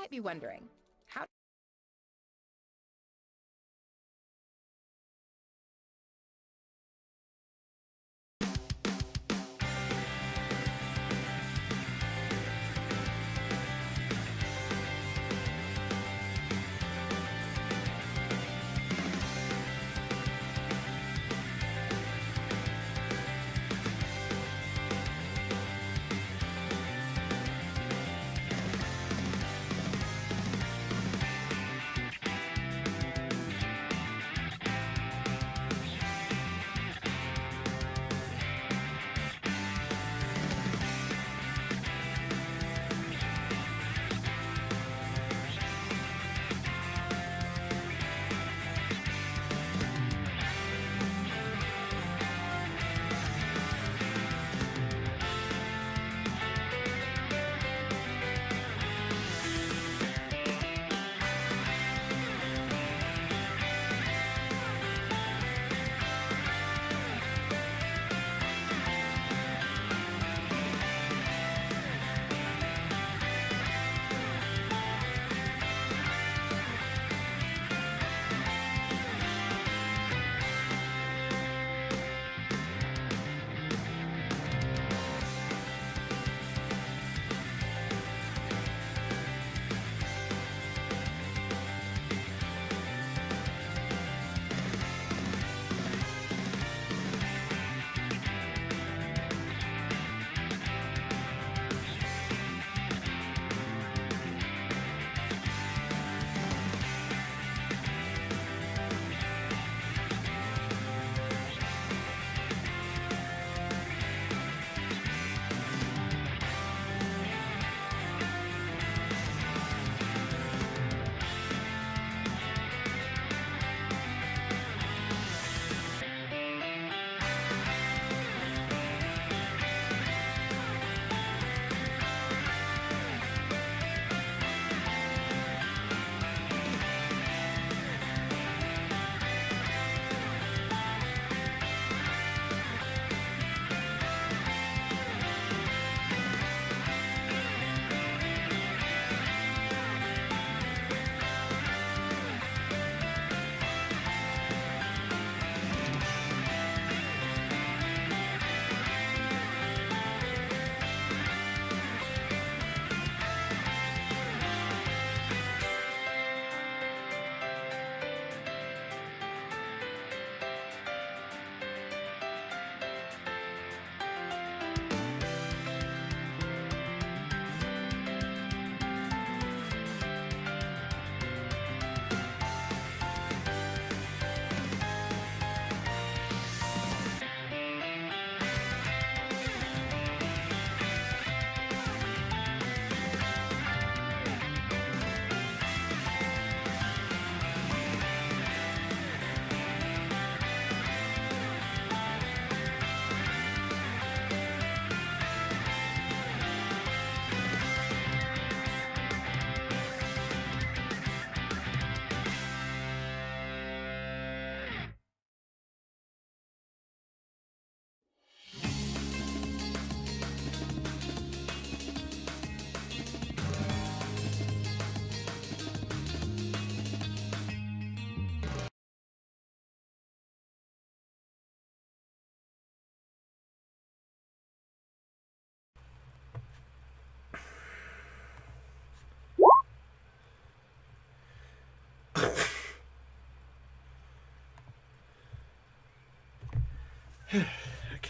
might be wondering, how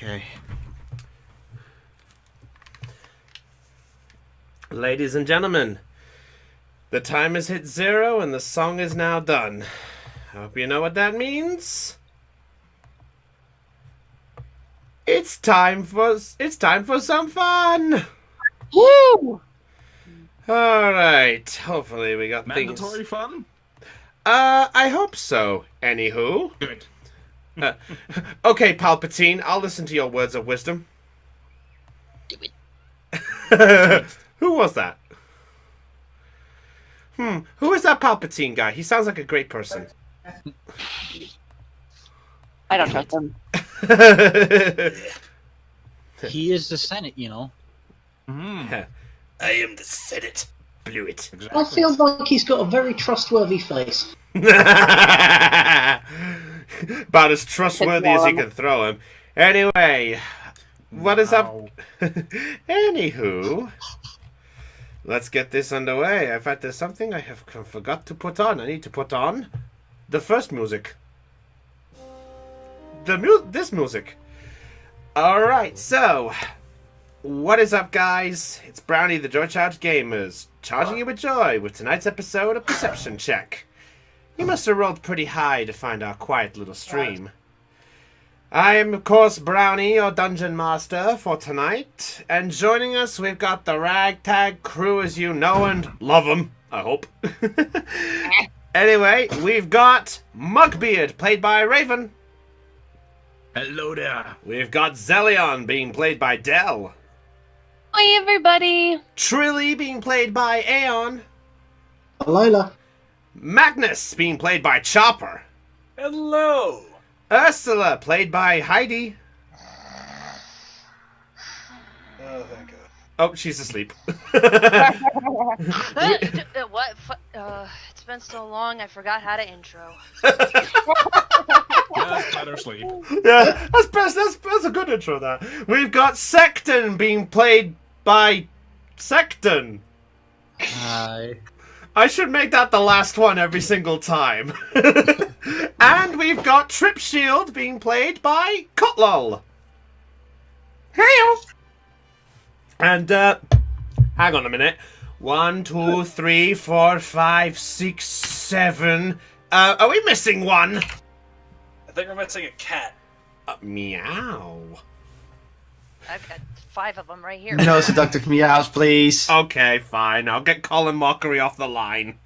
Okay. Ladies and gentlemen, the time has hit 0 and the song is now done. I hope you know what that means. It's time for some fun. Woo! All right. Hopefully we got Mandatory things. fun? I hope so. Anywho. Good. Okay, Palpatine, I'll listen to your words of wisdom. Do it. Who was that? Who is that Palpatine guy? He sounds like a great person. I don't trust him. He is the Senate, you know. Mm. I am the Senate. blew it. I feel like he's got a very trustworthy face. About as trustworthy as you can throw him. Anyway, what is up? Anywho, let's get this underway. In fact, there's something I have forgot to put on. I need to put on the first music. This music. Alright, so what is up, guys? It's Brownie, the Joy Charge Gamers, charging you with joy with tonight's episode of Perception Check. You must have rolled pretty high to find our quiet little stream. I am, of course, Brownie, your Dungeon Master, for tonight. And joining us, we've got the ragtag crew as you know and love them, I hope. Anyway, we've got Mugbeard, played by Raven. Hello there. We've got Zelion, being played by Dell. Hi, everybody. Trilly, being played by Aeon. Lola. Magnus, being played by Chopper. Hello. Ursula, played by Heidi. Oh, thank God. Oh, she's asleep. What? It's been so long, I forgot how to intro. Just let her sleep. Yeah, that's best. That's a good intro. That we've got Secton being played by Secton. Hi. I should make that the last one every single time. And we've got Trip Shield being played by Cotlol. Hey. And hang on a minute. 1, 2, 3, 4, 5, 6, 7. Are we missing one? I think we're missing a cat. Meow. I've got 5 of them right here. No seductive meows, please. Okay, fine. I'll get Colin Mockery off the line.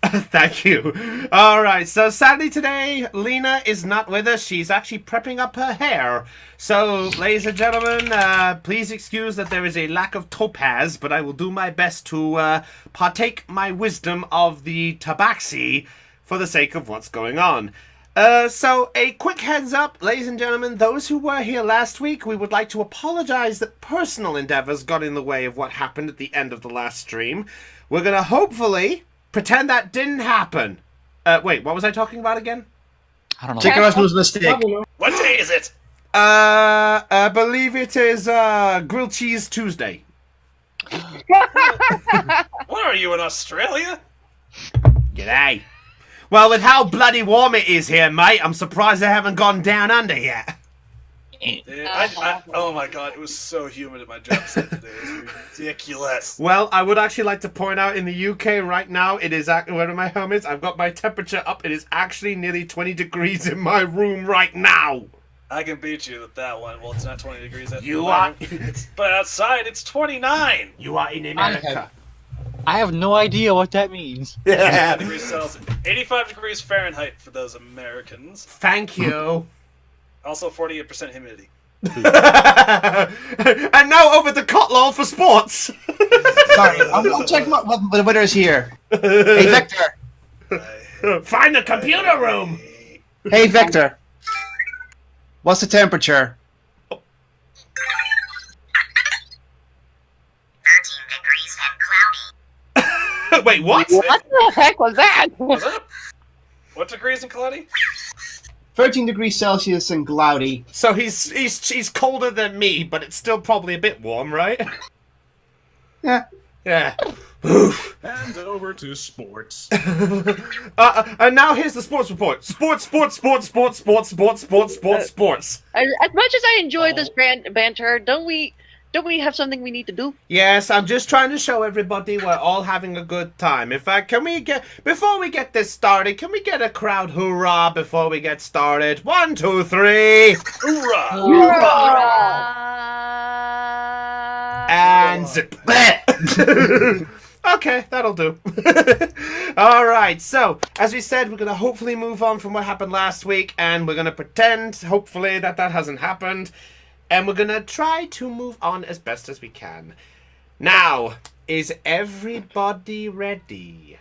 Thank you. Alright, so sadly today, Lena is not with us. She's actually prepping up her hair. So, ladies and gentlemen, please excuse that there is a lack of topaz, but I will do my best to partake my wisdom of the tabaxi for the sake of what's going on. So, a quick heads up, ladies and gentlemen, those who were here last week, we would like to apologize that personal endeavors got in the way of what happened at the end of the last stream. We're gonna hopefully pretend that didn't happen. Wait, what was I talking about again? I don't know. Chicken rice was a mistake. What day is it? I believe it is, Grilled Cheese Tuesday. What are you, in Australia? G'day. Well, with how bloody warm it is here, mate, I'm surprised they haven't gone down under yet. Dude, oh my God, it was so humid at my job site today. It was ridiculous. Well, I would actually like to point out in the UK right now, it is where my home is. I've got my temperature up. It is actually nearly 20 degrees in my room right now. I can beat you with that one. Well, it's not 20 degrees at You the are. moment, but outside it's 29. You are in America. I have no idea what that means. 85 degrees Celsius. 85 degrees Fahrenheit for those Americans. Thank you. Also 48% humidity. And now over to Cotlol for sports. Sorry, I'll check what the weather is here. Hey, Vector. Find the computer room. Hey, Vector. What's the temperature? 13 degrees and cloudy. Wait, what? What the heck was that? What's up? What degrees and cloudy? 13 degrees Celsius and cloudy. So he's colder than me, but it's still probably a bit warm, right? Yeah. Yeah. Oof. And over to sports. And now here's the sports report. Sports. As much as I enjoy this banter, don't we have something we need to do? Yes, I'm just trying to show everybody we're all having a good time. In fact, before we get this started, can we get a crowd hoorah before we get started? 1, 2, 3. Hoorah! And zip. Okay, that'll do. Alright, so, as we said, we're going to hopefully move on from what happened last week, and we're going to pretend, hopefully, that hasn't happened, and we're going to try to move on as best as we can. Now, is everybody ready?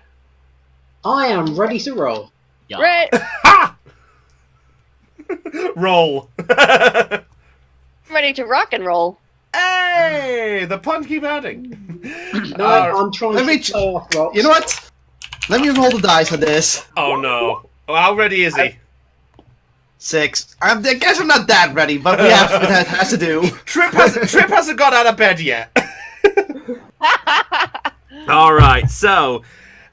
I am ready to roll. Yeah. Right. Ha! Roll. Ready to rock and roll. Hey, the puns keep adding. No, I'm trying let me to play off rocks. You know what? Let me roll the dice on this. Oh no. Well, how ready is he? 6. I guess I'm not that ready, but we have that has to do. Trip hasn't got out of bed yet. All right, so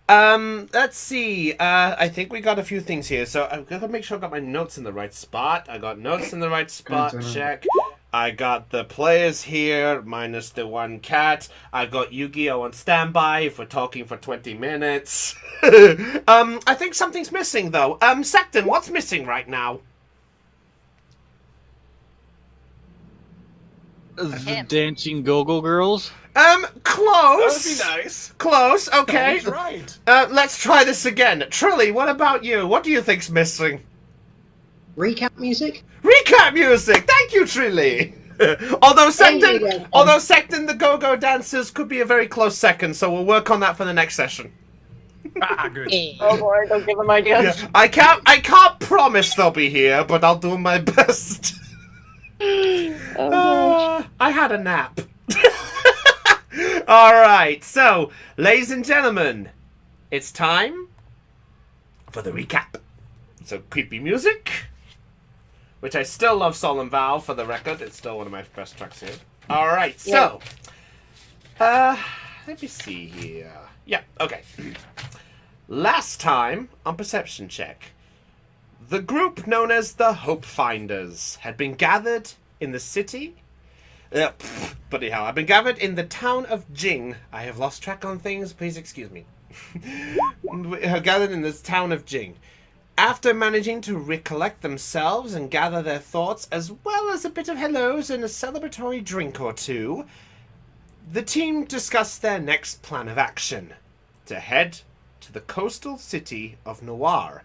let's see. I think we got a few things here. So I've got to make sure I got my notes in the right spot. I got notes in the right spot. Check. I got the players here minus the one cat. I've got Yu-Gi-Oh on standby if we're talking for 20 minutes. I think something's missing though. Secton, what's missing right now? The dancing go-go girls? Close. That would be nice. Close, okay. That's right. Let's try this again. Trilly, what about you? What do you think's missing? Recap music? Recap music! Thank you, Trilly! although you. Secton the Go-Go Dancers could be a very close second, so we'll work on that for the next session. Good. Oh boy, don't give them ideas. Yeah, I can't promise they'll be here, but I'll do my best. I had a nap. Alright, so, ladies and gentlemen, it's time for the recap. So, creepy music, which I still love Solemn Vow for the record. It's still one of my best tracks here. Alright, so, let me see here. Yeah, okay. Last time on Perception Check, the group known as the Hope Finders had been gathered in the city. But anyhow, I've been gathered in the town of Jing. I have lost track on things. Please excuse me. Gathered in this town of Jing. After managing to recollect themselves and gather their thoughts, as well as a bit of hellos and a celebratory drink or two, the team discussed their next plan of action: to head to the coastal city of Noir,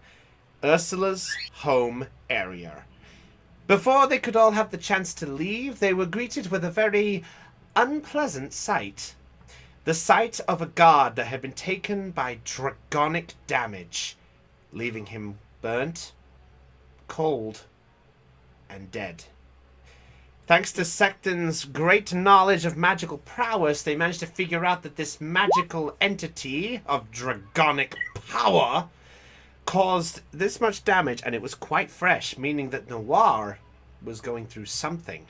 Ursula's home area. Before they could all have the chance to leave, they were greeted with a very unpleasant sight. The sight of a guard that had been taken by draconic damage, leaving him burnt, cold, and dead. Thanks to Secton's great knowledge of magical prowess, they managed to figure out that this magical entity of draconic power caused this much damage, and it was quite fresh, meaning that Noir was going through something.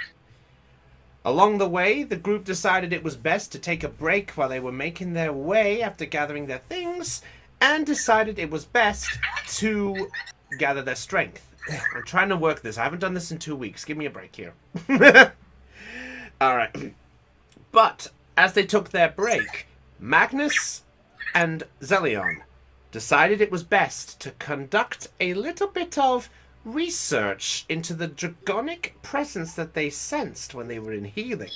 Along the way, the group decided it was best to take a break while they were making their way after gathering their things, and decided it was best to gather their strength. I'm trying to work this. I haven't done this in 2 weeks. Give me a break here. Alright. But, as they took their break, Magnus and Zelion decided it was best to conduct a little bit of research into the draconic presence that they sensed when they were in Helix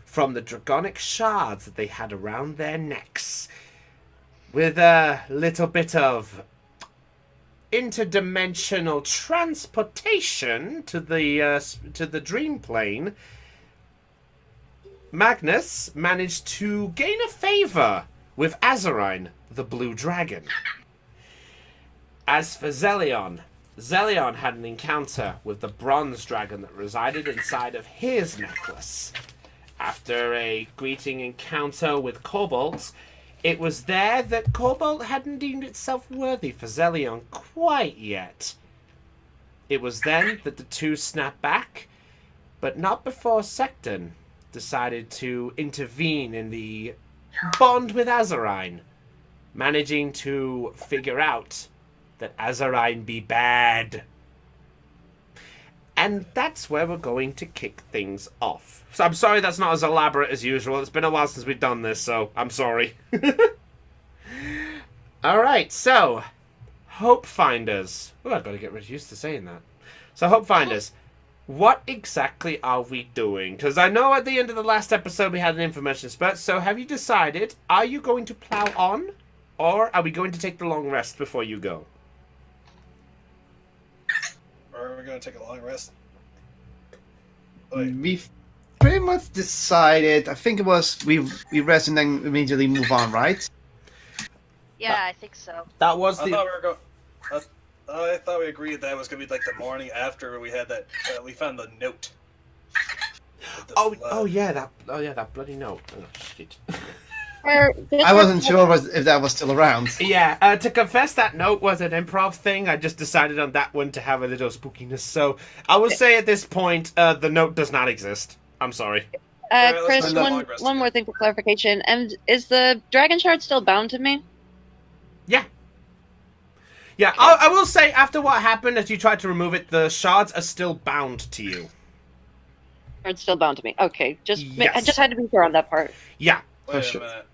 from the draconic shards that they had around their necks. With a little bit of interdimensional transportation to the dream plane, Magnus managed to gain a favor with Azarine, the blue dragon. As for Zelion, Zelion had an encounter with the bronze dragon that resided inside of his necklace. After a greeting encounter with Cobalt, it was there that Cobalt hadn't deemed itself worthy for Zelion quite yet. It was then that the two snapped back, but not before Secton decided to intervene in the bond with Azarine, managing to figure out that Azarine be bad. And that's where we're going to kick things off. So I'm sorry that's not as elaborate as usual. It's been a while since we've done this, so I'm sorry. Alright, so Hope Finders. Oh, I've got to get used to saying that. So Hope Finders, what exactly are we doing? Because I know at the end of the last episode we had an information spurt, so have you decided, are you going to plow on? Or are we going to take the long rest before you go? Or are we going to take a long rest? We've pretty much decided. I think it was we rest and then immediately move on, right? Yeah, I think so. That was I the... thought we were going. I thought we agreed that it was going to be like the morning after we had that. We found the note. Oh yeah, that bloody note. Oh shit. I wasn't sure if that was still around. Yeah, to confess, that note was an improv thing. I just decided on that one to have a little spookiness. So I will say at this point, the note does not exist. I'm sorry. Chris, one more thing for clarification. And is the dragon shard still bound to me? Yeah. Yeah, I will say after what happened as you tried to remove it, the shards are still bound to you. It's still bound to me. Okay, I Yes. just had to be sure on that part. Yeah. Wait a minute.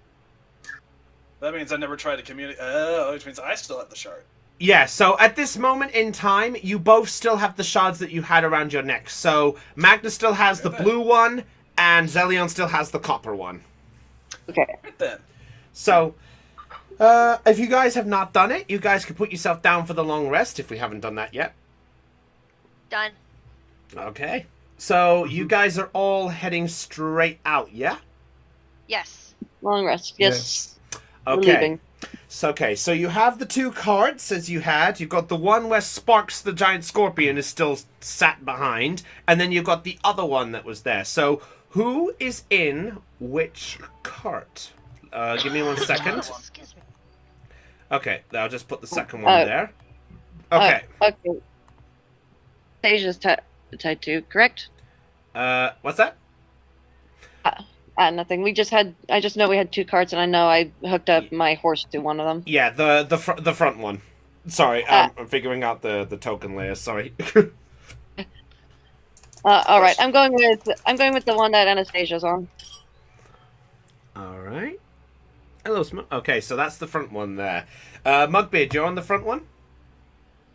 That means I never tried to communicate. Oh, which means I still have the shard. Yeah, so at this moment in time, you both still have the shards that you had around your neck. So Magnus still has the blue one, and Zelion still has the copper one. Okay. Right then. So, if you guys have not done it, you guys can put yourself down for the long rest if we haven't done that yet. Done. Okay. So, you guys are all heading straight out, yeah? Yes. Long rest. Yes. We're Okay. leaving. So you have the two cards as you had. You've got the one where Sparks the giant scorpion is still sat behind, and then you've got the other one that was there. So who is in which cart? Give me 1 second. Excuse me. Okay, I'll just put the second one there. Okay. Okay. Asia's tied to, correct? What's that? Nothing. I just know we had two carts, and I know I hooked up my horse to one of them. Yeah, the front one. Sorry, I'm figuring out the token layers. Sorry. All right. I'm going with the one that Anastasia's on. All right. Hello, okay, so that's the front one there. Mugbeard, you're on the front one?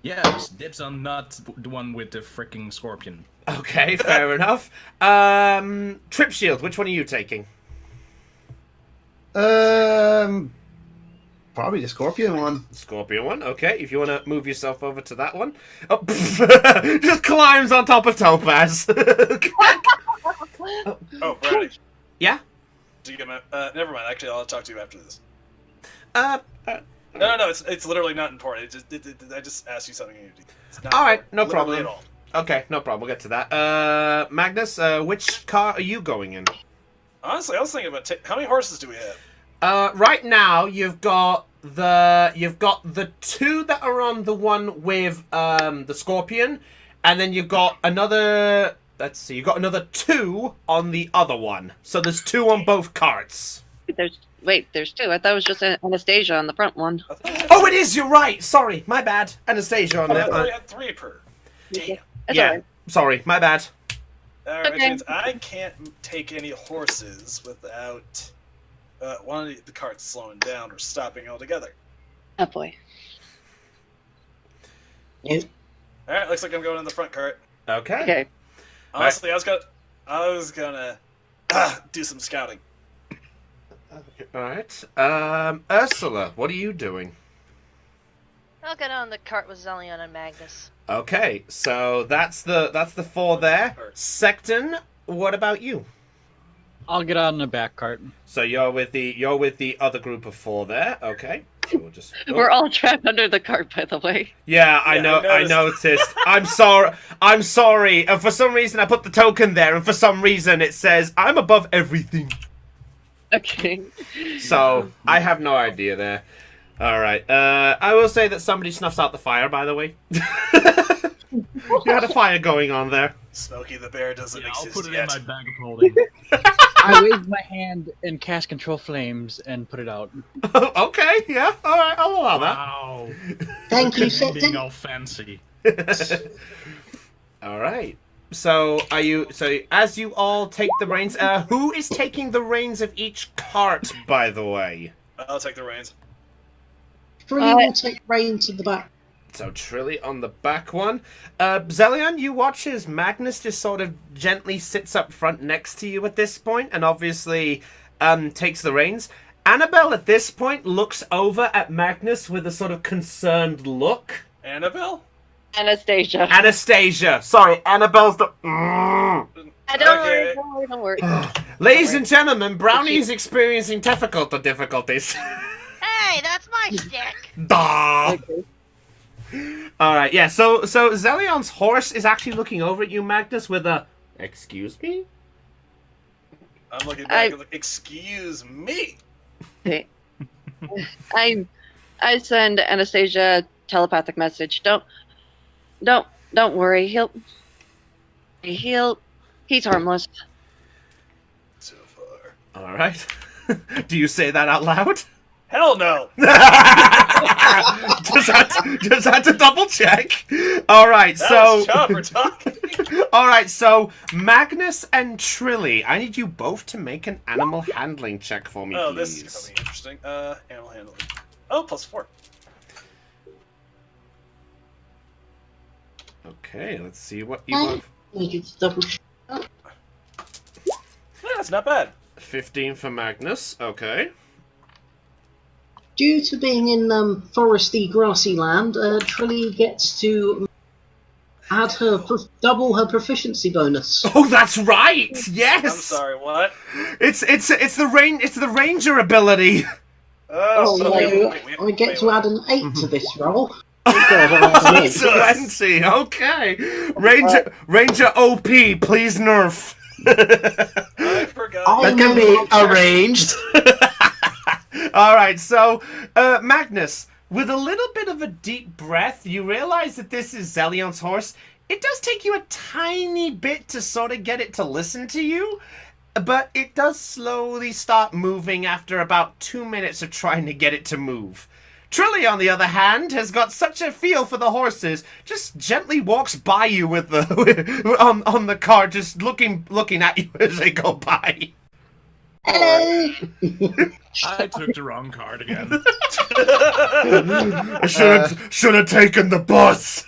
Yes, dibs on not the one with the freaking scorpion. Okay, fair enough. Trip shield, which one are you taking? Probably the scorpion one. Scorpion one, okay. If you want to move yourself over to that one. Oh, just climbs on top of Topaz. Oh, Brownie. Yeah? Do you get my, never mind. Actually, I'll talk to you after this. No. No. It's literally not important. I just asked you something. It's not All right, important. no Literally problem. at all. Okay, no problem. We'll get to that. Magnus, which car are you going in? Honestly, I was thinking about how many horses do we have? Right now you've got the two that are on the one with the scorpion, and then you've got another. Let's see, you've got another two on the other one. So there's two on both carts. There's two. I thought it was just Anastasia on the front one. Oh, it is. You're right. Sorry, my bad. Anastasia on I there. thought we had three per. Damn. That's Yeah. all right. Sorry, my bad. Alright, which Okay. means I can't take any horses without one of the carts slowing down or stopping altogether. Oh boy. Yeah. Alright, looks like I'm going in the front cart. Okay. Okay. Honestly, I was gonna do some scouting. All right. Ursula, what are you doing? I'll get on the cart with Zelion and Magnus. Okay, so that's the four there. Secton, what about you? I'll get on the back cart. So you're with the other group of four there. Okay. So we'll just. We're all trapped under the cart, by the way. Yeah, I know. I noticed. I'm sorry. I'm sorry. And for some reason, I put the token there, and for some reason, it says I'm above everything. Okay. So I have no idea there. All right. I will say that somebody snuffs out the fire. By the way, you had a fire going on there. Smokey the Bear doesn't Yeah, I'll exist put it yet. in my bag of holding. I wave my hand and cast control flames and put it out. Okay. Yeah. All right. I'll allow that. Wow. Thank you, Being Septon. all fancy. All right. So are you? So as you all take the reins, who is taking the reins of each cart? By the way. I'll take the reins. Three will take reins of the back. So Trilly on the back one. Zelion, you watch as Magnus just sort of gently sits up front next to you at this point, and obviously takes the reins. Annabelle at this point looks over at Magnus with a sort of concerned look. Annabelle? Anastasia. Anastasia. Sorry, Annabelle's the... Don't Okay. worry, don't worry. Ladies and gentlemen, Brownie is experiencing difficulties. Hey, that's my stick! Dah. Okay. Alright, yeah, so Zelion's horse is actually looking over at you, Magnus, with a... Excuse me? I'm looking back and like, excuse me. Okay. I send Anastasia a telepathic message. Don't worry. He's harmless. So far. All right. Do you say that out loud? Hell no! just had to double check. All right, That so was Chopper talking. all right, so Magnus and Trilly, I need you both to make an animal handling check for me, Oh, please. this is becoming interesting. Animal handling. Oh, +4. Okay, let's see what you both. Need you to double Yeah, that's not bad. 15 for Magnus. Okay. Due to being in foresty, grassy land, Trilly gets to add her double her proficiency bonus. Oh, that's right. Yes. I'm sorry, what? It's the ranger ability. So wait, I get to add an 8 to this roll. That's plenty. Okay. Ranger OP, please nerf. I forgot. That can be arranged. All right, so Magnus, with a little bit of a deep breath, you realize that this is Zelion's horse. It does take you a tiny bit to sort of get it to listen to you, but it does slowly start moving after about 2 minutes of trying to get it to move. Trilly, on the other hand, has got such a feel for the horses, just gently walks by you with the on the car, just looking at you as they go by. Hello. I took the wrong card again. I should have taken the bus.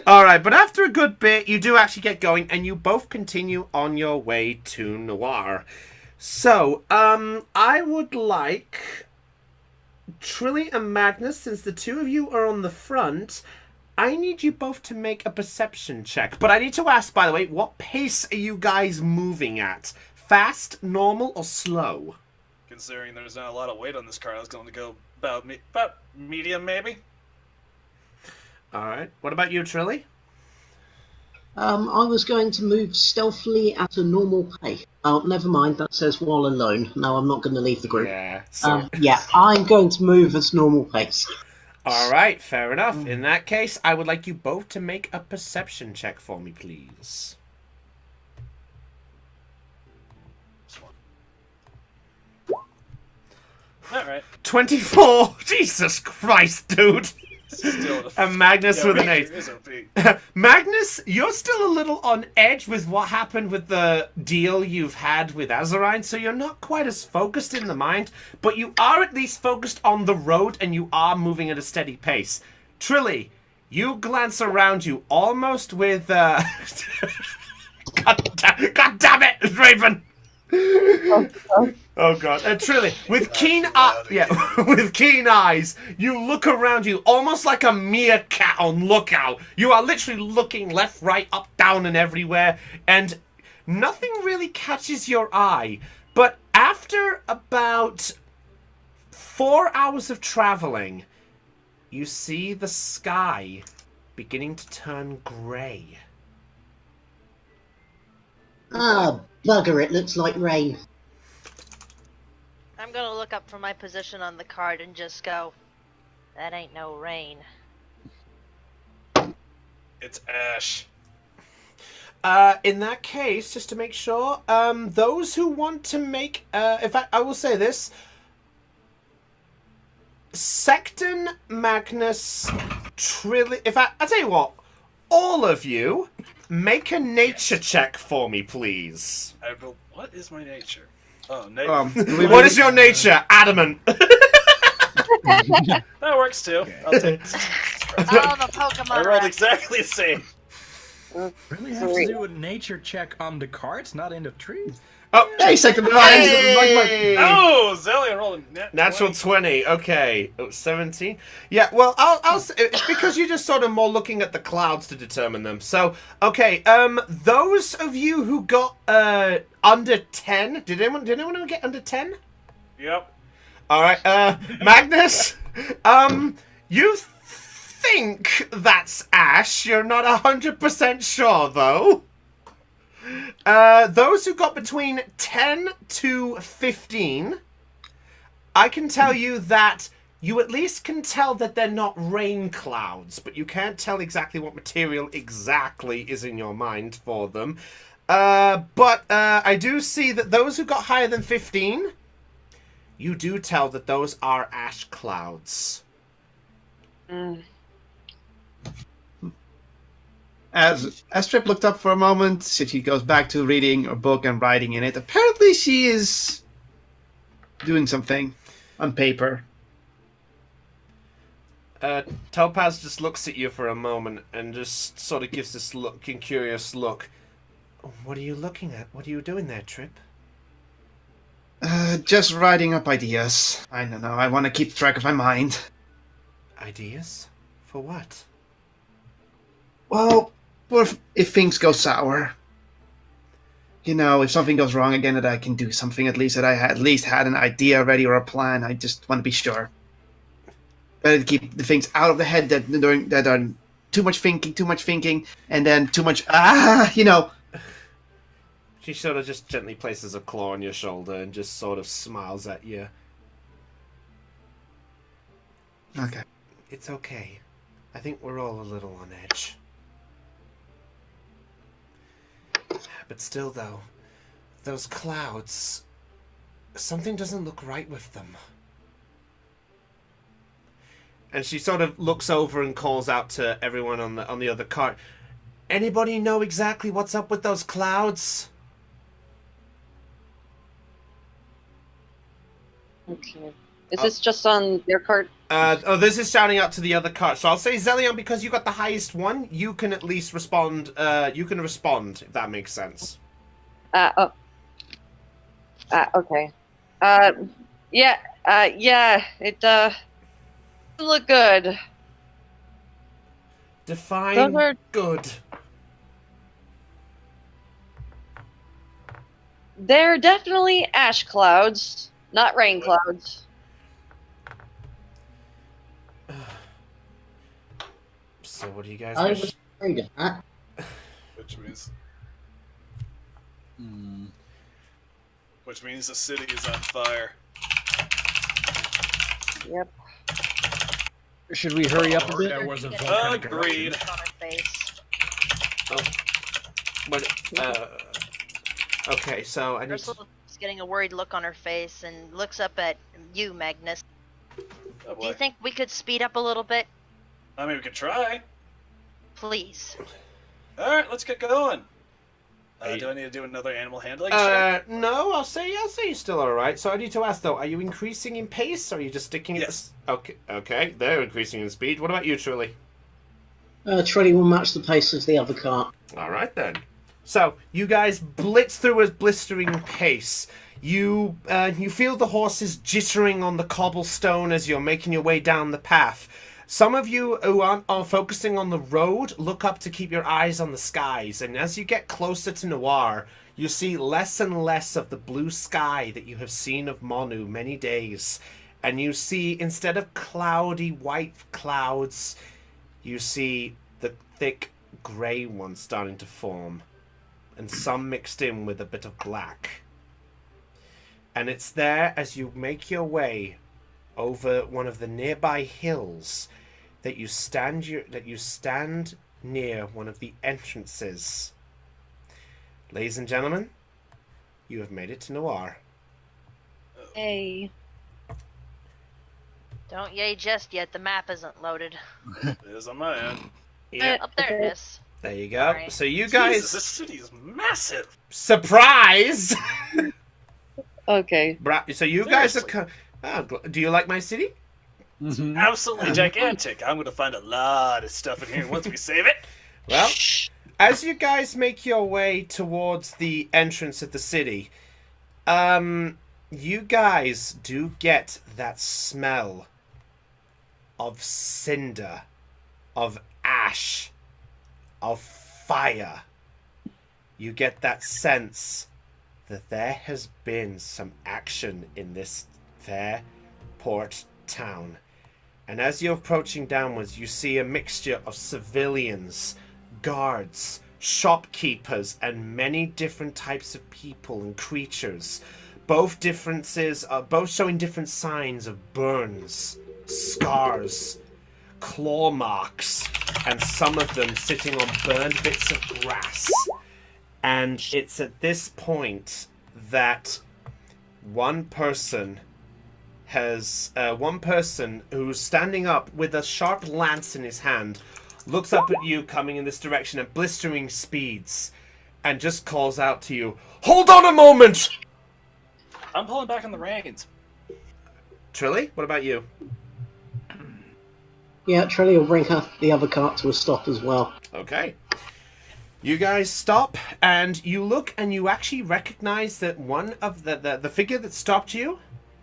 All right, but after a good bit, you do actually get going, and you both continue on your way to Noir. So, I would like Trilly and Magnus, since the two of you are on the front, I need you both to make a perception check. But I need to ask, by the way, what pace are you guys moving at? Fast, normal, or slow? Considering there's not a lot of weight on this car, I was going to go about medium, maybe. All right. What about you, Trilly? I was going to move stealthily at a normal pace. Oh, never mind. That says while alone. No, I'm not going to leave the group. Yeah. I'm going to move at normal pace. All right, fair enough. In that case, I would like you both to make a perception check for me, please. All right. 24. Jesus Christ, dude. And Magnus with an 8. Magnus, you're still a little on edge with what happened with the deal you've had with Azarine, so you're not quite as focused in the mind, but you are at least focused on the road and you are moving at a steady pace. Trilly, you glance around you almost with God damn it, Raven! Oh god, Trilly, with keen eyes, you look around you almost like a meerkat on lookout. You are literally looking left, right, up, down, and everywhere, and nothing really catches your eye. But after about 4 hours of traveling, you see the sky beginning to turn grey. Ah, bugger, it looks like rain. I'm gonna look up from my position on the card and just go, that ain't no rain. It's ash. In that case, just to make sure, those who want to make, in fact, I will say this. Sexton, Magnus, Trilly, in fact, I'll tell you what, all of you, make a nature check for me, please. What is my nature? Oh, what is your nature? Adamant. That works too. Okay. I'll take Oh, the Pokemon. I rolled exactly the same. Really have to do a nature check on the cards, not in the trees? Oh, Hey, second hey! Oh, Zellion rolled a Natural 20. Okay. Oh, 17. Yeah, well, I'll it's because you're just sort of more looking at the clouds to determine them. So, okay, those of you who got under 10, did anyone get under 10? Yep. All right. Magnus, you think that's ash. You're not 100% sure though. Those who got between 10 to 15, I can tell you that you at least can tell that they're not rain clouds, but you can't tell exactly what material exactly is in your mind for them. But I do see that those who got higher than 15, you do tell that those are ash clouds. As Strip looked up for a moment, she goes back to reading a book and writing in it. Apparently she is doing something on paper. Topaz just looks at you for a moment and just sort of gives this curious look. What are you looking at? What are you doing there, Trip? Just writing up ideas. I don't know, I want to keep track of my mind. Ideas? For what? Well, what if things go sour? You know, if something goes wrong again, that I can do something at least, that I at least had an idea ready or a plan. I just want to be sure. Better to keep the things out of the head that are too much thinking, and then too much, you know. She sort of just gently places a claw on your shoulder and just sort of smiles at you. Okay. It's okay. I think we're all a little on edge. But still, though, those clouds, something doesn't look right with them. And she sort of looks over and calls out to everyone on the other cart. Anybody know exactly what's up with those clouds? Okay. Is this just on their cart? This is shouting out to the other cart. So I'll say, Zelion, because you got the highest one, you can at least respond. You can respond, if that makes sense. Okay. Yeah, it, doesn't look good. Define Those are... good. They're definitely ash clouds, not rain clouds. So what do you guys I wish? was afraid of that. Which means the city is on fire. Yep. Should we hurry up a bit? There was a volcanic Agreed. On her face. But, okay, so I need to... Ursula's getting a worried look on her face and looks up at you, Magnus. Oh, Do you think we could speed up a little bit? I mean, we could try. Please. Alright, let's get going. Do I need to do another animal handling check? No, I'll say you're still alright. So I need to ask, though, are you increasing in pace, or are you just sticking Yes. Okay, they're increasing in speed. What about you, Truly? Truddy will match the pace of the other cart. Alright, then. So, you guys blitz through a blistering pace. You feel the horses jittering on the cobblestone as you're making your way down the path. Some of you who are focusing on the road look up to keep your eyes on the skies, and as you get closer to Noir, you see less and less of the blue sky that you have seen of Monu many days. And you see, instead of cloudy white clouds, you see the thick grey ones starting to form, and some mixed in with a bit of black. And it's there as you make your way over one of the nearby hills that you stand near one of the entrances. Ladies and gentlemen, you have made it to Noir. Hey. Don't yay just yet. The map isn't loaded. It is on my end. Yeah, Up there it is. there you go. Sorry. So you guys, Jesus, this city is massive. surprise! Okay. So you guys Seriously. are. Do you like my city? Mhm. Absolutely gigantic. I'm going to find a lot of stuff in here once we save it. Well, as you guys make your way towards the entrance of the city, you guys do get that smell of cinder, of ash, of fire. You get that sense that there has been some action in this fair port town. And as you're approaching downwards, you see a mixture of civilians, guards, shopkeepers, and many different types of people and creatures. Both showing different signs of burns, scars, claw marks, and some of them sitting on burned bits of grass. And it's at this point that one person who's standing up with a sharp lance in his hand looks up at you coming in this direction at blistering speeds and just calls out to you, "Hold on a moment!" I'm pulling back on the reins. Trilly, what about you? Yeah, Trilly will bring the other cart to a stop as well. Okay. You guys stop, and you look, and you actually recognize that one of the figure that stopped you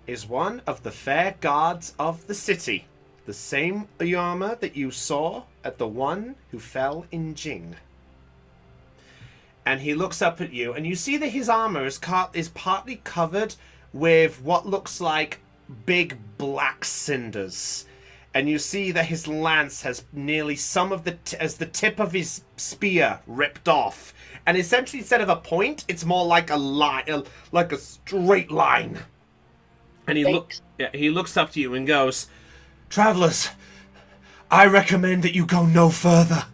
is one of the fair guards of the city. The same armor that you saw at the one who fell in Jing. And he looks up at you, and you see that his armor is partly covered with what looks like big black cinders. And you see that his lance has nearly some of the tip of his spear ripped off. And essentially, instead of a point, it's more like a line, like a straight line. And he looks up to you and goes, "Travelers, I recommend that you go no further."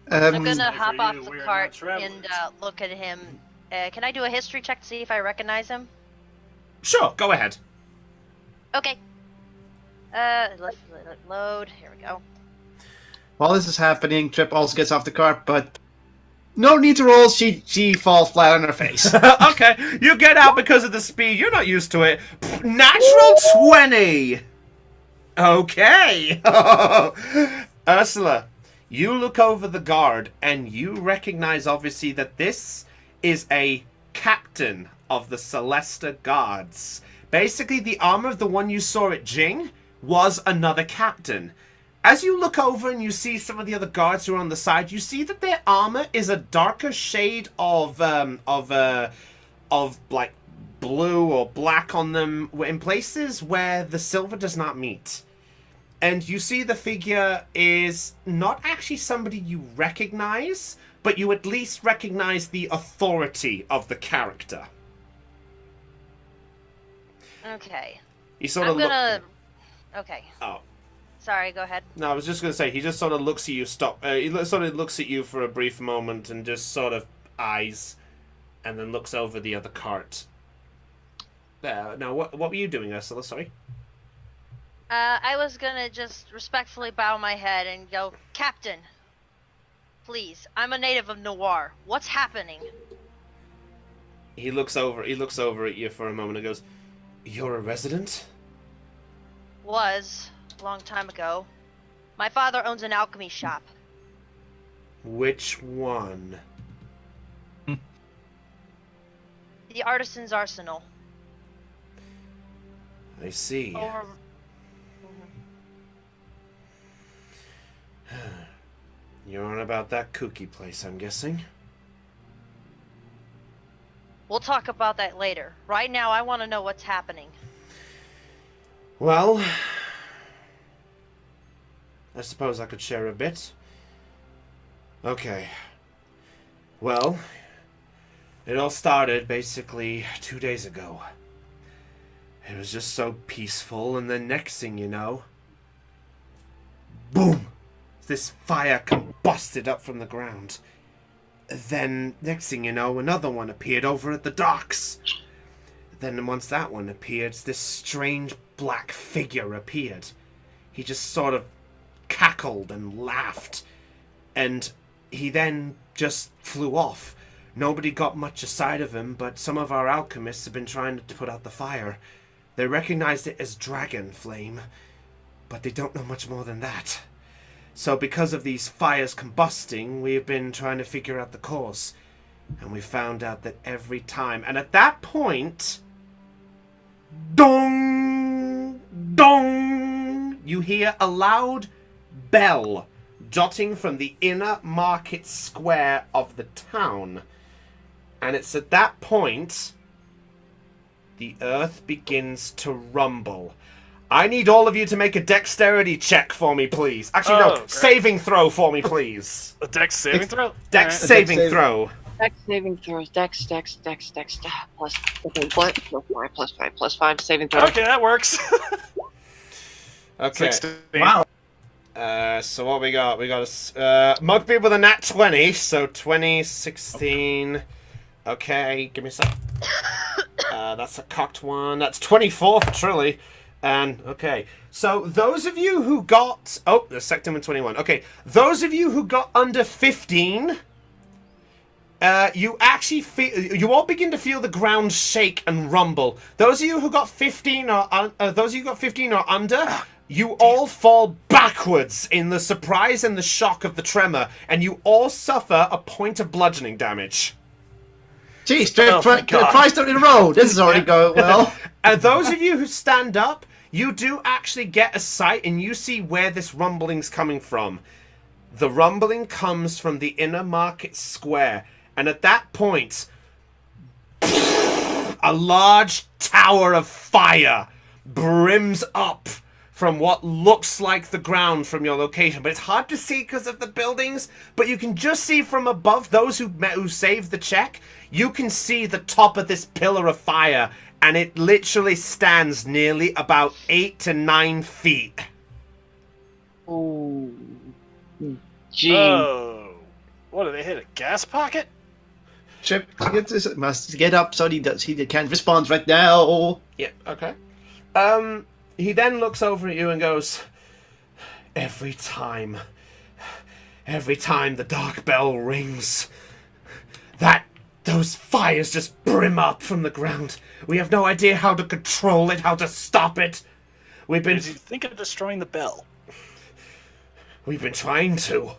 I'm gonna hop off the cart and look at him. Can I do a history check to see if I recognize him? Sure, go ahead. Okay. Let's load. Here we go. While this is happening, Trip also gets off the cart, but no need to roll. She falls flat on her face. Okay, you get out because of the speed. You're not used to it. Natural 20. Okay. Ursula, you look over the guard and you recognize obviously that this is a captain of the Celesta Guards. Basically, the armor of the one you saw at Jing was another captain. As you look over and you see some of the other guards who are on the side, you see that their armor is a darker shade of like blue or black on them in places where the silver does not meet. And you see the figure is not actually somebody you recognize, but you at least recognize the authority of the character. Okay. He sort of Okay. Oh. Sorry, go ahead. No, I was just going to say, he just sort of looks at you, sort of looks at you for a brief moment and just sort of eyes, and then looks over the other cart. Now, what were you doing, Ursula? Sorry? I was gonna just respectfully bow my head and go, "Captain, please, I'm a native of Noir. What's happening?" He looks over at you for a moment and goes, "You're a resident?" Was. A long time ago. My father owns an alchemy shop. Which one? The Artisan's Arsenal. I see. You're on about that kooky place, I'm guessing? We'll talk about that later. Right now, I want to know what's happening. Well, I suppose I could share a bit. Okay. Well, it all started basically 2 days ago. It was just so peaceful, and then next thing you know, boom! This fire combusted up from the ground. Then, next thing you know, another one appeared over at the docks. Then once that one appeared, this strange black figure appeared. He just sort of cackled and laughed. And he then just flew off. Nobody got much aside of him, but some of our alchemists have been trying to put out the fire. They recognized it as dragon flame, but they don't know much more than that. So because of these fires combusting, we've been trying to figure out the cause. And we found out that every time... And at that point... Dong! Dong! You hear a loud bell jotting from the inner market square of the town. And it's at that point... the earth begins to rumble. I need all of you to make a dexterity check for me, please. Actually, no, great. saving throw for me, please. A dex saving throw? Dex Alright. saving Dex throw. Dex saving throws. Dex. Plus, okay, what? Plus 5 saving throw. Okay, that works. Okay. 16. Wow. So what we got? We got a Mugby with a nat 20, so 20, 16. Okay, give me a sec. That's a cocked one. That's 24 for Trilly. And, okay. So, those of you who got... Oh, the Sectum and 21. Okay, those of you who got under 15... you actually feel... You all begin to feel the ground shake and rumble. Those of you who got 15 or... those of you who got 15 or under... You all fall backwards in the surprise and the shock of the tremor, and you all suffer a point of bludgeoning damage. Jeez, twice in a row. This is already going well. And those of you who stand up, you do actually get a sight, and you see where this rumbling's coming from. The rumbling comes from the inner market square, and at that point, a large tower of fire brims up from what looks like the ground from your location. But it's hard to see because of the buildings, but you can just see from above, those who saved the check, you can see the top of this pillar of fire, and it literally stands nearly about 8 to 9 feet. Oh. Gee. Oh. What, did they hit a gas pocket? Trip must get up so he can't respond right now. Yeah, okay. He then looks over at you and goes, Every time the dark bell rings, those fires just brim up from the ground. We have no idea how to control it, how to stop it. Did you think of destroying the bell? We've been trying to,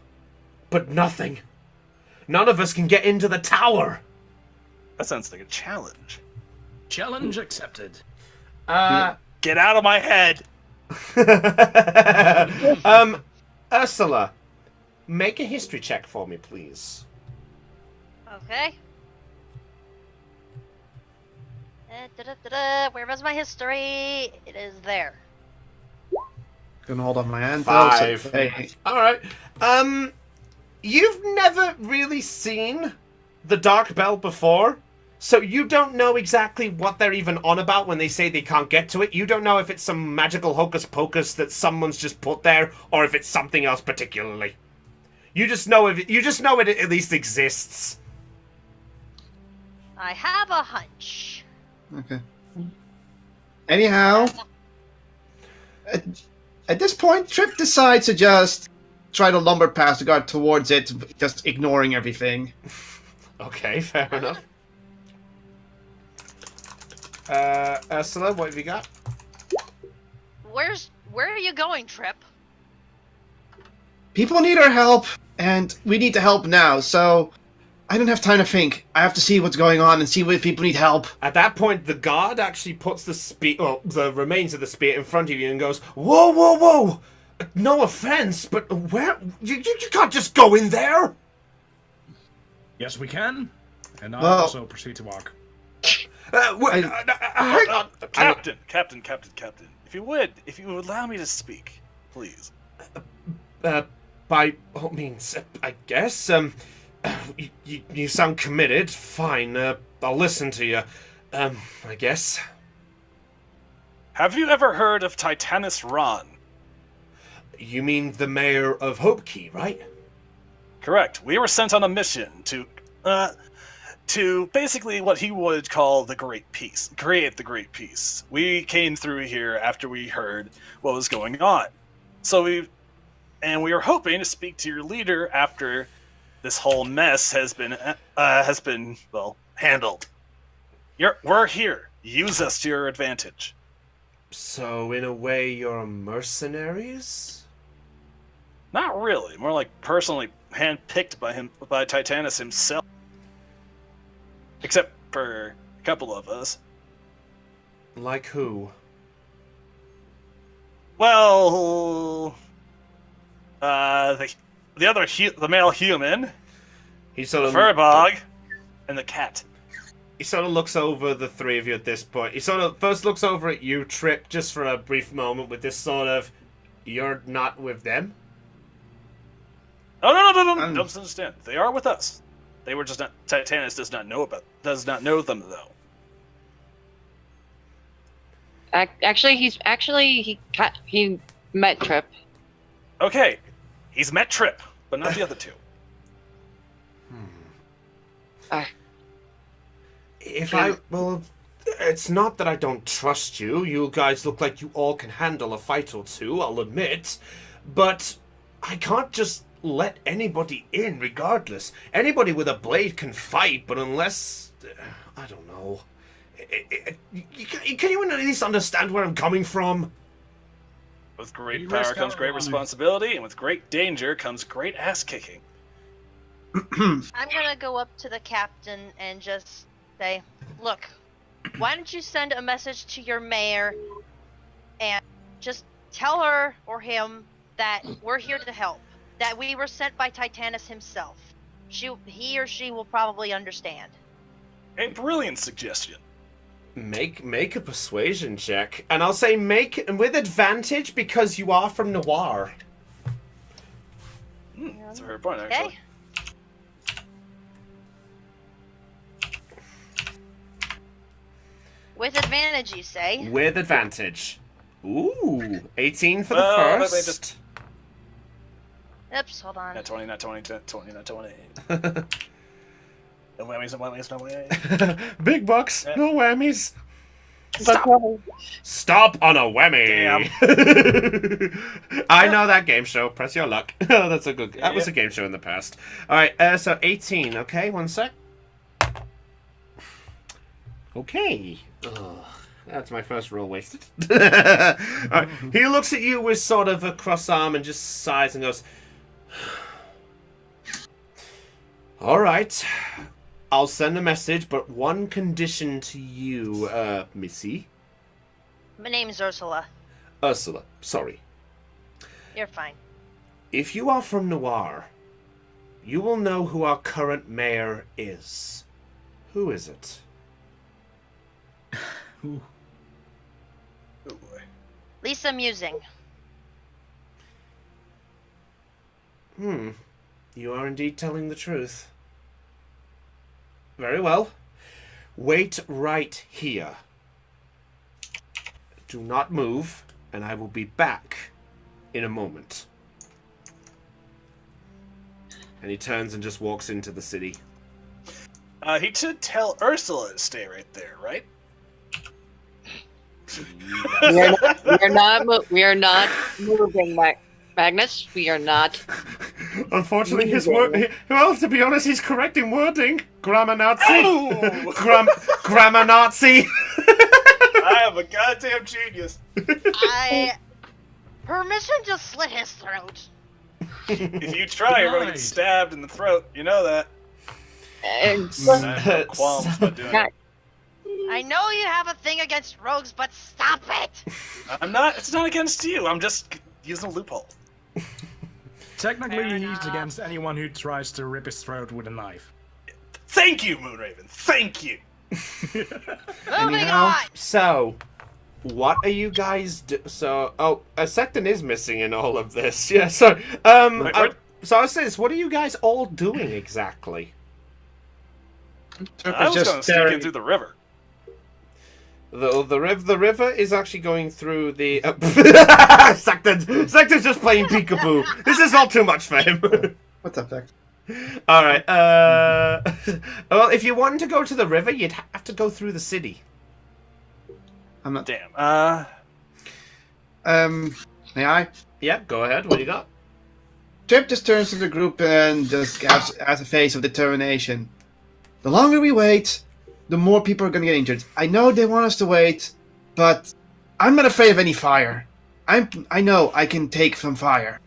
but nothing. None of us can get into the tower. That sounds like a challenge. Challenge accepted. Get out of my head! Ursula, make a history check for me, please. Okay. Where was my history? It is there. Gonna hold on my hand. 5. Hey. Alright. You've never really seen the Dark Bell before, so you don't know exactly what they're even on about when they say they can't get to it. You don't know if it's some magical hocus pocus that someone's just put there, or if it's something else particularly. You just know it at least exists. I have a hunch. Okay. Anyhow, at this point, Trip decides to just try to lumber past the guard towards it, just ignoring everything. Okay, fair enough. Ursula, what have you got? Where are you going, Trip? People need our help, and we need to help now, so I don't have time to think. I have to see what's going on and see if people need help. At that point, the guard actually puts the remains of the spear in front of you and goes, Whoa, whoa, whoa! No offense, but where... You can't just go in there! Yes, we can. And I Well- also proceed to walk. Captain. If you would allow me to speak, please. By all means, I guess. You sound committed. Fine. I'll listen to you. I guess. Have you ever heard of Titanus Ron? You mean the mayor of Hope Key, right? Correct. We were sent on a mission to basically what he would call the Great Peace. Create the Great Peace. We came through here after we heard what was going on. So we were hoping to speak to your leader after this whole mess has been handled. We're here. Use us to your advantage. So, in a way, you're mercenaries? Not really. More like personally handpicked by Titanus himself. Except for a couple of us. Like who? Well, the male human, He's sort the of furbog, and the cat. he sort of looks over the three of you at this point. He sort of first looks over at you, Trip, just for a brief moment with this sort of, "You're not with them?" Oh, no. Don't understand. They are with us. They were just not. Titanus does not know them though. He met Trip. Okay, he's met Trip, but not the other two. Well, it's not that I don't trust you. You guys look like you all can handle a fight or two, I'll admit. But I can't just let anybody in regardless. Anybody with a blade can fight, but unless... I don't know. Can you at least understand where I'm coming from? With great power comes great responsibility, and with great danger comes great ass-kicking. I'm gonna go up to the captain and just say, look, why don't you send a message to your mayor and just tell her or him that we're here to help, that we were sent by Titanus himself. He or she will probably understand. A brilliant suggestion. Make a persuasion check, and I'll say make it with advantage because you are from Noir. That's a fair point, actually. Okay. With advantage, you say? With advantage. Ooh, 18 for the first. Oops, hold on. Not 20. No whammies. Big bucks, Yeah. no whammies. Stop on a whammy. Damn. I know that game show. Press your luck. Oh, that's a good. That was a game show in the past. All right. So 18. Okay, one sec. Okay. Ugh, that's my first roll wasted. Right. He looks at you with sort of a cross arm and just sighs and goes, "All right. I'll send a message, but one condition to you, Missy." My name's Ursula. Ursula, sorry. You're fine. If you are from Noir, you will know who our current mayor is. Who is it? Ooh. Oh boy. Lisa Musing. You are indeed telling the truth. Very well. Wait right here. Do not move, and I will be back in a moment. And he turns and just walks into the city. He should tell Ursula to stay right there, right? We are not moving, Magnus. We are not. Unfortunately, his word. Well, to be honest, he's correcting wording. Grammar Nazi. Oh! Grammar Nazi. I am a goddamn genius. Permission to slit his throat. If you try, you're gonna get stabbed in the throat. You know that. I have no qualms about doing it. I know you have a thing against rogues, but stop it! I'm not. It's not against you. I'm just using a loophole. Technically, he's against anyone who tries to rip his throat with a knife. Thank you, Moonraven. Thank you. Moving on! So, what are you guys Secton is missing in all of this. Yeah, so, so I was saying this, what are you guys all doing exactly? I was going to sneak in through the river. The river is actually going through the... Secton's just playing peekaboo. This is all too much for him. What's up, Zach? Alright, well, if you wanted to go to the river, you'd have to go through the city. I'm not... Damn. May I? Yeah, go ahead. What do you got? Trip just turns to the group and just has a face of determination. The longer we wait, the more people are going to get injured. I know they want us to wait, but I'm not afraid of any fire. I know I can take some fire,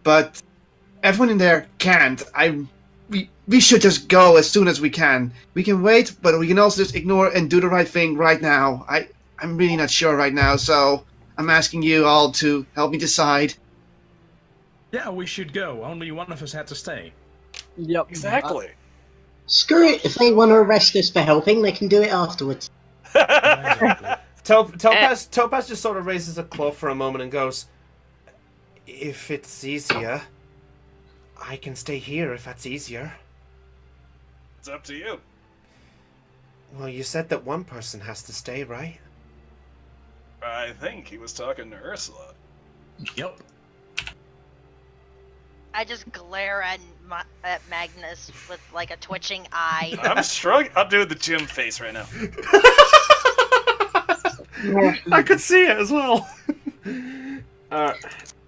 but everyone in there can't. We should just go as soon as we can. We can wait, but we can also just ignore and do the right thing right now. I'm really not sure right now, so I'm asking you all to help me decide. Yeah, we should go. Only one of us had to stay. Yep. Exactly. Screw it. If they want to arrest us for helping, they can do it afterwards. Topaz just sort of raises a claw for a moment and goes, "If it's easier, I can stay here if that's easier." It's up to you. Well, you said that one person has to stay, right? I think he was talking to Ursula. Yep. I just glare at Magnus with like a twitching eye. I'm struggling. I'm doing the Jim face right now. I could see it as well.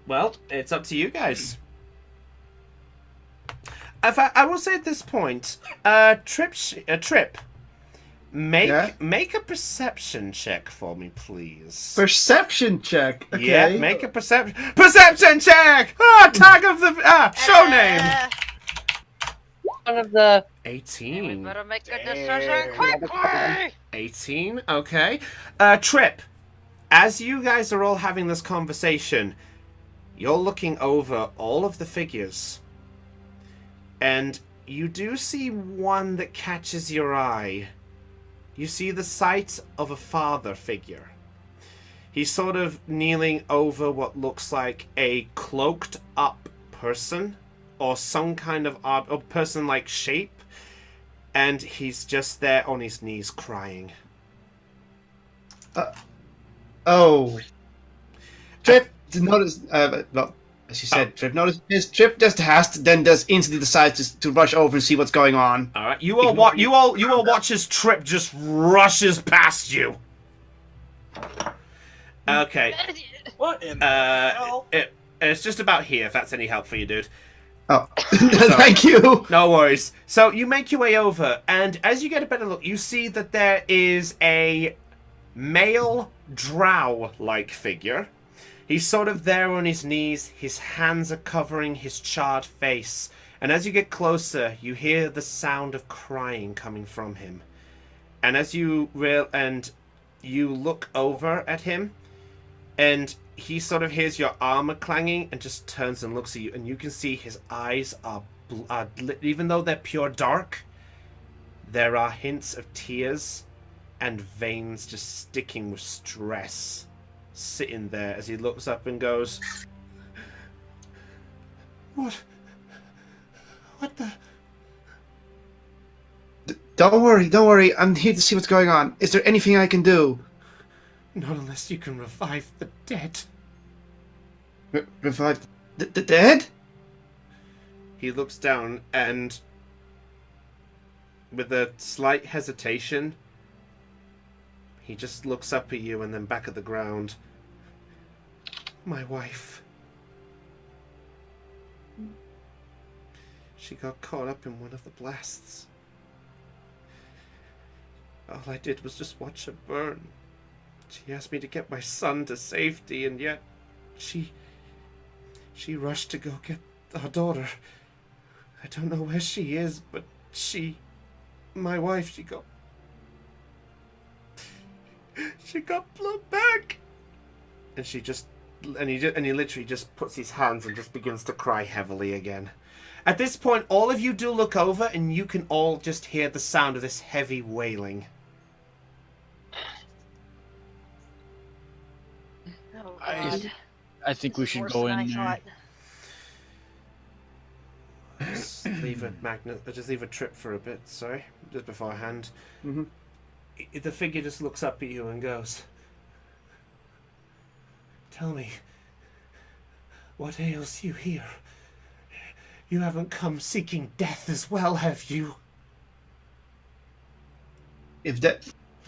Well, it's up to you guys. I will say at this point, Trip, make a perception check for me, please. Perception check. Okay. Yeah, make a perception check. Tag of the show name. One of the 18. We better make a decision quickly. 18. Okay. Trip. As you guys are all having this conversation, you're looking over all of the figures, and you do see one that catches your eye. You see the sight of a father figure. He's sort of kneeling over what looks like a cloaked up person, or some kind of person-like shape, and he's just there on his knees crying. Trip notice. Well, as you said, Trip notice. His Trip just instantly decides to rush over and see what's going on. All right, you all watch as Trip just rushes past you. Okay. What in the hell? It's just about here. If that's any help for you, dude. Oh, thank you. No worries. So you make your way over, and as you get a better look, you see that there is a male drow-like figure. He's sort of there on his knees. His hands are covering his charred face. And as you get closer, you hear the sound of crying coming from him. And as you look over at him, and he sort of hears your armor clanging and just turns and looks at you, and you can see his eyes are even though they're pure dark, there are hints of tears and veins just sticking with stress sitting there as he looks up and goes, What the? Don't worry. I'm here to see what's going on. Is there anything I can do? Not unless you can revive the dead. Revive the dead? He looks down and, with a slight hesitation, he just looks up at you and then back at the ground. My wife. She got caught up in one of the blasts. All I did was just watch her burn. She asked me to get my son to safety, and yet she rushed to go get our daughter. I don't know where she is, but my wife, she got blown back. And he literally just puts his hands and just begins to cry heavily again. At this point, all of you do look over, and you can all just hear the sound of this heavy wailing. Oh, God. I think we should go in there. Just leave a trip for a bit, sorry, just beforehand. Mm-hmm. The figure just looks up at you and goes, Tell me, what ails you here? You haven't come seeking death as well, have you?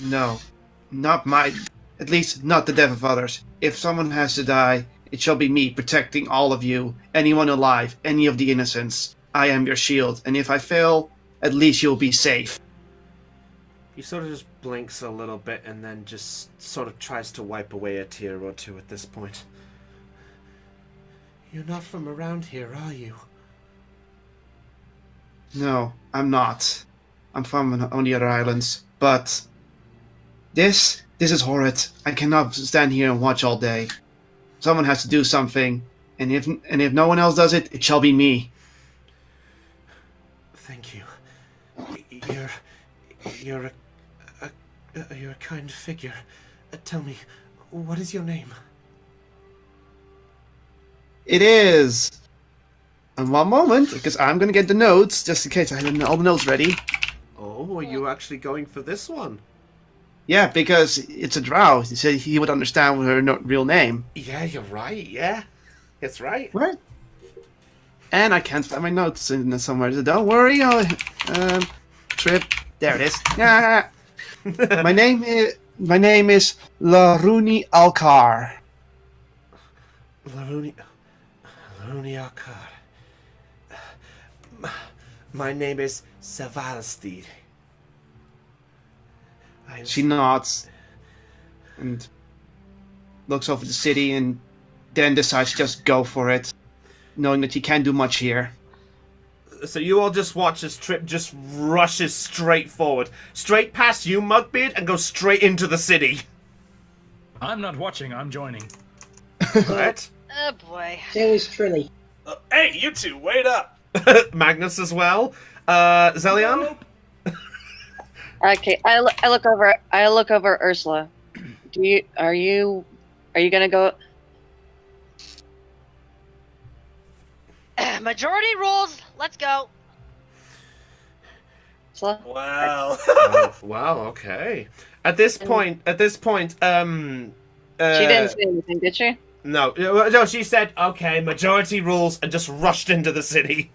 No, not my, at least not the death of others. If someone has to die, it shall be me protecting all of you, anyone alive, any of the innocents. I am your shield, and if I fail, at least you'll be safe. He sort of just blinks a little bit and then just sort of tries to wipe away a tear or two at this point. You're not from around here, are you? No, I'm not. I'm from one of the other islands, but this is horrid. I cannot stand here and watch all day. Someone has to do something, and if no one else does it, it shall be me. Thank you. You're a kind figure. Tell me, what is your name? It is. And one moment, because I'm going to get the notes, just in case I have all the notes ready. Oh, are you actually going for this one? Yeah, because it's a drow. He said he would understand her real name. Yeah, you're right, yeah. That's right. What? And I can't find my notes in there somewhere. So don't worry. Trip. There it is. Yeah. My name is Laruni Alkar. Laruni Alkar. My name is Savalstid. She nods and looks over the city and then decides to just go for it, knowing that he can't do much here. So you all just watch as Trip just rushes straight forward, straight past you, Mugbeard, and goes straight into the city. I'm not watching, I'm joining. Right? Oh boy. So is Trilly. Hey, you two, wait up! Magnus as well. Zelion? Okay, I look over Ursula. Are you gonna go? Majority rules. Let's go. Ursula? Wow. Wow, okay. At this point, she didn't say anything, did she? No, she said, okay, majority rules, and just rushed into the city.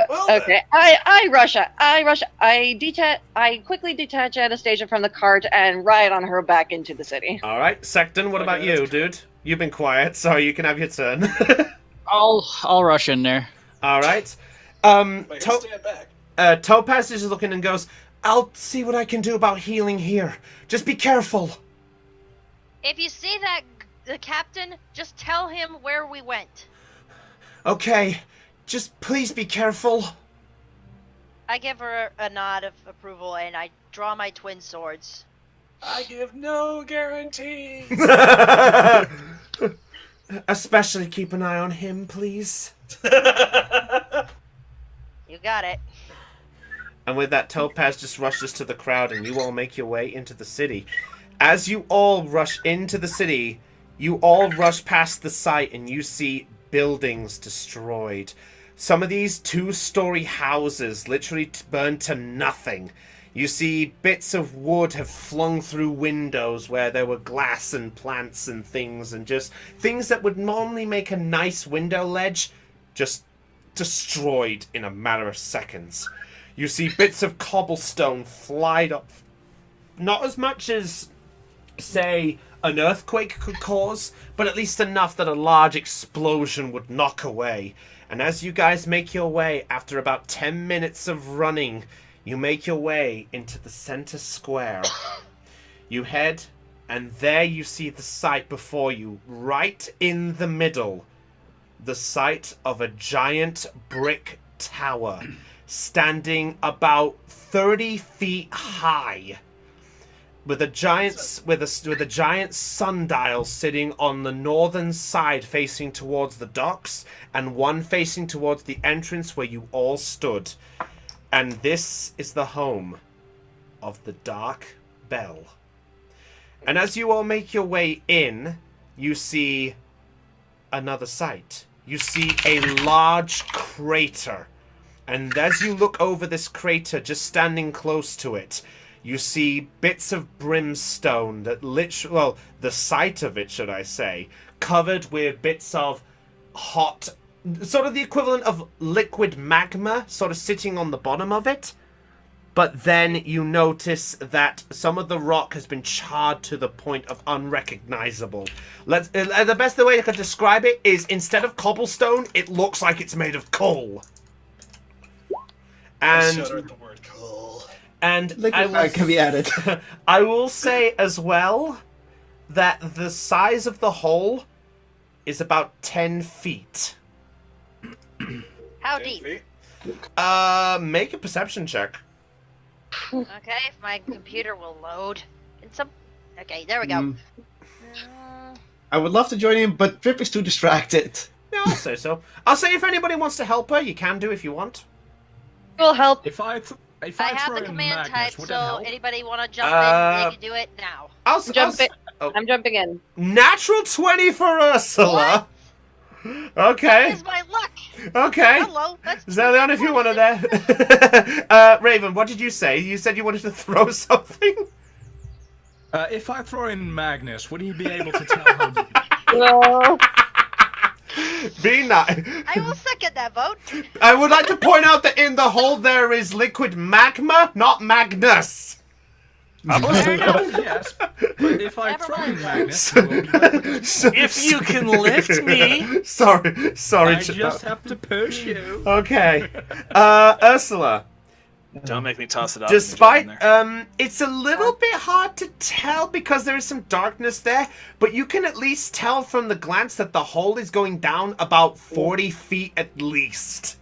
Well, Okay, I rush. I quickly detach Anastasia from the cart and ride on her back into the city. Alright, Secton, what about you, dude? You've been quiet, so you can have your turn. I'll rush in there. Alright. wait, stand back. Topaz is looking and goes, I'll see what I can do about healing here. Just be careful. If you see the captain, just tell him where we went. Okay, just please be careful. I give her a nod of approval and I draw my twin swords. I give no guarantees. Especially keep an eye on him, please. You got it. And with that, Topaz just rushes to the crowd, and you all make your way into the city. As you all rush into the city, you all rush past the site, and you see buildings destroyed. Some of these 2-story houses literally burned to nothing. You see bits of wood have flung through windows where there were glass and plants and things just things that would normally make a nice window ledge just destroyed in a matter of seconds. You see bits of cobblestone flied up. Not as much as, say, an earthquake could cause, but at least enough that a large explosion would knock away. And as you guys make your way, after about 10 minutes of running, you make your way into the center square. You head, and there you see the site before you, right in the middle. The site of a giant brick tower, standing about 30 feet high, with a giant sundial sitting on the northern side facing towards the docks, and one facing towards the entrance where you all stood. And this is the home of the Dark Bell. And as you all make your way in, you see another sight. You see a large crater. And as you look over this crater, just standing close to it, you see bits of brimstone that the site of it, should I say, covered with bits of hot, sort of the equivalent of liquid magma, sort of sitting on the bottom of it. But then you notice that some of the rock has been charred to the point of unrecognizable. The best way I could describe it is, instead of cobblestone, it looks like it's made of coal. And I shudder at the word coal. And I can be added. I will say as well that the size of the hole is about 10 feet. How deep? Make a perception check. Okay, if my computer will load. Okay, there we go. I would love to join in, but Trip is too distracted. Yeah, I'll say so. I'll say if anybody wants to help her, you can do if you want. We'll help. If If I have throw the in command Magnus, type, would so that help? anybody want to jump in, they can do it now. I'm jumping in. Natural 20 for Ursula. Okay. That is my luck. Okay. Hello, that's Zelion, if you want to there. Raven, what did you say? You said you wanted to throw something? If I throw in Magnus, would he be able to tell how deep? No. Be nice. I will second that vote. I would like to point out that in the hole there is liquid magma, not Magnus. Yes, but if I Never throw in mind. Magnus, he will be liquid. If you can lift me. Sorry. I just have to push you. Okay. Ursula. Don't make me toss it off. Despite, it's a little bit hard to tell because there is some darkness there, but you can at least tell from the glance that the hole is going down about 40 feet at least.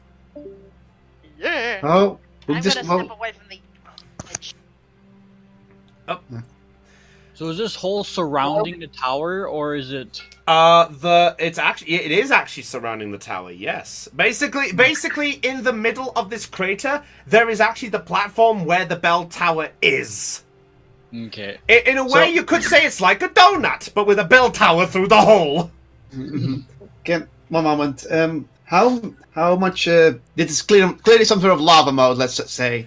Yeah. Oh, I'm gonna step away from the edge. So is this hole surrounding the tower, or is it? It is actually surrounding the tower. Yes, basically in the middle of this crater, there is actually the platform where the bell tower is. Okay. In a way, you could say it's like a donut, but with a bell tower through the hole. Okay, one moment. How much? This is clearly some sort of lava mode. Let's say.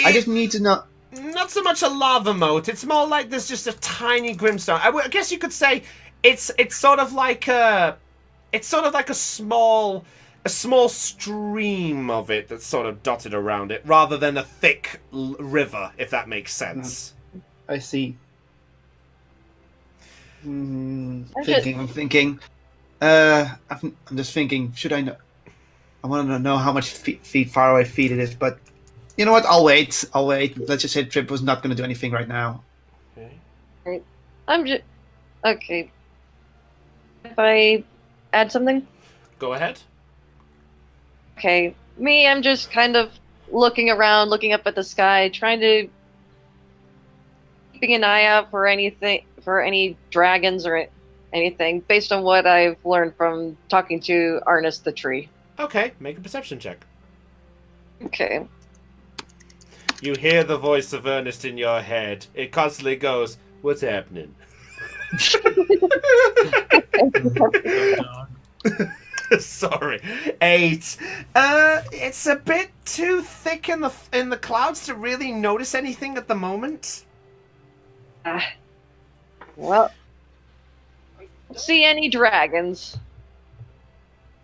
I just need to know. Not so much a lava moat. It's more like there's just a tiny grimstone. I guess you could say it's sort of like a small stream of it that's sort of dotted around it, rather than a thick river, if that makes sense. I see. I'm thinking. I'm just thinking. Should I know? I want to know how much feet far away feet it is, but. You know what? I'll wait. Let's just say Trip was not going to do anything right now. Okay. Okay. If I add something? Go ahead. Okay. I'm just kind of looking around, looking up at the sky, keeping an eye out for any dragons or anything, based on what I've learned from talking to Arnis the tree. Okay, make a perception check. Okay. You hear the voice of Ernest in your head. It constantly goes, "What's happening?" Sorry. 8. It's a bit too thick in the clouds to really notice anything at the moment. Well, see any dragons?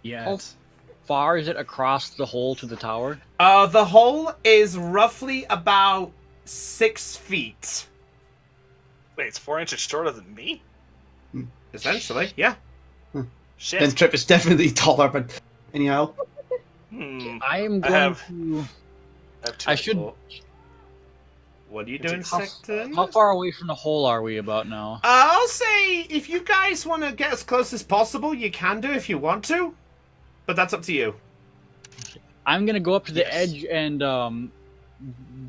Yeah. Far is it across the hole to the tower? The hole is roughly about 6 feet. Wait, it's 4 inches shorter than me? Essentially, yeah. Shit. Then Trip is definitely taller, but anyhow. I am going to. I should. What are you doing, Sexton? How far away from the hole are we about now? I'll say if you guys want to get as close as possible, you can do if you want to. But that's up to you. I'm going to go up to the edge and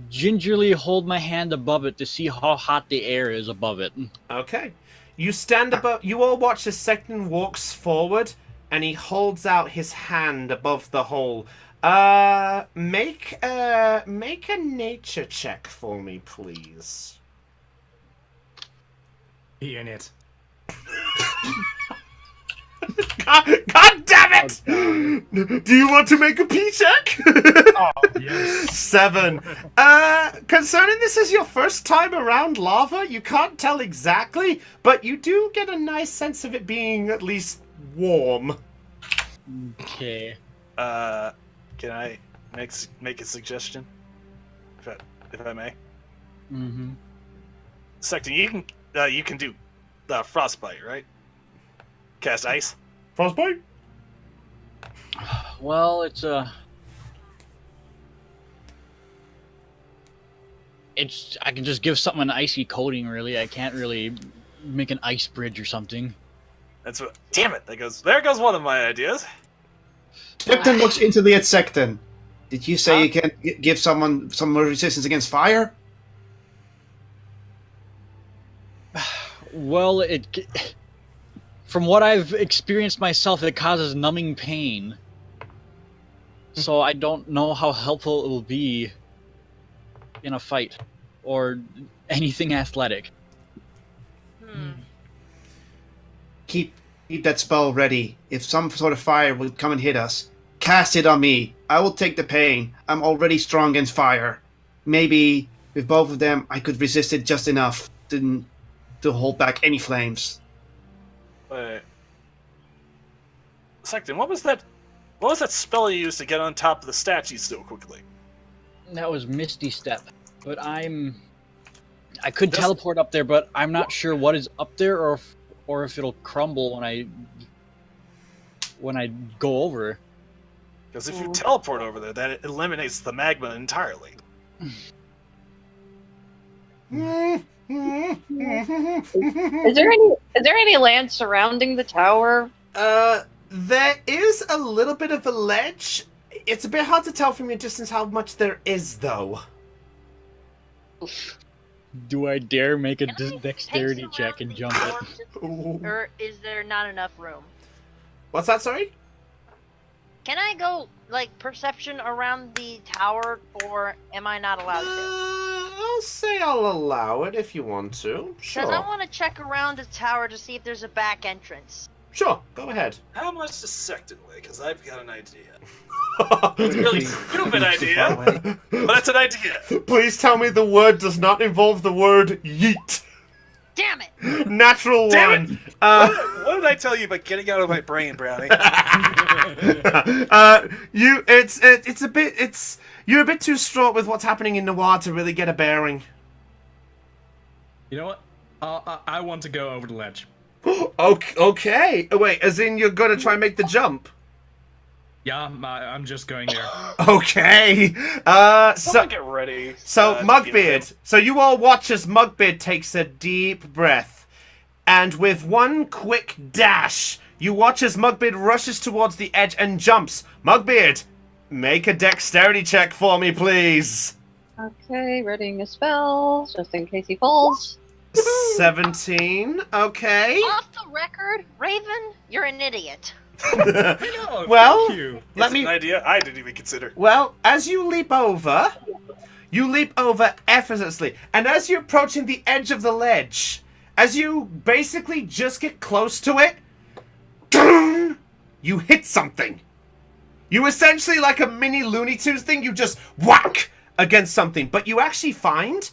gingerly hold my hand above it to see how hot the air is above it. Okay. You stand above... You all watch as Sexton walks forward, and he holds out his hand above the hole. Make a nature check for me, please. In it. God damn it! Do you want to make a P check? Oh, yes. 7. Concerning this is your first time around lava, you can't tell exactly, but you do get a nice sense of it being at least warm. Okay. Can I make a suggestion? If I may? Mm-hmm. Sexton, you can do frostbite, right? Cast ice. Frostbite? Well, I can just give something an icy coating, really. I can't really make an ice bridge or something. That's what. Damn it! There goes one of my ideas. Tipton looks into the Sexton. Did you say you can give someone some more resistance against fire? Well, from what I've experienced myself, it causes numbing pain. So I don't know how helpful it will be. in a fight or anything athletic. Keep that spell ready. If some sort of fire will come and hit us, cast it on me. I will take the pain. I'm already strong against fire. Maybe with both of them, I could resist it just enough to hold back any flames. Wait. Second, what was that spell you used to get on top of the statue so quickly? That was Misty Step, but I could teleport up there, but I'm not sure what is up there or if it'll crumble when I go over. Because if you teleport over there, that eliminates the magma entirely. Is there any land surrounding the tower? There is a little bit of a ledge. It's a bit hard to tell from your distance how much there is, though. Do I dare make a Can I dexterity pace check and around jump the it? tower, or is there not enough room? What's that, sorry? Can I go, like, perception around the tower, or am I not allowed to? I'll say I'll allow it if you want to. Because Sure. I want to check around the tower to see if there's a back entrance. Sure, go ahead. How much does Second weigh? Because I've got an idea. It's a really stupid idea, but it's an idea. Please tell me the word does not involve the word yeet. Damn it! Natural Damn one. What did I tell you about getting out of my brain, Brownie? You're a bit too straught with what's happening in Noir to really get a bearing. You know what? I want to go over the ledge. Okay. Wait, as in you're gonna try and make the jump? Yeah, I'm just going there. Okay. Someone get ready. So, to Mugbeard. So you all watch as Mugbeard takes a deep breath. And with one quick dash, you watch as Mugbeard rushes towards the edge and jumps. Mugbeard, make a dexterity check for me, please. Okay, readying a spell, just in case he falls. 17. Okay. Off the record, Raven, you're an idiot. No, Well, thank you. let It's me... an idea I didn't even consider. Well, as you leap over effortlessly. And as you're approaching the edge of the ledge, as you basically just get close to it, you hit something. You essentially, like a mini Looney Tunes thing, you just whack against something. But you actually find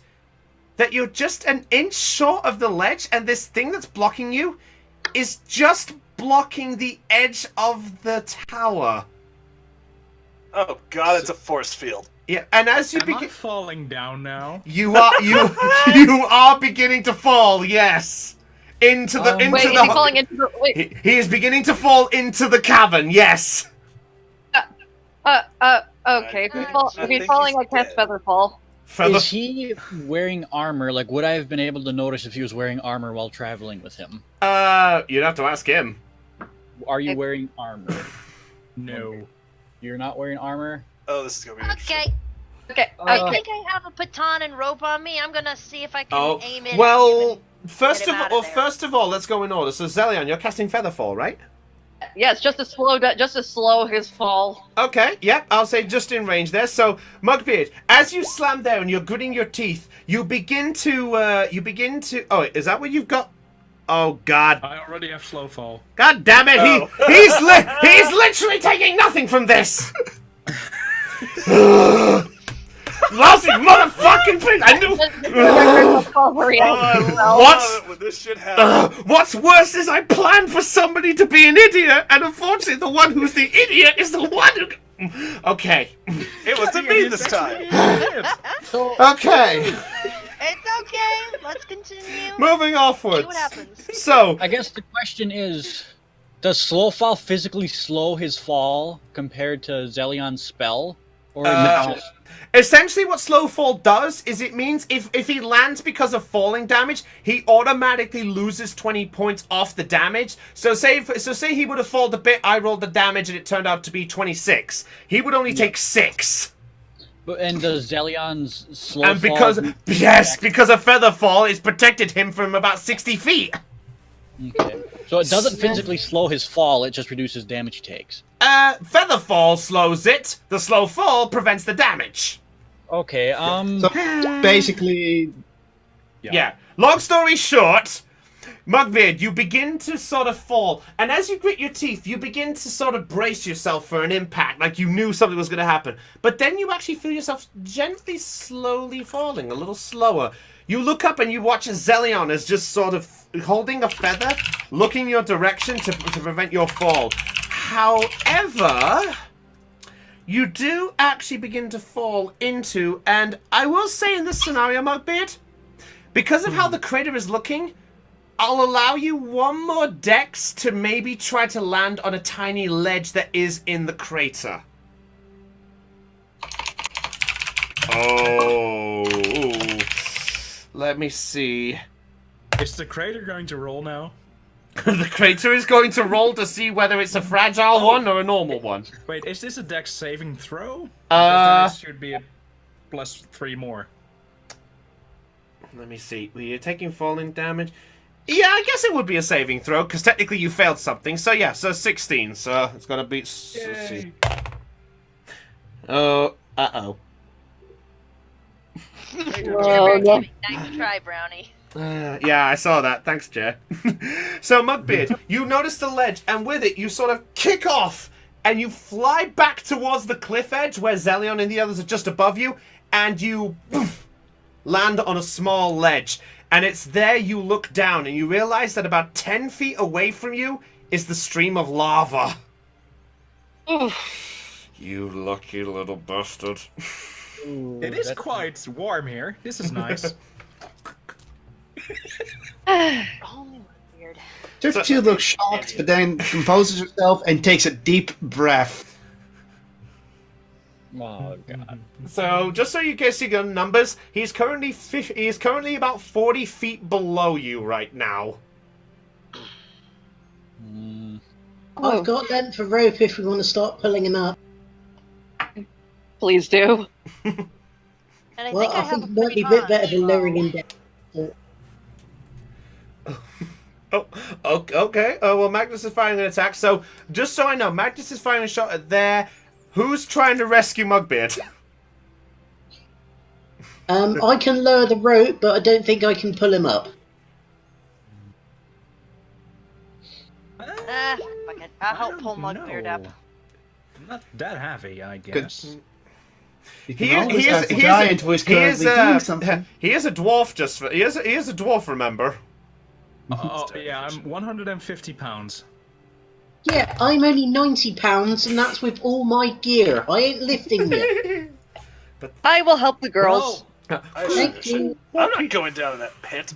that you're just an inch short of the ledge, and this thing that's blocking you is just blocking the edge of the tower. Oh god, it's a force field. Yeah, and as you Am I begin, falling down now? you are beginning to fall. Yes, into the Wait, is he falling into the... Wait, He is beginning to fall into the cavern. Yes. okay, if I he's think falling, he's I cast dead. Featherfall. Is he wearing armor? Like, would I have been able to notice if he was wearing armor while traveling with him? You'd have to ask him. Are you wearing armor? No. You're not wearing armor? Oh, this is gonna be interesting. Okay, Okay, I think I have a baton and rope on me. I'm gonna see if I can aim it. well, Get first him of out all, of there. first of all, let's go in order. So Zelion, you're casting Featherfall, right? yes, just to slow his fall. Okay, yep, I'll say just in range there. So, Mugbeard, as you slam there and you're gritting your teeth, you begin to, oh, is that what you've got? Oh, God. I already have slow fall. God damn it, Oh. he's literally taking nothing from this! Lousy motherfucking thing! I knew... Love it when this shit happens. What's worse is I planned for somebody to be an idiot, and unfortunately the one who's the idiot is the one who... Okay. It wasn't me this time. Okay. It's okay. Let's continue. Moving See offwards. what happens. So, I guess the question is, does slow fall physically slow his fall compared to Zelion's spell? Or is it just... essentially what slow fall does is it means if he lands because of falling damage, he automatically loses 20 points off the damage. So say he would have fallen a bit, I rolled the damage and it turned out to be 26. He would only take 6. And does Zelion's slow And fall... because of feather fall, it's protected him from about 60 feet. Okay. So it doesn't physically slow his fall, it just reduces damage he takes. Feather fall slows it. The slow fall prevents the damage. Okay. So basically, Yeah. Long story short, Mugbeard, you begin to sort of fall, and as you grit your teeth, you begin to sort of brace yourself for an impact, like you knew something was going to happen. But then you actually feel yourself gently, slowly falling, a little slower. You look up and you watch as Zelion is just sort of holding a feather, looking your direction to prevent your fall. However, you do actually begin to fall into, and I will say in this scenario, Mugbeard, because of how the crater is looking, I'll allow you one more dex to maybe try to land on a tiny ledge that is in the crater. Oh. Let me see. Is the crater going to roll now? The crater is going to roll to see whether it's a fragile one or a normal one. Wait, is this a dex saving throw? Uh, Because that should be a +3 more. Let me see. Well, you're taking falling damage. Yeah, I guess it would be a saving throw, because technically you failed something. So yeah, so 16. So it's going to be... Let's see. Oh, uh-oh. Oh, no. Nice try, Brownie. Yeah, I saw that. Thanks, Jay. So, Mugbeard, you notice the ledge, and with it, you sort of kick off, and you fly back towards the cliff edge where Zelion and the others are just above you, and you land on a small ledge. And it's there you look down, and you realize that about 10 feet away from you is the stream of lava. You lucky little bastard. Ooh, It is that's- quite warm here. This is nice. Only weird. Tiff looks shocked, but then composes herself and takes a deep breath. Oh god. So, just so you guys see the numbers, he's currently about 40 feet below you right now. I've got length of rope if we want to start pulling him up. Please do. And I Well, think I I have think a it might be pretty a bit better than high. lowering him down. Oh, okay. Well, Magnus is firing an attack. So, just so I know, Magnus is firing a shot at there. Who's trying to rescue Mugbeard? I can lower the rope, but I don't think I can pull him up. Fuck it. I'll help pull Mugbeard up. Not that heavy, I guess. You can always ask the giant who is he currently doing something. He is a dwarf. He is a dwarf. Remember? Oh, yeah, I'm 150 pounds. Yeah, I'm only 90 pounds, and that's with all my gear. I ain't lifting yet. I will help the girls. Thank you. I'm not going down in that pit.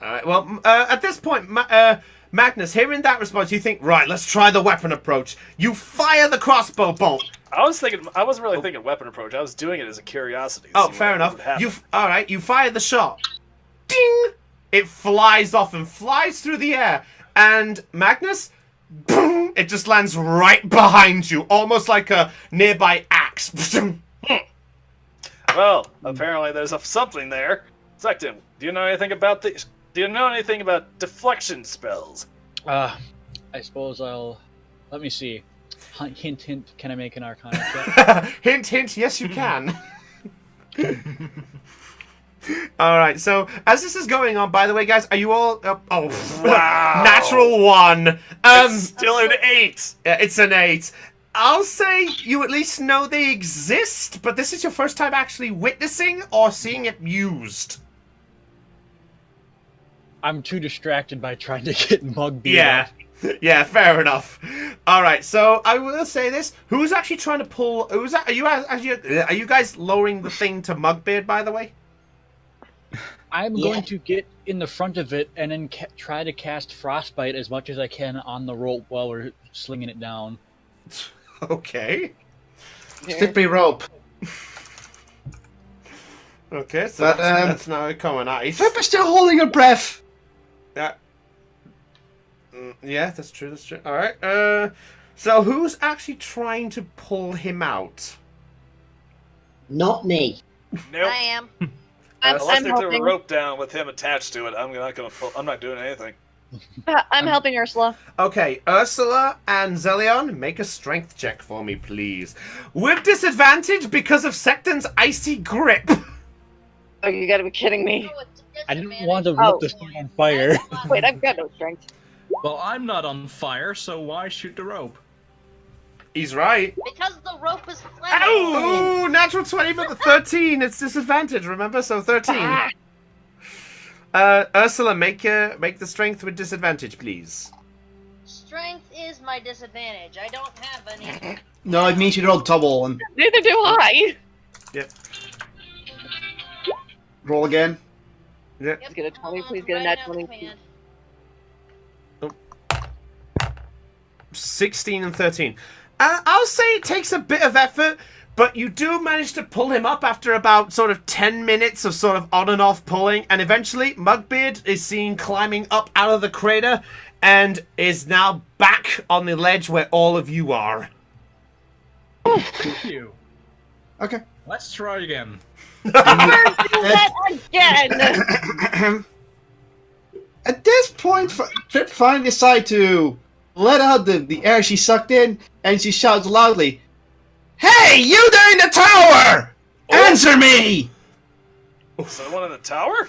Alright, well, at this point, Magnus, hearing that response, you think, right, let's try the weapon approach. You fire the crossbow bolt. I wasn't really thinking weapon approach. I was doing it as a curiosity. Oh, fair enough. Alright, you fire the shot. Ding! It flies off and flies through the air. And Magnus, boom, it just lands right behind you, almost like a nearby axe. Well, apparently there's something there. Zekton, do you know anything about this? Do you know anything about deflection spells? I suppose I'll. Let me see. Hint, hint. Can I make an Arcana check? Hint, hint. Yes, you can. All right. So as this is going on, by the way, guys, are you all? Wow. Natural one. It's still an 8. Yeah, it's an 8. I'll say you at least know they exist, but this is your first time actually witnessing or seeing it used. I'm too distracted by trying to get Mugbeard. Yeah. Yeah, fair enough. All right, so I will say this: who's actually trying to pull? Are you guys lowering the thing to Mugbeard? By the way, I'm going to get in the front of it and then try to cast Frostbite as much as I can on the rope while we're slinging it down. Okay. Slippery rope. Okay, so But, that's now coming ice. Pippa's still holding her breath. Yeah, that's true. That's true. All right. So who's actually trying to pull him out? Not me. Nope. I am. Unless I'm they threw a helping. rope down with him attached to it, I'm not doing anything. I'm helping Ursula. Okay, Ursula and Zelion, make a strength check for me, please. With disadvantage because of Secton's icy grip. Oh, you gotta be kidding me. Oh, it's a I didn't disadvantage. want to Oh. lit this thing on fire. Wait, I've got no strength. Well, I'm not on fire, so why shoot the rope? He's right. Because the rope is flammable. Ow! Ooh, natural 20, but the 13. It's disadvantage, remember? So 13. Ah, Ursula, make the strength with disadvantage, please. Strength is my disadvantage. I don't have any. No, it means you roll double and neither do I. Yep. roll again. Yep. Please get a 20, please I'm get a nat writing 20. out the command. 16 and 13. I'll say it takes a bit of effort, but you do manage to pull him up after about sort of 10 minutes of sort of on and off pulling, and eventually Mugbeard is seen climbing up out of the crater and is now back on the ledge where all of you are. Thank you. Okay. Let's try again. That again! At this point, Trip finally decides to let out the air she sucked in, and she shouts loudly, "Hey, you there in the tower! Answer me!" Someone in the tower?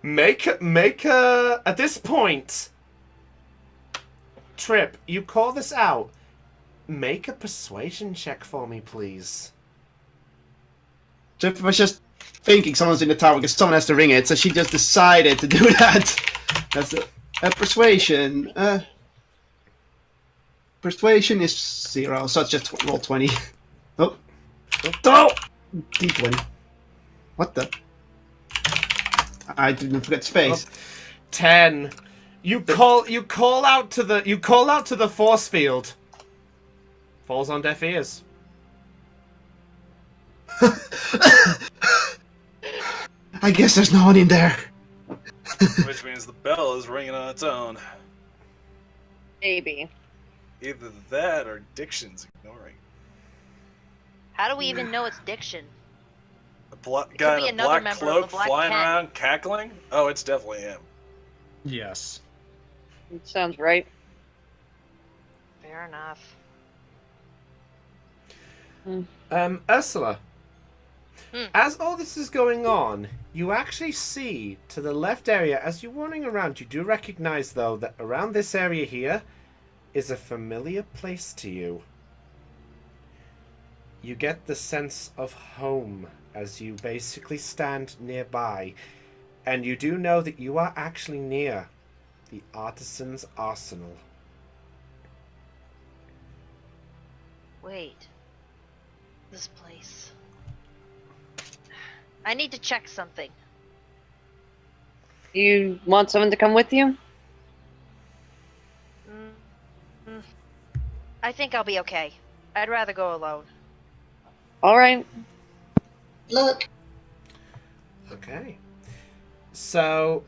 Make a at this point, Trip, you call this out. Make a persuasion check for me, please. Trip was just thinking someone's in the tower because someone has to ring it, so she just decided to do that. That's a persuasion. Persuasion is 0, so it's just roll 20. Oh. Oh! D20. What the? I didn't forget space. 10. You call out to the force field. Falls on deaf ears. I guess there's no one in there. Which means the bell is ringing on its own. Maybe. Either that or Diction's ignoring. How do we even know it's Diction? A It guy could be in a another black member of cloak the Black flying Tent. around cackling? Oh, it's definitely him. Yes. It sounds right. Fair enough. Ursula. Hmm. As all this is going on, you actually see to the left area, as you're wandering around, you do recognize, though, that around this area here is a familiar place to you. You get the sense of home as you basically stand nearby, and you do know that you are actually near the Artisan's Arsenal. Wait. This place. I need to check something. You want someone to come with you? I think I'll be okay. I'd rather go alone. Alright. Look. Okay. So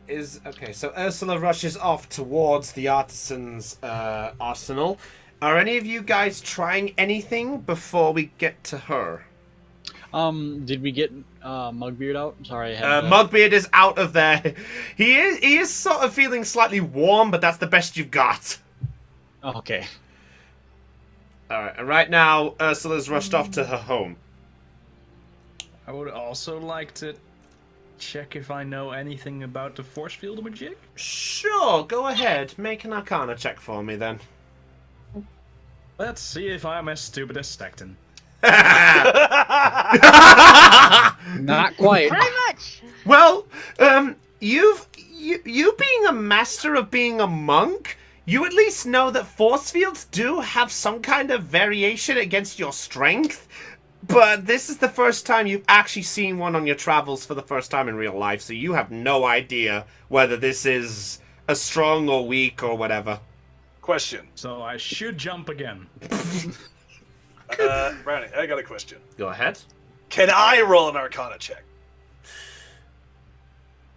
Ursula rushes off towards the Artisan's arsenal. Are any of you guys trying anything before we get to her? Did we get Mugbeard out? Sorry, I had Mugbeard is out of there. He is sort of feeling slightly warm, but that's the best you've got. Okay. Alright, and right now Ursula's rushed off to her home. I would also like to check if I know anything about the force field magic. Sure, go ahead. Make an Arcana check for me then. Let's see if I'm as stupid as Stecton. Not quite. Pretty much! Well, you being a master of being a monk, you at least know that force fields do have some kind of variation against your strength. But this is the first time you've actually seen one on your travels for the first time in real life, so you have no idea whether this is a strong or weak or whatever. Question. So I should jump again. Brownie, I got a question. Go ahead. Can I roll an Arcana check?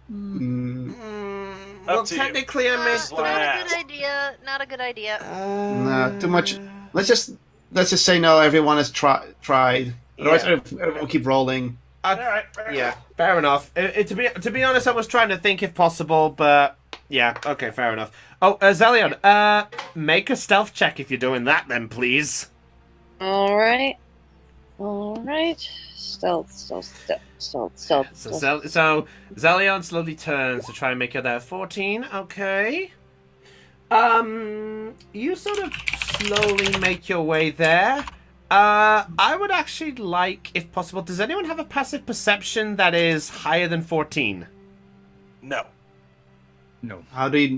Well, Up to you. technically, I missed Not a that. good idea. Not a good idea. No, too much. Let's just say no. Everyone has tried. Otherwise, everyone will keep rolling. All right. Yeah, fair enough. To be honest, I was trying to think if possible, but Yeah, okay, fair enough. Oh, Zelion, make a stealth check if you're doing that then, please. Alright. Stealth. So Zelion slowly turns to try and make it there. 14, okay. You sort of slowly make your way there. I would actually like, if possible, does anyone have a passive perception that is higher than 14? No. No.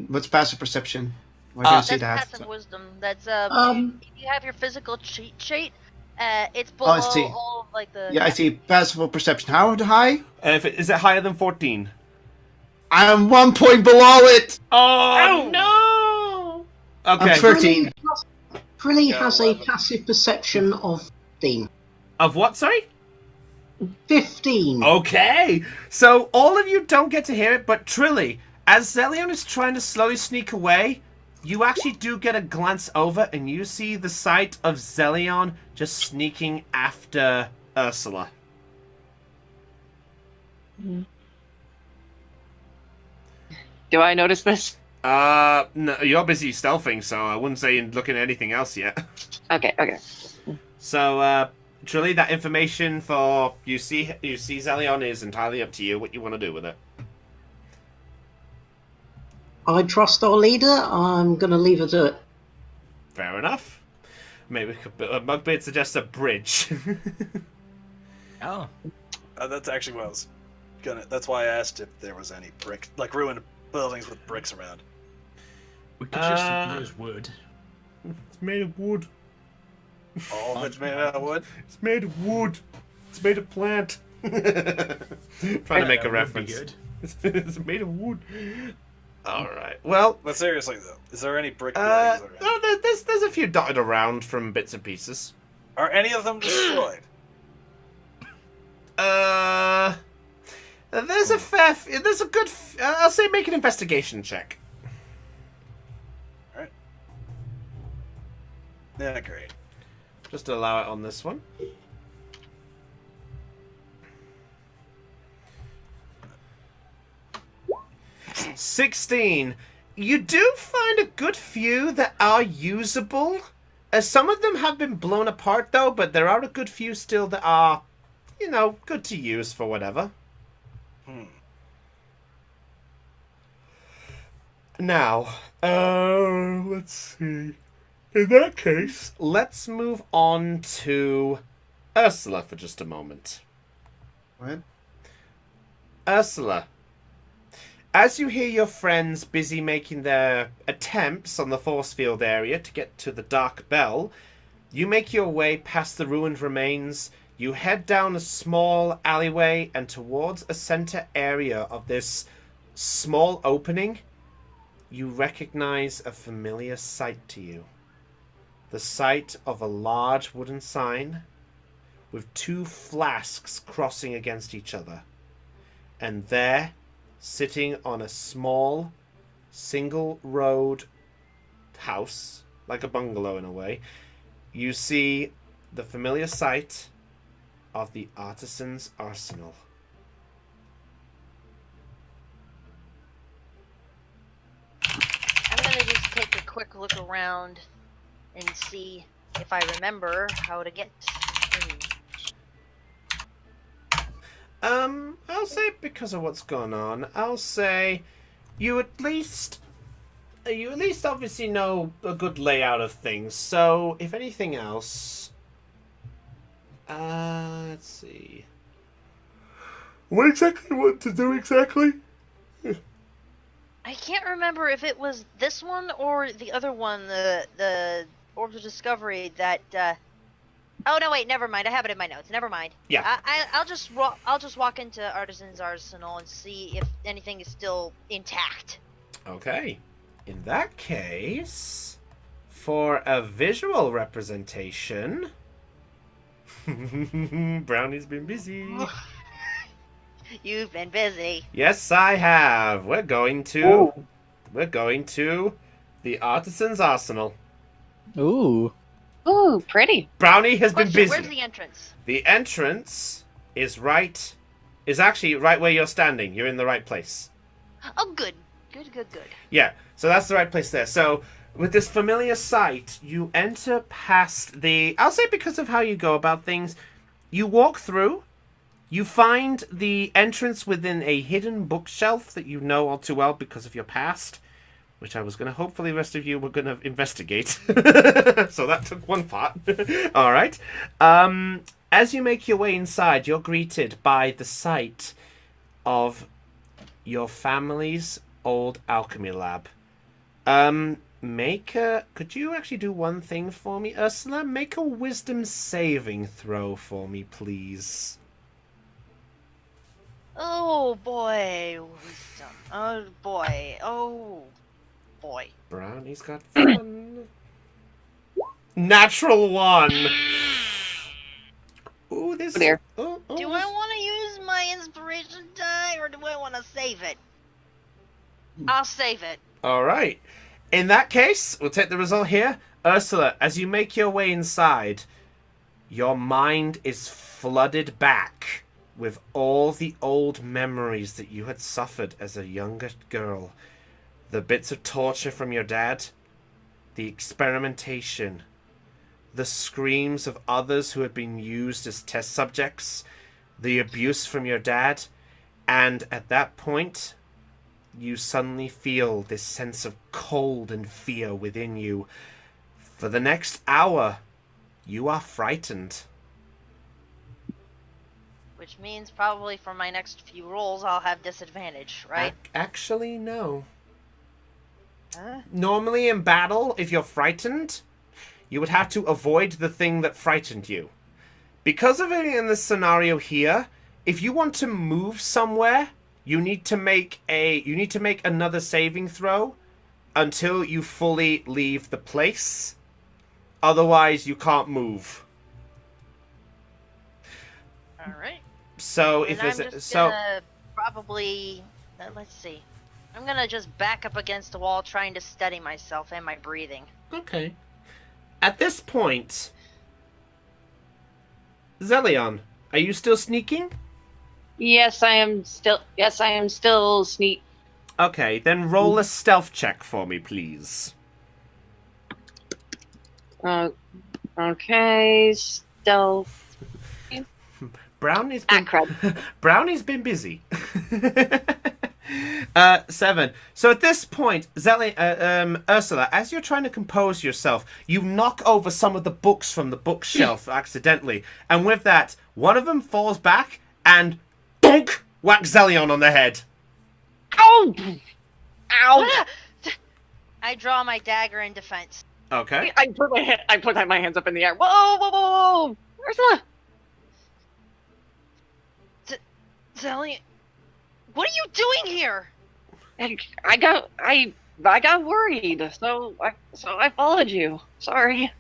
What's passive perception? Why can't I see That's that? passive wisdom. That's Um, if you have your physical cheat sheet, it's below I see. all of like the. Yeah, I see. Passive perception. How high? Is it higher than 14? I'm 1 point below it! Oh, no! Okay. I'm 13. Prilly Yeah, has 11. a passive perception of 15. Of what, sorry? 15. Okay. So all of you don't get to hear it, but Trilly, as Zelion is trying to slowly sneak away, you actually do get a glance over and you see the sight of Zelion just sneaking after Ursula. Do I notice this? No, you're busy stealthing, so I wouldn't say you're looking at anything else yet. Okay. So, Trilly, that information for you see Zelion is entirely up to you. What you want to do with it? I trust our leader. I'm going to leave her to it. Fair enough. Maybe Mugbeard suggests a bridge. Oh. That's actually what I was gonna. That's why I asked if there was any ruined buildings with bricks around. We could just use wood. It's made of wood. All of it's made out of wood. It's made of wood. It's made of plant. Trying to make a reference. Good. It's made of wood. All right. Well, But seriously though, is there any brick buildings around? no, there's a few dotted around from bits and pieces. Are any of them destroyed? There's a good. I'll say make an investigation check. Alright. Yeah, great. Just to allow it on this one. $16. You do find a good few that are usable. Some of them have been blown apart though, but there are a good few still that are, good to use for whatever. Now, let's see. In that case, let's move on to Ursula for just a moment. What? Ursula, as you hear your friends busy making their attempts on the force field area to get to the Dark Bell, you make your way past the ruined remains. You head down a small alleyway and towards a center area of this small opening. You recognize a familiar sight to you. The sight of a large wooden sign with two flasks crossing against each other. And there, sitting on a small, single-road house, like a bungalow in a way, you see the familiar sight of the Artisan's Arsenal. I'm gonna just take a quick look around and see if I remember how to get in. I'll say because of what's gone on, I'll say you at least obviously know a good layout of things. So if anything else, let's see. What exactly you want to do exactly? I can't remember if it was this one or the other one, the Orbs of Discovery that. Oh no! Wait, never mind. I have it in my notes. Never mind. Yeah. I'll just walk into Artisan's Arsenal and see if anything is still intact. Okay. In that case, for a visual representation, Brownie's been busy. You've been busy. Yes, I have. We're going to the Artisan's Arsenal. Ooh. Ooh, pretty. Brownie has been Question, busy. where's the entrance? The entrance is actually right where you're standing. You're in the right place. Oh, good. Good, good, good. Yeah, so that's the right place there. So, with this familiar sight, you enter past the... I'll say because of how you go about things, you walk through, you find the entrance within a hidden bookshelf that you know all too well because of your past, which I was going to hopefully the rest of you were going to investigate. So that took one part. All right. As you make your way inside, you're greeted by the sight of your family's old alchemy lab. Could you actually do one thing for me, Ursula? Make a wisdom saving throw for me, please. Oh boy, wisdom. Oh boy. Oh boy. Brownie's got fun. Natural 1. Ooh, this. Oh dear. Oh, Do I want to use my inspiration die, or do I want to save it? I'll save it. All right. In that case, we'll take the result here. Ursula, as you make your way inside, your mind is flooded back with all the old memories that you had suffered as a younger girl. The bits of torture from your dad, the experimentation, the screams of others who had been used as test subjects, the abuse from your dad, and at that point, you suddenly feel this sense of cold and fear within you. For the next hour, you are frightened. Which means probably for my next few rolls, I'll have disadvantage, right? Actually, no. Huh? Normally in battle, if you're frightened, you would have to avoid the thing that frightened you. Because of it in this scenario here, if you want to move somewhere, you need to make another saving throw until you fully leave the place. Otherwise, you can't move. All right. So And I'm just gonna probably let's see. I'm gonna just back up against the wall, trying to steady myself and my breathing. Okay. At this point, Zelion, are you still sneaking? Yes, I am still sneak. Okay, then roll a stealth check for me, please. Okay, stealth. Brownie's been busy. 7. So at this point, Ursula, as you're trying to compose yourself, you knock over some of the books from the bookshelf accidentally, and with that, one of them falls back and bonk, whacks Zelion on the head. Ow! Ow! I draw my dagger in defense. Okay. I put my hands up in the air. Whoa, whoa, whoa, whoa! Ursula! Zelly, what are you doing here? I got worried, so I followed you. Sorry.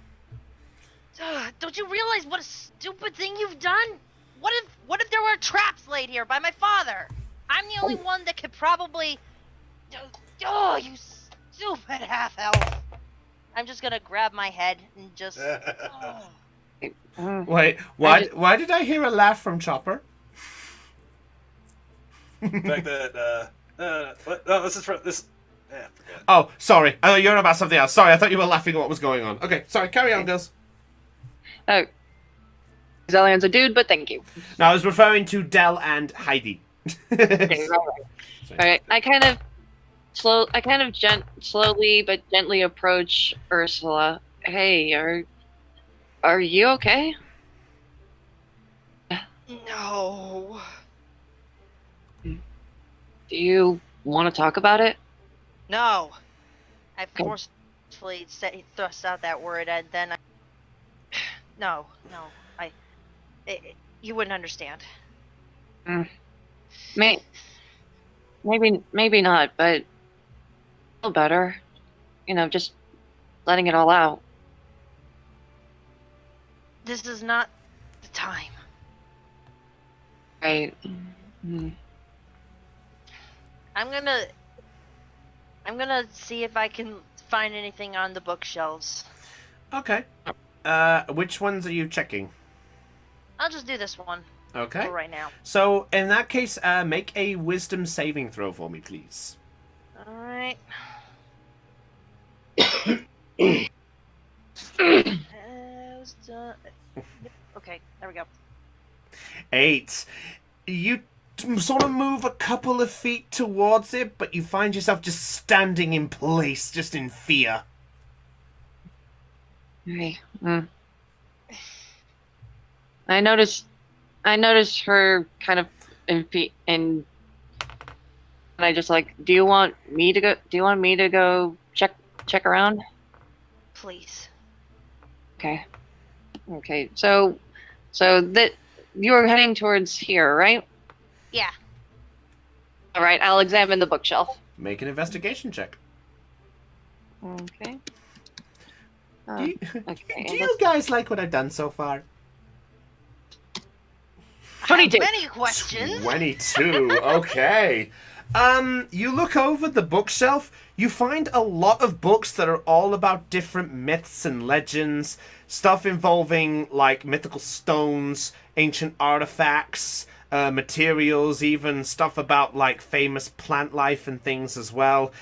Don't you realize what a stupid thing you've done? What if there were traps laid here by my father? I'm the only one that could probably... Oh, you stupid half-elf. I'm just gonna grab my head and just... Wait, why did I hear a laugh from Chopper? The fact that, what? No, this is for, this... Yeah, forget it. Oh, sorry. I thought you were about something else. Sorry, I thought you were laughing at what was going on. Okay, sorry, carry on, girls. Oh. Zelion's a dude, but thank you. No, I was referring to Dell and Heidi. Okay, all right. I kind of slowly but gently approach Ursula. Hey, are you okay? No. Do you want to talk about it? No. I forcefully thrust out that word, and then I... No. You wouldn't understand. Maybe not, but feel better. You know, just letting it all out. This is not the time. Right. I'm gonna see if I can find anything on the bookshelves. Okay. Which ones are you checking? I'll just do this one Okay. for right now. So, in that case, make a wisdom saving throw for me, please. Alright. Okay, there we go. 8. You sort of move a couple of feet towards it, but you find yourself just standing in place, just in fear. Okay. I noticed her kind of and I just like, do you want me to go check around? Please. Okay. So that you're heading towards here, right? Yeah. All right, I'll examine the bookshelf. Make an investigation check. Okay. Do you, Okay. do you guys like what I've done so far? 22. Many questions. 22. Okay. You look over the bookshelf, you find a lot of books that are all about different myths and legends, stuff involving, like, mythical stones, ancient artifacts, materials, even stuff about, like, famous plant life and things as well.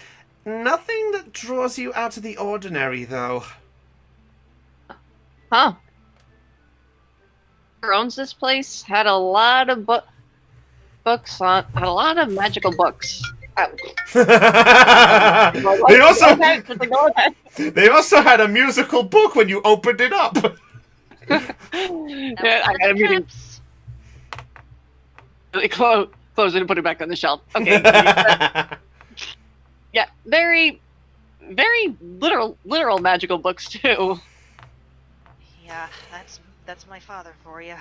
Nothing that draws you out of the ordinary, though. Huh. Whoever owns this place had a lot of books on, had a lot of magical books. They also had a musical book when you opened it up. Yeah, I got a meeting. Really close it and put it back on the shelf. Okay. Yeah, very literal magical books too. Yeah, that's my father for you.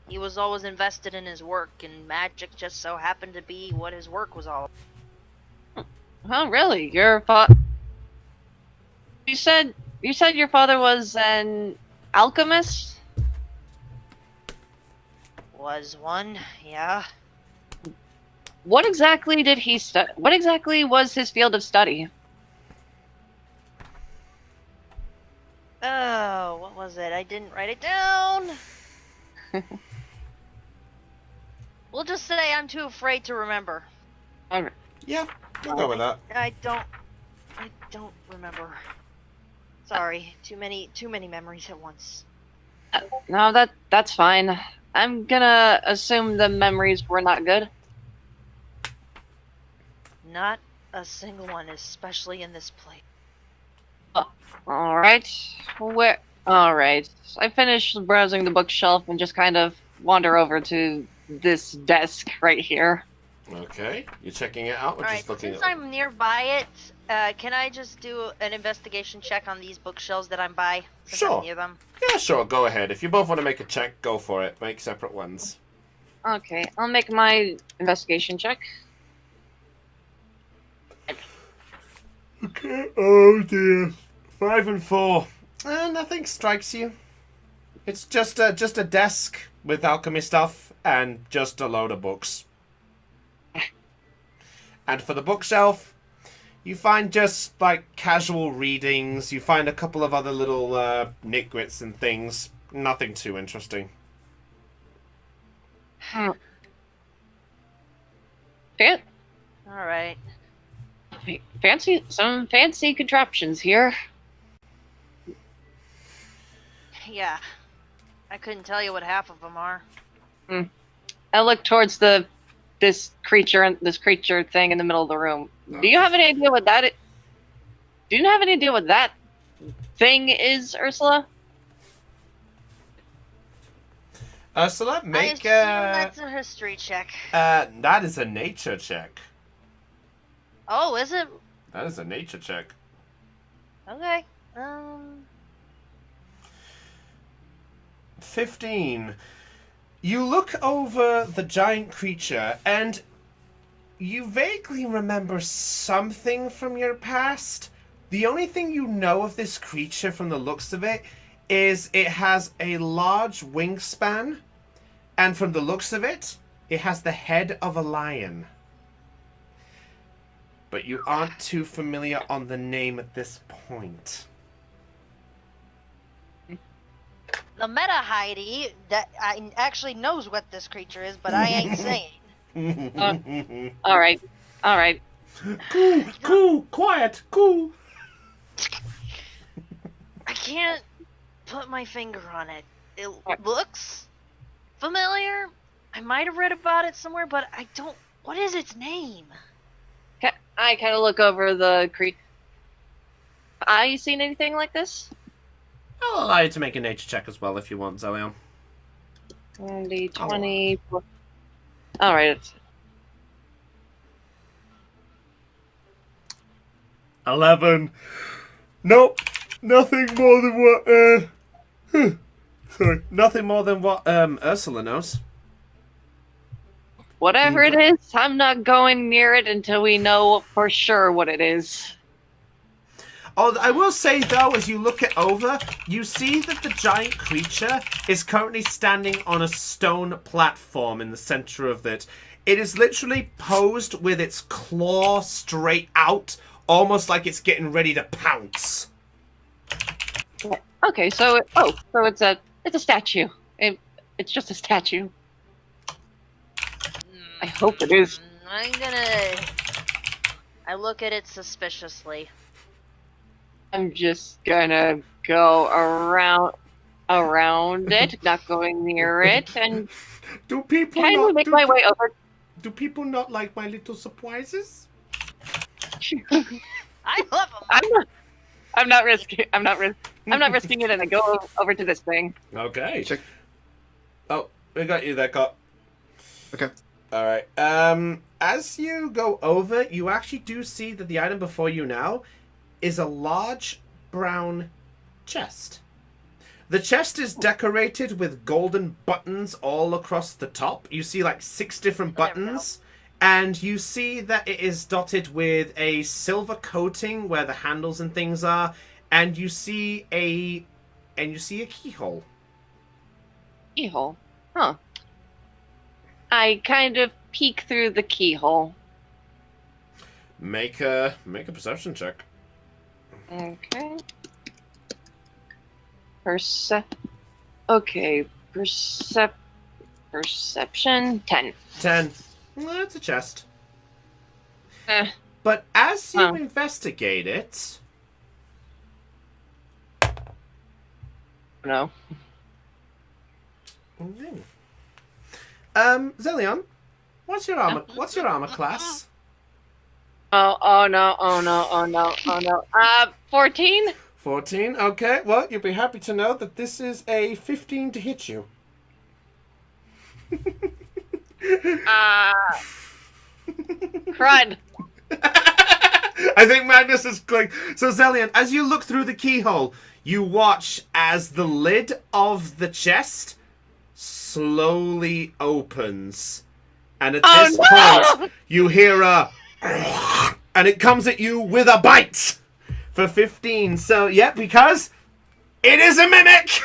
He was always invested in his work, and magic just so happened to be what his work was all about. Oh, really? Your father? You said your father was an alchemist? Was one, yeah. What exactly did he study? What exactly was his field of study? Oh, what was it? I didn't write it down. We'll just say I'm too afraid to remember. Alright. Yeah, we'll go with that. I don't remember. Sorry, too many memories at once. No, that's fine. I'm gonna assume the memories were not good. Not a single one, especially in this place. Alright. Alright. I finished browsing the bookshelf and just kind of wander over to this desk right here. Okay, you're checking it out or Alright, just looking since at it? I'm nearby it, can I just do an investigation check on these bookshelves that I'm by? Since Sure. I'm near them? Yeah, sure, go ahead. If you both want to make a check, go for it. Make separate ones. Okay, I'll make my investigation check. Okay, oh dear. 5 and 4. Nothing strikes you. It's just a desk with alchemy stuff and just a load of books. And for the bookshelf, you find just like casual readings. You find a couple of other little nitwits and things. Nothing too interesting. Alright. Some fancy contraptions here. Yeah. I couldn't tell you what half of them are. I look towards this creature thing in the middle of the room. Do you have any idea what that is? Do you have any idea what that thing is, Ursula? Ursula, I make assume that's a history check. that is a nature check. Oh, is it? That is a nature check. Okay. 15. You look over the giant creature, and you vaguely remember something from your past. The only thing you know of this creature from the looks of it is it has a large wingspan, and from the looks of it, it has the head of a lion. But you aren't too familiar on the name at this point. The meta Heidi that actually knows what this creature is, but I ain't saying. All right. Cool, quiet, cool. I can't put my finger on it. It looks familiar. I might have read about it somewhere, but I don't. What is its name? I kind of look over the creek. You seen anything like this? I'll allow you to make a nature check as well if you want, Zelion. 20. Alright, it's 11. Nope. Nothing more than what, sorry. Nothing more than what, Ursula knows. whatever it is, I'm not going near it until we know for sure what it is. Oh, I will say, though, as you look it over, you see that the giant creature is currently standing on a stone platform in the center of it. It is literally posed with its claw straight out, almost like it's getting ready to pounce. Okay, so it's a statue. It's just a statue. I hope it is. I look at it suspiciously. I'm just gonna go around it, not going near it, and Do people kind not of make my way over. Do people not like my little surprises? I love them. I'm not risking it, and I go over to this thing. Okay. Check. Oh, we got you there, Cop. Okay. All right. As you go over, you actually do see that the item before you now is a large brown chest. The chest is decorated with golden buttons all across the top. You see like 6 different buttons, and you see that it is dotted with a silver coating where the handles and things are, and you see a keyhole. Keyhole. Huh. I kind of peek through the keyhole. Make a perception check. Okay. Perception 10. 10. Well, it's a chest. Eh. But as you Oh. investigate it, No. Zelion, what's your armor? What's your armor class? Oh no. 14? 14. Okay. Well, you'll be happy to know that this is a 15 to hit you. Crud. I think Magnus is like so. Zelion, as you look through the keyhole, you watch as the lid of the chest slowly opens, and at this point, you hear a, and it comes at you with a bite for 15. So, yeah, because it is a mimic.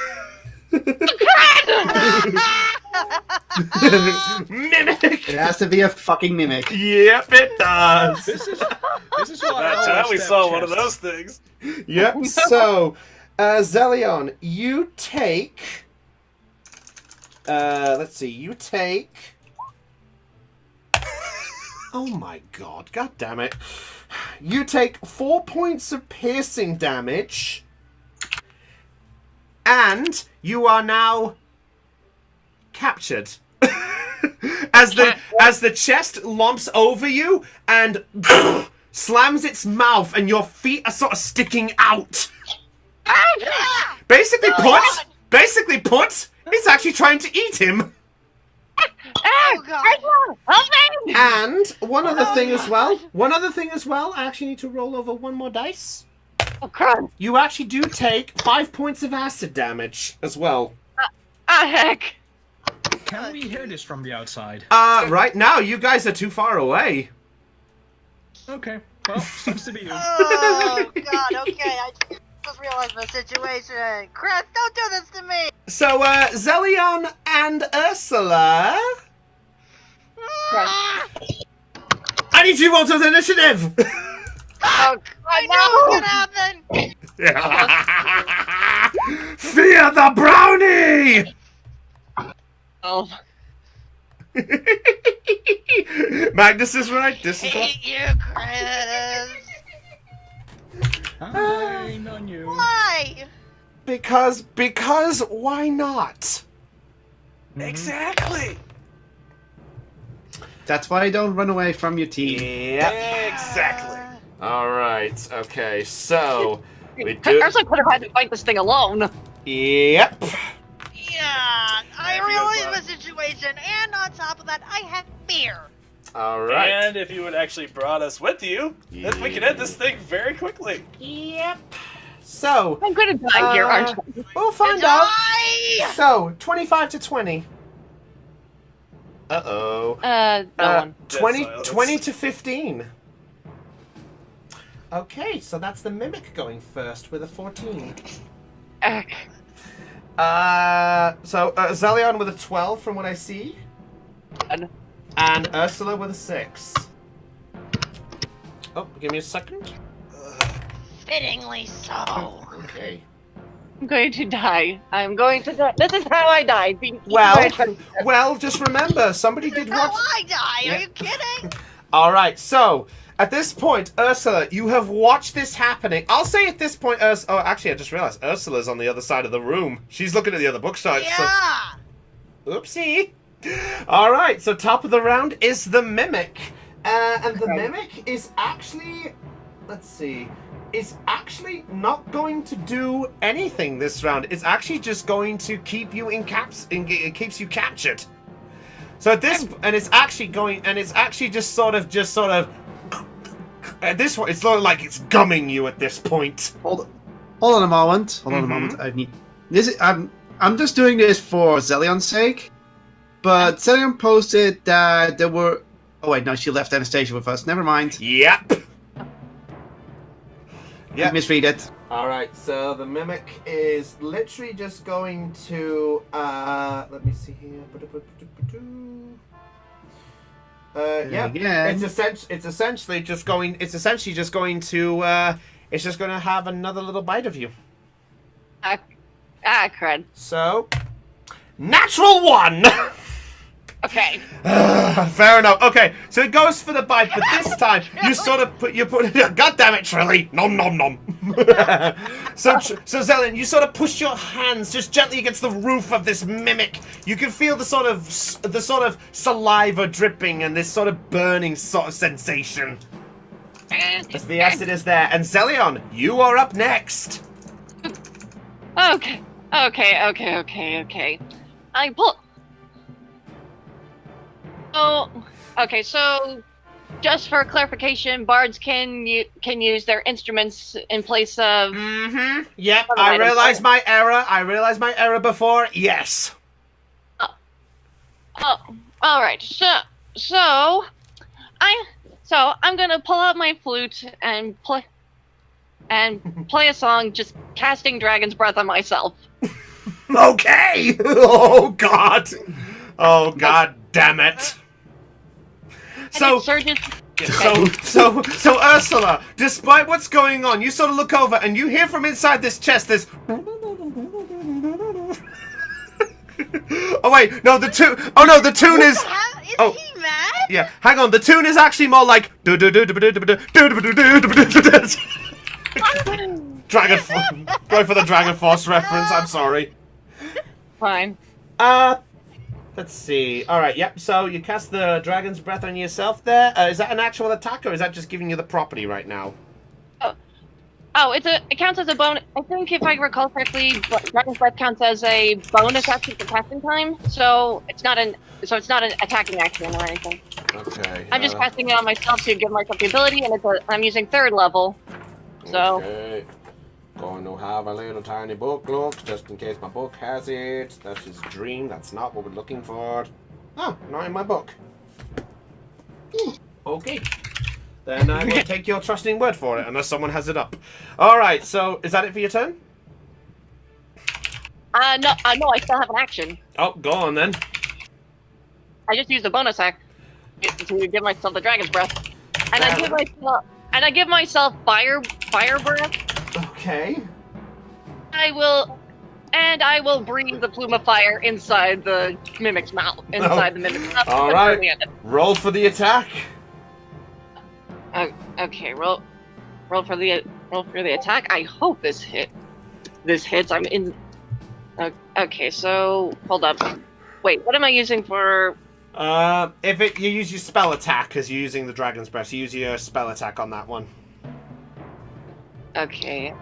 Mimic. It has to be a fucking mimic. Yep, it does. This is why That's I how always we step saw one of chest. those things. Yep. So, Zelion, you take. Let's see. You take. Oh my god! God damn it! You take 4 points of piercing damage, and you are now captured. as the chest lumps over you and slams its mouth, and your feet are sort of sticking out. Basically put, it's actually trying to eat him. Oh god. And one other thing as well, I actually need to roll over one more dice. Oh, crud. You actually do take 5 points of acid damage as well. Heck. Can we hear this from the outside? Right now, you guys are too far away. Okay. Well, sucks to be you. Oh god. Okay. I just realized my situation. Chris, don't do this to me. So, Zelion and Ursula, I need you to roll to the initiative! Oh, I know what's gonna happen. Fear the brownie! Oh. Magnus is right. This is what. Hate you, Chris. I'm on you. Why? Because why not? Exactly. That's why I don't run away from your team. Yep. Exactly. All right. Okay. So we do. Ursula could have had to fight this thing alone. Yep. Yeah, I realize the situation, and on top of that, I have fear. All right. And if you had actually brought us with you, then we can end this thing very quickly. Yep. So I'm gonna die here, aren't I? we'll find out. Die! So 25 to 20. Uh-oh. That one. 20, Dead silence. 20 to 15. Okay, so that's the Mimic going first with a 14. So Zelion with a 12 from what I see. And Ursula with a 6. Oh, give me a second. Fittingly so. Okay. I'm going to die. I'm going to die. This is how I die. Well, just remember, somebody did How watch... I die? Yeah. Are you kidding? All right, so at this point, Ursula, you have watched this happening. I'll say at this point, oh, actually, I just realized Ursula's on the other side of the room. She's looking at the other bookshelf. Yeah. So... Oopsie. All right, so top of the round is the Mimic. And the Mimic is actually... Let's see... is actually not going to do anything this round. It's actually just going to keep you it keeps you captured. So at this, and it's actually just sort of, at this point, it's sort of like it's gumming you at this point. Hold on a moment. Hold on a moment. I need this. I'm just doing this for Zelion's sake. But Zelion posted that there were. Oh wait, no, she left Anastasia with us. Never mind. Yep. I misread it. Alright, so the Mimic is literally just going to, let me see here. Yeah, Again. it's essentially just going to, it's just going to have another little bite of you. Crud. So, natural 1! Okay. Fair enough. Okay, so it goes for the bite, but this time you sort of put God damn it, Trilly! Nom nom nom. so Zelion, you sort of push your hands just gently against the roof of this Mimic. You can feel the sort of saliva dripping and this sort of burning sort of sensation as the acid is there. And Zelion, you are up next. Okay. I pull. Oh, okay. So, just for clarification, bards can use their instruments in place of. Mm-hmm. Yep. I realized my error before. Yes. Oh. All right. So, I'm gonna pull out my flute and play a song, just casting Dragon's Breath on myself. Okay. Oh God. Oh God damn it. So Ursula, despite what's going on, you sort of look over and you hear from inside this chest this. Oh wait, no, the tune. Oh no, the tune is. Is he mad? Yeah, hang on. The tune is actually more like. Dragon. Going for the Dragon Force reference. I'm sorry. Fine. Let's see. All right. Yep. So you cast the Dragon's Breath on yourself. There. Is that an actual attack, or is that just giving you the property right now? Oh, it counts as a bonus. I think if I recall correctly, Dragon's Breath counts as a bonus action for casting time. So it's not an attacking action or anything. Okay. I'm just casting it on myself to give myself the ability, and I'm using 3rd level. So. Okay. Going to have a little tiny book look, just in case my book has it. That's his dream. That's not what we're looking for. Oh, not in my book. Okay. Then I will take your trusting word for it, unless someone has it up. Alright, so is that it for your turn? No, I still have an action. Oh, go on then. I just used a bonus act to give myself the Dragon's Breath. And I give myself fire breath. Okay. I will And I will bring the plume of fire inside the mimic's mouth. Inside the mimic's mouth. All right. Roll for the attack. Okay, roll for the attack. I hope this hits. I'm in. Okay, so hold up. Wait, what am I using for? If you use your spell attack, because you're using the Dragon's Breath, you use your spell attack on that one. Okay.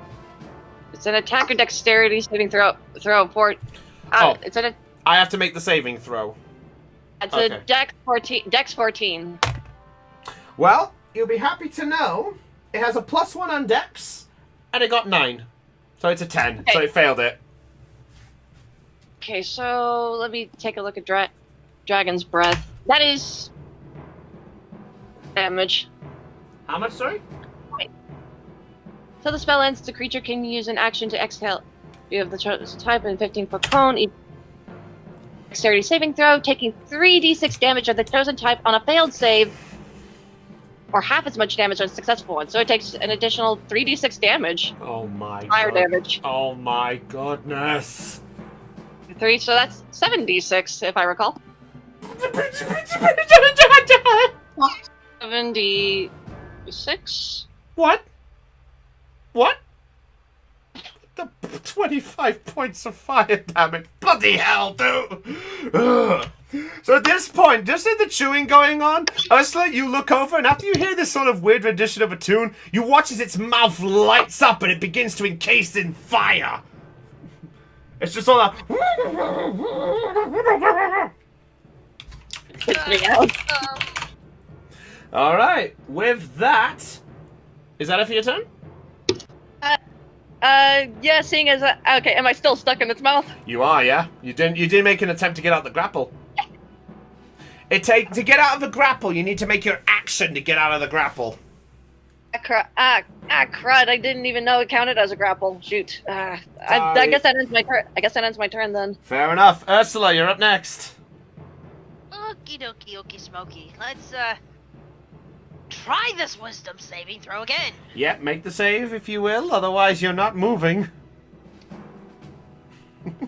It's an attack or dexterity saving throw for. It's I have to make the saving throw. It's a dex 14. Dex 14. Well, you'll be happy to know it has a +1 on dex, and it got 9, so it's a 10. Okay. So it failed it. Okay, so let me take a look at Dragon's Breath. That is damage. How much, sorry? So the spell ends, the creature can use an action to exhale. You have the chosen type in 15-foot cone. Each dexterity saving throw, taking 3d6 damage of the chosen type on a failed save, or half as much damage on a successful one. So it takes an additional 3d6 damage. Oh my Fire damage. Oh my goodness. 3, so that's 7d6, if I recall. 7d6? What? What? The 25 points of fire damage. Bloody hell, dude! Ugh. So at this point, just in the chewing going on, Ursula, you look over, and after you hear this sort of weird rendition of a tune, you watch as its mouth lights up and it begins to encase in fire. It's just all that. Alright, with that, is that it for your turn? Yeah, seeing as okay, am I still stuck in its mouth? You are, yeah. You did make an attempt to get out the grapple. To get out of the grapple, you need to make your action to get out of the grapple. Crud! I didn't even know it counted as a grapple. Shoot. I guess that ends my turn. I guess that ends my turn then. Fair enough. Ursula, you're up next. Okie dokie, okie smoky. Let's try this wisdom saving throw again. Yeah, make the save if you will. Otherwise, you're not moving.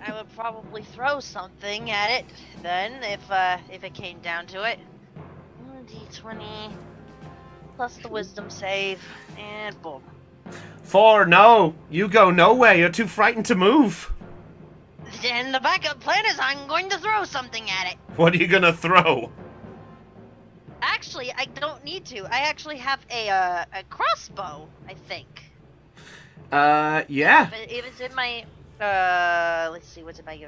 I would probably throw something at it then, if it came down to it. D20 plus the wisdom save, and boom. 4, no. You go nowhere. You're too frightened to move. Then the backup plan is I'm going to throw something at it. What are you gonna throw? Actually, I don't need to. I actually have a crossbow, I think. Yeah. But it was in my let's see, what's in my do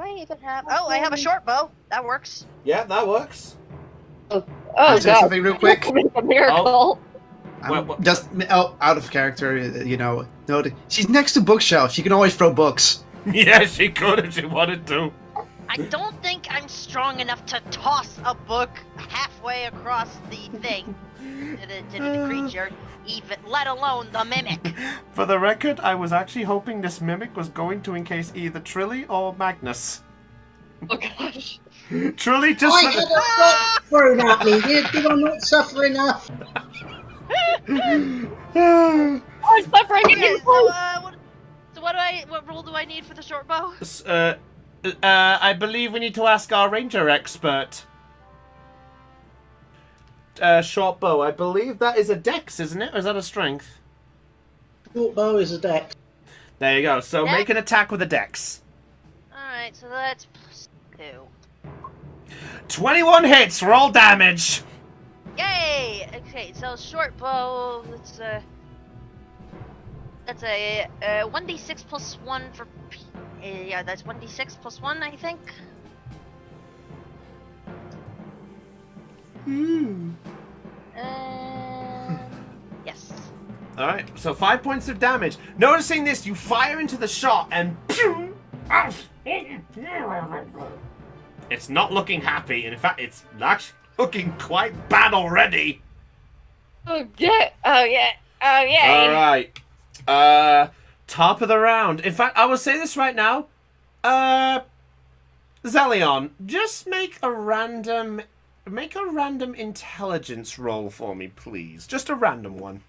I even have? Oh, I have a short bow. That works. Yeah, that works. Oh Can I say god! something real quick? A miracle. Just out of character, you know. No, she's next to bookshelf. She can always throw books. Yeah, she could if she wanted to. I don't think I'm strong enough to toss a book halfway across the thing to the creature, even let alone the mimic. For the record, I was actually hoping this mimic was going to encase either Trilly or Magnus. Oh gosh. Trilly just. I had a rock thrown at me. Did I not suffer enough? I'm suffering. Okay, so what rule do I need for the short bow? I believe we need to ask our ranger expert. Short bow. I believe that is a dex, isn't it? Or is that a strength? Short bow is a dex. There you go. So Dex? make an attack with a dex. Alright, so that's +2. 21 hits. Roll damage. Yay! Okay, so short bow, that's a 1d6 plus 1 for yeah, that's 1d6 plus 1, I think. Yes. Alright, so 5 points of damage. Noticing this, you fire into the shot and it's not looking happy, and in fact, it's actually looking quite bad already. Oh yeah! Oh yeah! Oh yeah! Alright. Top of the round. In fact, I will say this right now. Zelion, just make a random intelligence roll for me, please. Just a random one.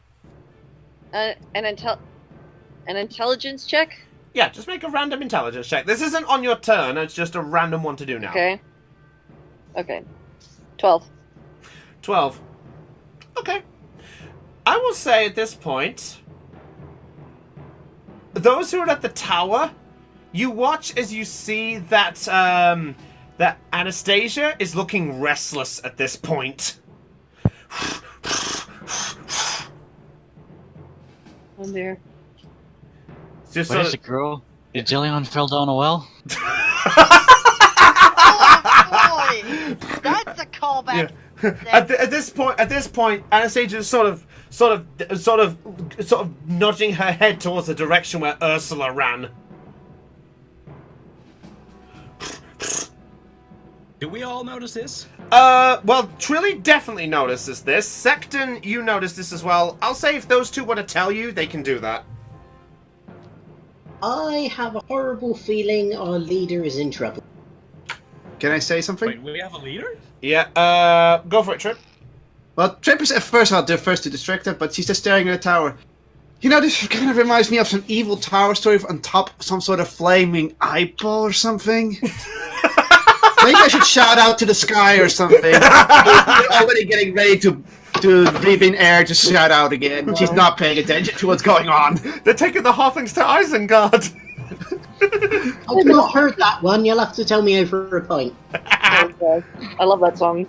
An An intelligence check? Yeah, just make a random intelligence check. This isn't on your turn, it's just a random one to do now. Okay. 12. 12. Okay. I will say at this point, those who are at the tower, you watch as you see that that Anastasia is looking restless at this point. Oh dear. Just What is it, girl? Did Zillion fell down a well? Oh boy, that's a callback. Yeah. At this point, Anastasia is sort of nudging her head towards the direction where Ursula ran. Do we all notice this? Well, Trilly definitely notices this. Secton, you notice this as well. I'll say if those two want to tell you, they can do that. I have a horrible feeling our leader is in trouble. Can I say something? Wait, we have a leader? Yeah, go for it, Trip. Well, Trip is at first I'll do first to distract her, but she's just staring at the tower. You know, this kind of reminds me of some evil tower story on top of some sort of flaming eyeball or something. Maybe I should shout out to the sky or something. You're already getting ready to breathe in air, just shout out again. She's not paying attention to what's going on. They're taking the halflings to Isengard. I've not heard that one. You'll have to tell me over a pint. Okay. I love that song.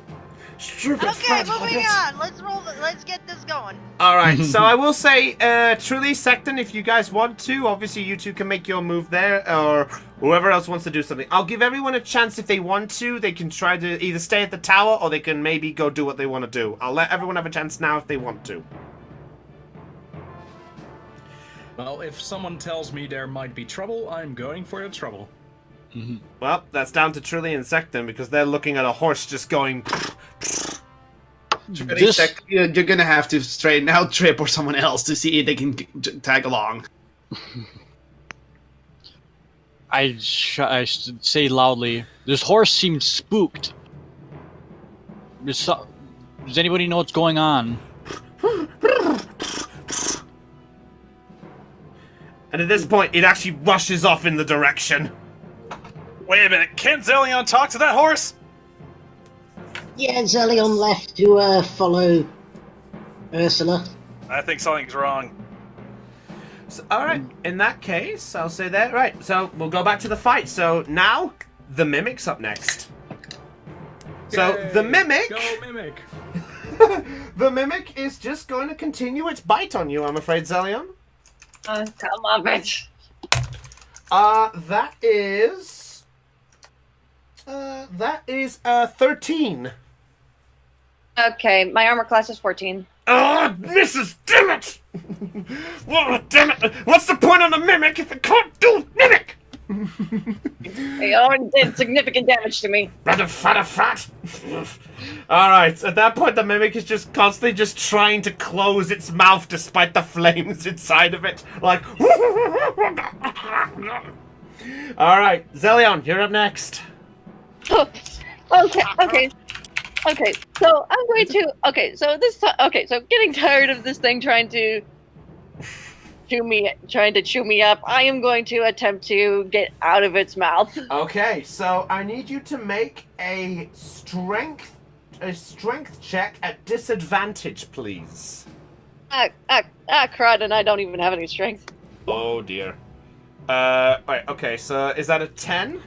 Okay, moving on. Let's roll. Let's get this going. Alright, so I will say, Truly, Secton, if you guys want to, obviously you two can make your move there, or whoever else wants to do something. I'll give everyone a chance if they want to. They can try to either stay at the tower, or they can maybe go do what they want to do. I'll let everyone have a chance now if they want to. Well, if someone tells me there might be trouble, I'm going for the trouble. Well, that's down to Truly and Secton, because they're looking at a horse just going... You're gonna have to straighten out Trip or someone else to see if they can tag along. I say loudly, this horse seems spooked. Does anybody know what's going on? And at this point, it actually rushes off in the direction. Wait a minute, can Zelion talk to that horse? Yeah, Zelion left to follow Ursula. I think something's wrong. So, alright, in that case, I'll say that. Right, so we'll go back to the fight. So now, the Mimic's up next. So, Yay! the Mimic... Go Mimic! The Mimic is just going to continue its bite on you, I'm afraid, Zelion. Come on, bitch. That is... that is 13. Okay, my armor class is 14. Oh, misses! Damn it! Oh, damn it! What's the point of the Mimic if it can't do Mimic? It already did significant damage to me. Fat. Alright, at that point the Mimic is just constantly just trying to close its mouth despite the flames inside of it. Like... Alright, Zelion, you're up next. Okay, so I'm going to... Okay, so getting tired of this thing trying to chew me up, I am going to attempt to get out of its mouth. Okay, so I need you to make a strength check at disadvantage, please. Crud, and I don't even have any strength. Oh dear. Right, okay, so is that a 10?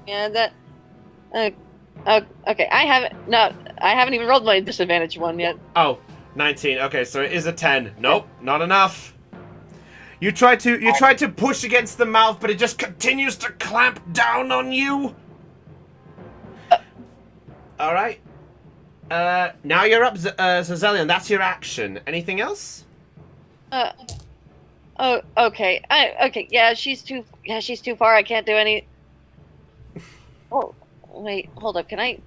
Yeah, that... okay, I haven't even rolled my disadvantage one yet. Oh, 19. Okay, so it is a 10. Nope, not enough. You try to push against the mouth, but it just continues to clamp down on you. All right. Now you're up, Zelion. That's your action. Anything else? Oh, okay. Okay, yeah, she's too far. I can't do any. Oh, wait, hold up. Can I?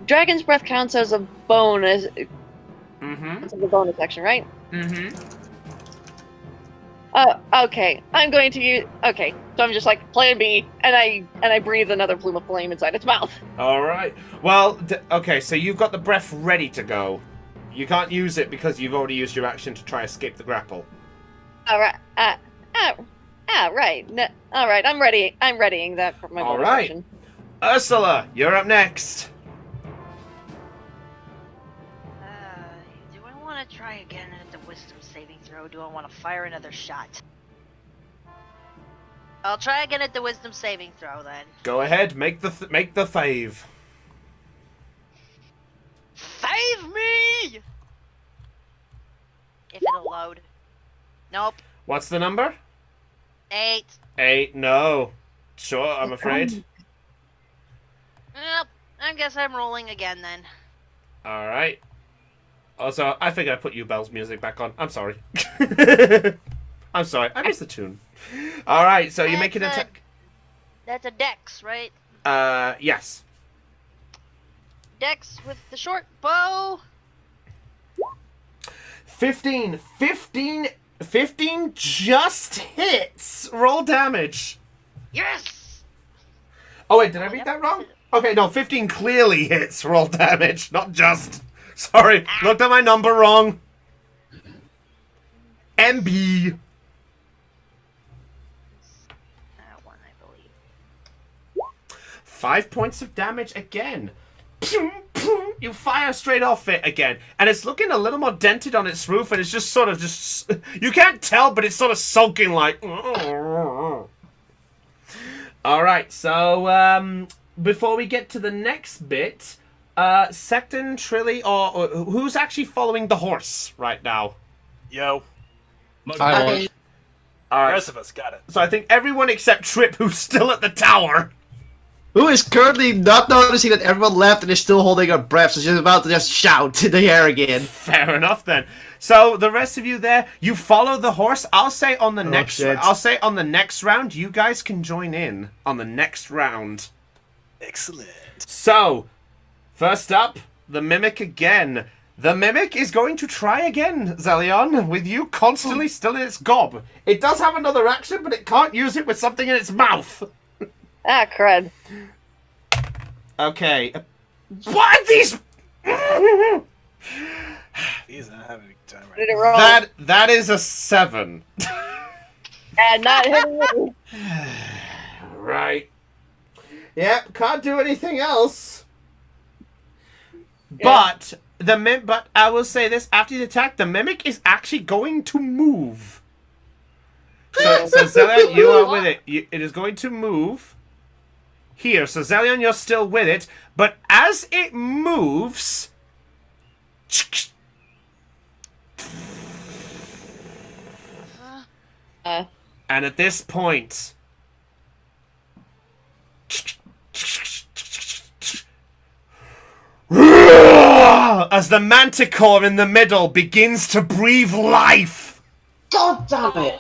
Dragon's Breath counts as a bonus. Mm-hmm. It's a bonus action, right? Mm-hmm. Okay. I'm going to use. Okay, so I'm just like plan B, and I breathe another plume of flame inside its mouth. All right. Well, okay. So you've got the breath ready to go. You can't use it because you've already used your action to try escape the grapple. All right. Right. All right. I'm ready. I'm readying that for my All bonus right. action. Ursula, you're up next. Do I want to try again at the wisdom saving throw? Do I want to fire another shot? I'll try again at the wisdom saving throw then. Go ahead. Make the fave. Save me! If it'll load. Nope. What's the number? 8. 8. No. Sure. I'm afraid. Well, I guess I'm rolling again then. All right. Also, I figured I'd put you Bell's music back on. I'm sorry. I'm sorry. I missed the tune. All right. So you make an attack. That's a dex, right? Yes. Dex with the short bow. 15 just hits. Roll damage. Yes! Oh wait, did I read that wrong? Okay, no, 15 clearly hits. Roll damage, not just. Sorry, looked at my number wrong. MB. That one, I believe. 5 points of damage again. You fire straight off it again, and it's looking a little more dented on its roof, and it's just sort of just. You can't tell, but it's sort of sulking like. All right, so before we get to the next bit, Secton, Trilly, or who's actually following the horse right now? Yo. I was. All The right, rest of us got it. so I think everyone except Trip, who's still at the tower. Who is currently not noticing that everyone left and is still holding her breath, so she's about to just shout in the air again. Fair enough then. So the rest of you there, you follow the horse. I'll say on the next. shit. I'll say on the next round, you guys can join in on the next round. Excellent. So, first up, the mimic again. The mimic is going to try again, Zelion, with you constantly still in its gob. It does have another action, but it can't use it with something in its mouth. Ah, crud. Okay. What are these? He's not having a good time right Did it roll? That is a 7. And not hitting me. Right. Yep, can't do anything else. Yeah. But I will say this: after the attack, the mimic is actually going to move. So Zelion, you are with it. It is going to move here. So Zelion, you're still with it, but as it moves, and at this point, as the manticore in the middle begins to breathe life. God damn it!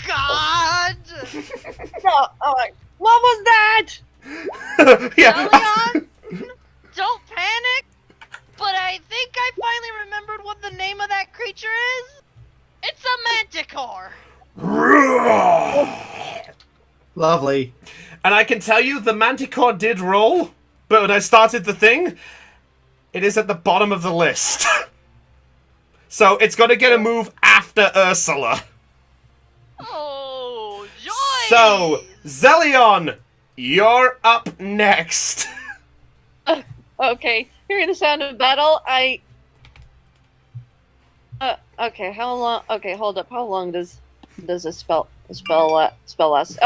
God! No, what was that? Yeah. Zelion, don't panic, but I think I finally remembered what the name of that creature is. It's a manticore. Lovely. And I can tell you, the manticore did roll, but when I started the thing, it is at the bottom of the list. So it's got to get a move after Ursula. Oh, joy! So, Zelion, you're up next. Okay, hearing the sound of battle, okay, how long? Okay, hold up. How long does a spell last?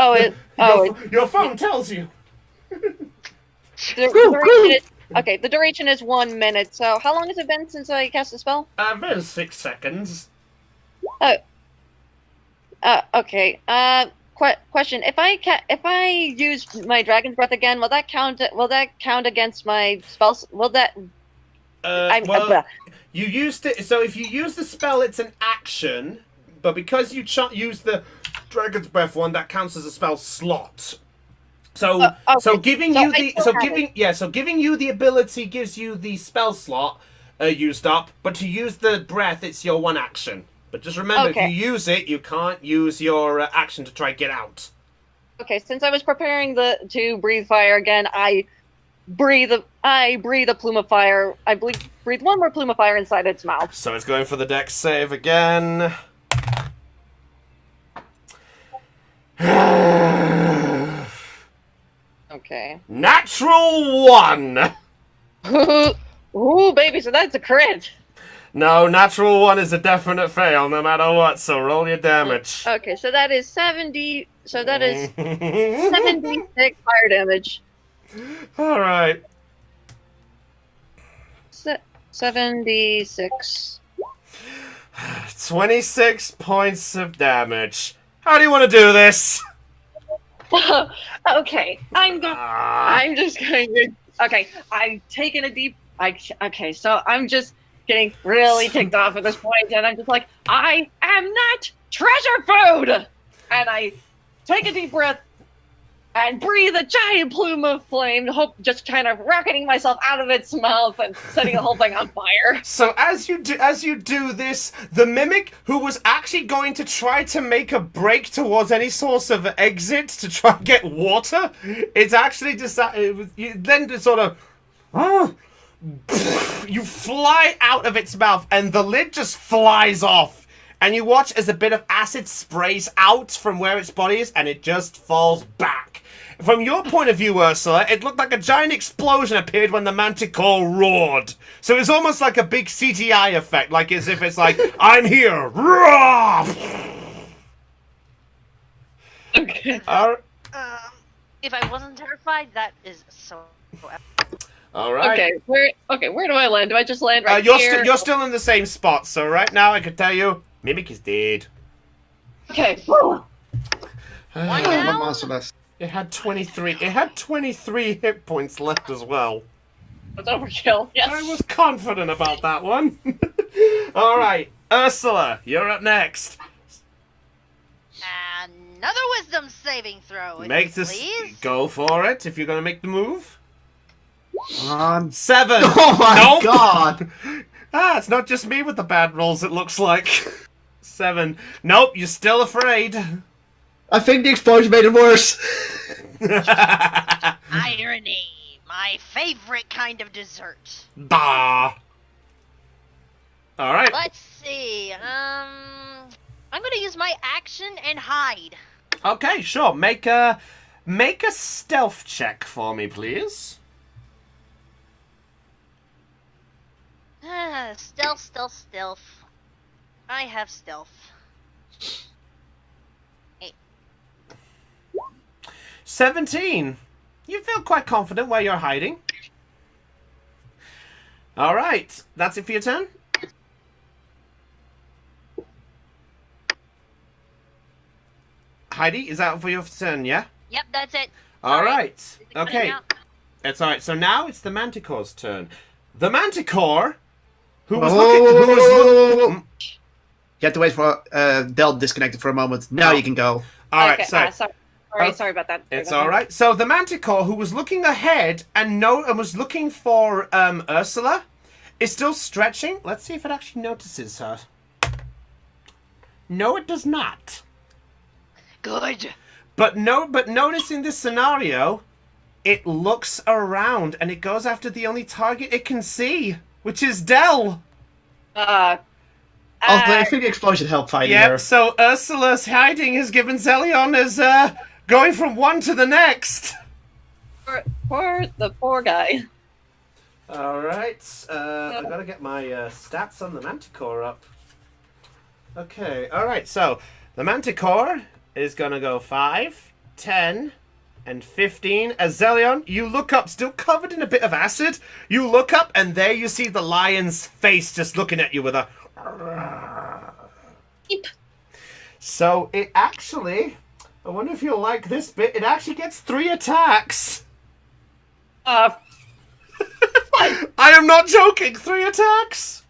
Your phone tells you. The duration is, okay, the duration is 1 minute. So how long has it been since I cast the spell? Been 6 seconds. Okay. Question: If I use my dragon's breath again, will that count? Will that count against my spells? Will that? You used it. So if you use the spell, it's an action. But because you use the dragon's breath one, that counts as a spell slot. So, okay. giving you the ability gives you the spell slot used up. But to use the breath, it's your one action. But just remember, Okay. if you use it, you can't use your action to try and get out. Okay, since I was preparing to breathe fire again, I breathe a plume of fire. I breathe one more plume of fire inside its mouth. So it's going for the dex save again. Okay. Natural 1! Ooh, baby, so that's a crit. No, natural 1 is a definite fail no matter what, so roll your damage. Okay, so that is 70. So that is 76 fire damage. Alright. 76. 26 points of damage. How do you want to do this? Okay, I'm just going to. Okay, I'm taking a deep. Okay, so I'm just getting really ticked off at this point, and I'm just like, I am not treasure food, and I take a deep breath and breathe a giant plume of flame, just kind of rocketing myself out of its mouth and setting the whole thing on fire. So as you do this, the mimic, who was actually going to try to make a break towards any source of exit to try and get water, it's actually decided. Then to sort of, you fly out of its mouth, and the lid just flies off. And you watch as a bit of acid sprays out from where its body is, and it just falls back. From your point of view, Ursula, it looked like a giant explosion appeared when the manticore roared. So it's almost like a big CGI effect, like as if it's like, I'm here! Roar! Okay. If I wasn't terrified, that is so. All right. Okay, where do I land? Do I just land right you're here? you're still in the same spot, so right now I can tell you, Mimic is dead. Okay. One I'm down? merciless. It had 23. It had 23 hit points left as well. That's overkill. Yes. I was confident about that one. All right, Ursula, you're up next. Another wisdom saving throw. Make this. Please. Go for it if you're gonna make the move. 7. 7. Oh my Nope. god! It's not just me with the bad rolls. It looks like 7. Nope, you're still afraid. I think the explosion made it worse. Irony, my favorite kind of dessert. Bah. All right. Let's see. I'm gonna use my action and hide. Okay, sure. Make a stealth check for me, please. Stealth. I have stealth. 17. You feel quite confident where you're hiding. All right, that's it for your turn. Heidi, is that for your turn? Yeah. Yep, that's it. All Sorry. right. Cutting Okay. out. It's all right. So now it's the Manticore's turn. The Manticore, who was Whoa, looking, whoa, who was whoa, look- whoa, whoa. You have to wait for Del disconnected for a moment. Now you can go. All right. Okay, So sorry about that. it's all right. So the Manticore, who was looking ahead and was looking for Ursula, is still stretching. Let's see if it actually notices her. No, it does not. Good. But noticing this scenario, it looks around and it goes after the only target it can see, which is Del. Also, I think the explosion helped fighting her. Yep. So Ursula's hiding has given Zelion as going from one to the next. Poor the poor guy. All right. I gotta get my stats on the Manticore up. Okay. All right. So the Manticore is gonna go 5, 10, and 15. As Zelion, you look up, still covered in a bit of acid. You look up, and there you see the lion's face just looking at you with a. Beep. So it actually. I wonder if you'll like this bit. It actually gets 3 attacks. I am not joking. 3 attacks.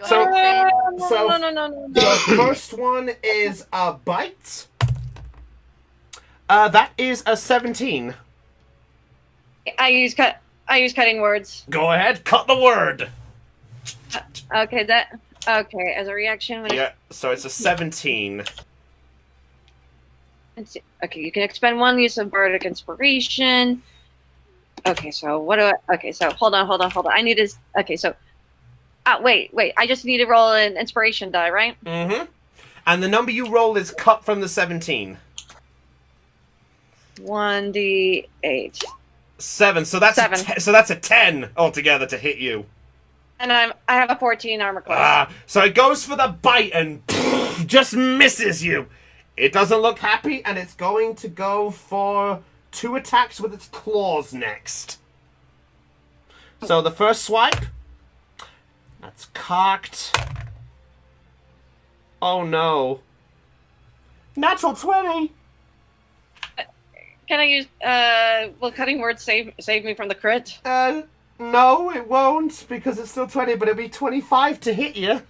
So, No. the first one is a bite. That is a 17. I use cutting words. Go ahead, cut the word. Okay, Okay, as a reaction, when Yeah, so it's a 17. Okay, you can expend 1 use of bardic inspiration. Okay, so what do I? Okay, so hold on. I need to. Okay, so. Wait. I just need to roll an inspiration die, right? Mm-hmm. And the number you roll is cut from the 17. 1d8. 7. So that's 7. So that's a 10 altogether to hit you. And I have a 14 armor class. So it goes for the bite and just misses you. It doesn't look happy, and it's going to go for 2 attacks with its claws next. So the first swipe. That's cocked. Oh no. Natural 20. Can I use will cutting words save me from the crit? No, it won't, because it's still 20, but it'll be 25 to hit you.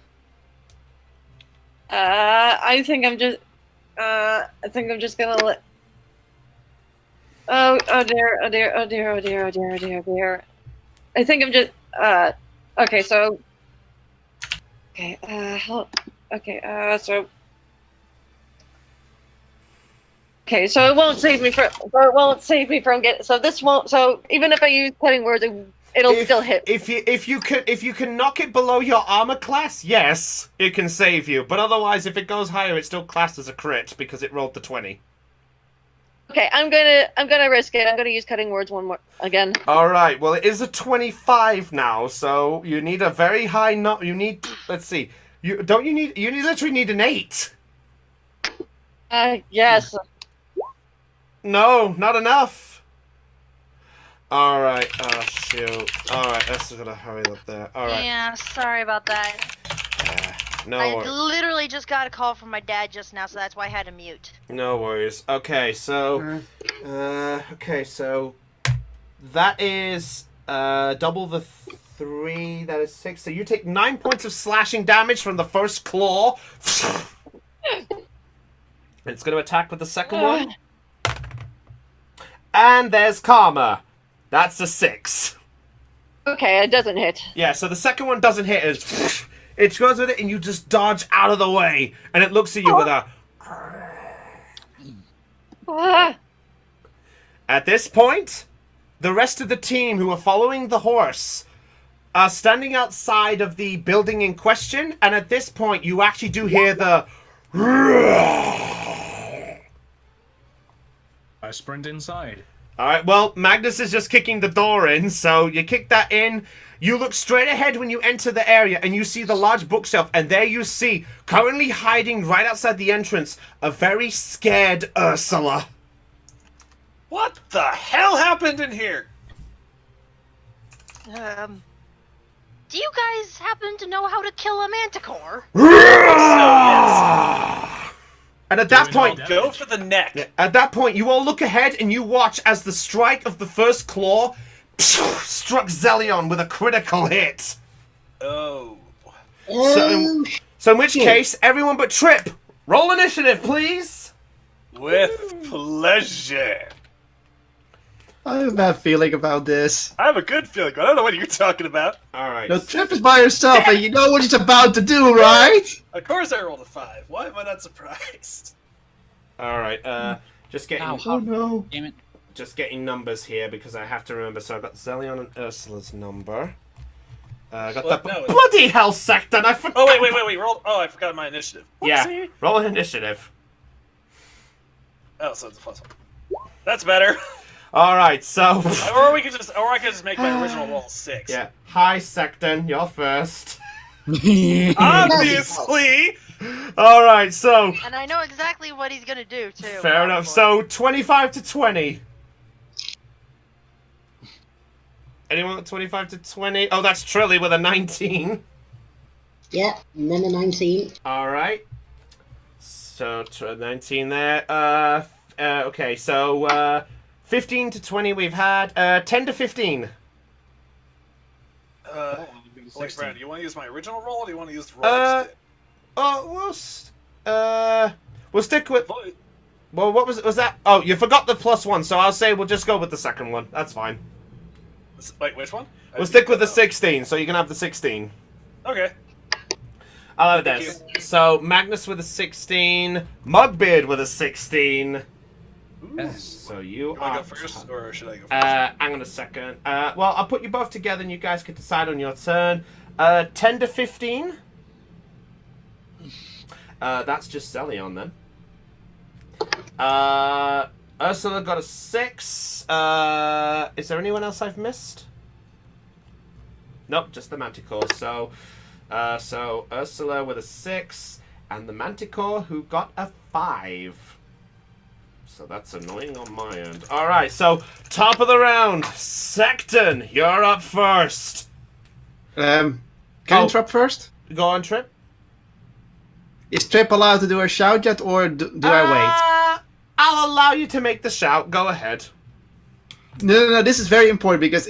I think I'm just gonna let. Oh dear. I think I'm just okay, so okay, so it won't save me from getting, so this won't, so even if I use cutting words, it'll still hit. If you can knock it below your armor class, yes, it can save you. But otherwise, if it goes higher, it's still classed as a crit because it rolled the 20. Okay, I'm gonna risk it. I'm gonna use cutting words one more again. All right. Well, it is a 25 now, so you need a very high number. You need. Let's see. You literally need an 8. Yes. No, not enough. All right. Oh shoot. All right. That's gonna hurry up there. All right. Yeah, sorry about that. No I worries. literally just got a call from my dad just now, so that's why I had to mute. No worries. Okay, so that is double the 3. That is 6. So you take 9 points of slashing damage from the first claw. It's going to attack with the second one. And there's karma. That's a 6. Okay, it doesn't hit. Yeah, so the second one doesn't hit. It goes with it, and you just dodge out of the way, and it looks at you with a. At this point, the rest of the team who are following the horse are standing outside of the building in question, and at this point, you actually do hear the. I sprint inside. Alright, well, Magnus is just kicking the door in, so you kick that in. You look straight ahead when you enter the area, and you see the large bookshelf, and there you see, currently hiding right outside the entrance, a very scared Ursula. What the hell happened in here? Do you guys happen to know how to kill a manticore? And at that point, Go for the neck. At that point, you all look ahead and you watch as the strike of the first claw struck Zelion with a critical hit. Oh. So in which case, everyone but Trip, roll initiative, please. With pleasure. I have a bad feeling about this. I have a good feeling. I don't know what you're talking about. All right. No, Trip is by herself, and you know what she's about to do, right? Of course I rolled a 5. Why am I not surprised? All right. Just getting. Ow. Oh no. Damn it. Just getting numbers here because I have to remember. So I got Zelion and Ursula's number. I got Well, that. no, Bloody hell, Secton! I forgot. Oh, wait. Roll. Oh, I forgot my initiative. Yeah. Whoopsie. Roll an initiative. Oh, so it's a +1. That's better. All right. So. or I could just make my original roll 6. Yeah. Hi, Secton. You're first. Obviously. All right. So. And I know exactly what he's gonna do too. Fair enough. So 25 to 20. Anyone with 25 to 20? Oh, that's Trilly with a 19. Yeah, and then a 19. All right. So 19 there. Okay. So 15 to 20 we've had. 10 to 15. Like, Brad, do you want to use my original roll, or do you want to use the roll I just did? We'll stick with. Well, what was that? Oh, you forgot the +1, so I'll say we'll just go with the second one. That's fine. Wait, which one? We'll stick with the 16, so you can have the 16. Okay. I love Thank this. So Magnus with a 16, Mugbeard with a 16. Yes. So you You want are. to go first, or should I go first? Hang on a second. Well, I'll put you both together, and you guys can decide on your turn. 10 to 15. That's just Zelion then. Ursula got a 6. Is there anyone else I've missed? Nope, just the Manticore. So Ursula with a 6, and the Manticore who got a 5. So that's annoying on my end. Alright, so top of the round. Secton, you're up first. Can I interrupt first? Go on, Trip. Is Trip allowed to do a shout yet, or do I I'll allow you to make the shout. Go ahead. wait? No. This is very important because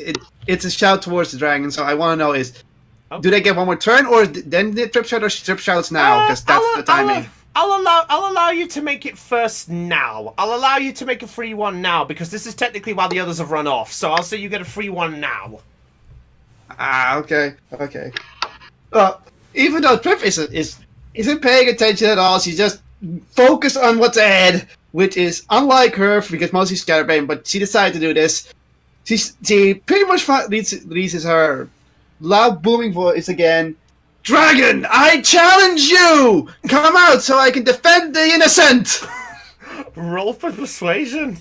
it's a shout towards the dragon. So I want to know do they get one more turn, or then the Trip shout, or Trip shouts now? Because that's the timing. I'll allow you to make it first now. I'll allow you to make a free one now because this is technically while the others have run off. So I'll say you get a free one now. Okay. Even though Trip isn't paying attention at all, she's just focused on what's ahead, which is unlike her because mostly scatterbrain. But she decided to do this. She pretty much releases her loud booming voice again. Dragon, I challenge you! Come out so I can defend the innocent! Roll for persuasion.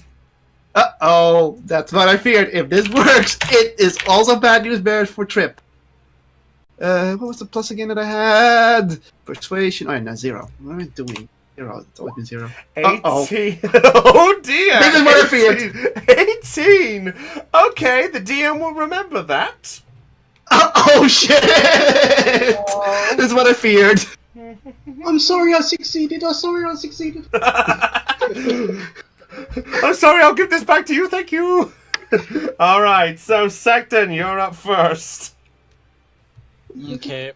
Uh-oh, that's what I feared. If this works, it is also bad news bears for Trip. What was the plus again that I had? Persuasion. Oh, no, 0. What am I doing? 0. It's always been 0. 18. Uh-oh. Oh dear. This is what I feared. 18. Okay, the DM will remember that. Oh shit! This is what I feared. I'm sorry I succeeded. I'm sorry, I'll give this back to you, thank you. Alright, so Secton, you're up first. Okay.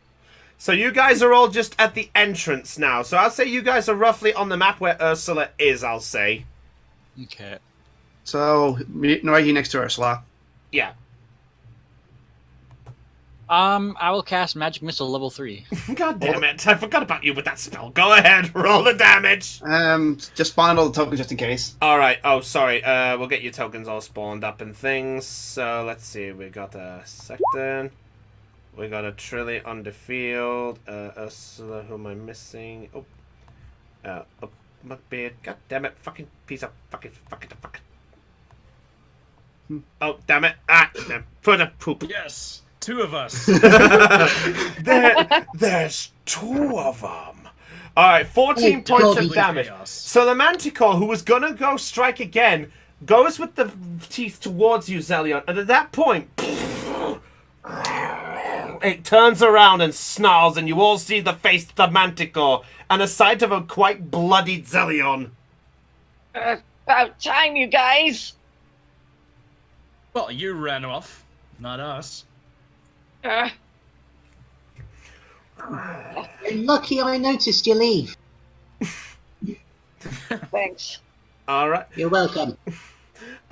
So you guys are all just at the entrance now. So I'll say you guys are roughly on the map where Ursula is, I'll say. Okay. So, right here next to Ursula. Yeah. I will cast Magic Missile level 3. God damn it, I forgot about you with that spell. Go ahead, roll the damage. Just spawn all the tokens just in case. Alright, oh sorry, we'll get your tokens all spawned up and things. So let's see, we got a Secton. We got a Trilly on the field. Ursula, who am I missing? Mugbeard. God damn it, fucking piece of fucking. Oh, damn it. Put a poop. Yes, 2 of us. There's 2 of them. Alright, 14 points of damage. Chaos. So the Manticore, who was gonna go strike again, goes with the teeth towards you, Zelion, and at that point, it turns around and snarls, and you all see the face of the Manticore, and a sight of a quite bloodied Zelion. About time, you guys. Well, you ran off, not us. Uh, Lucky I noticed you leave. thanks. Alright. You're welcome.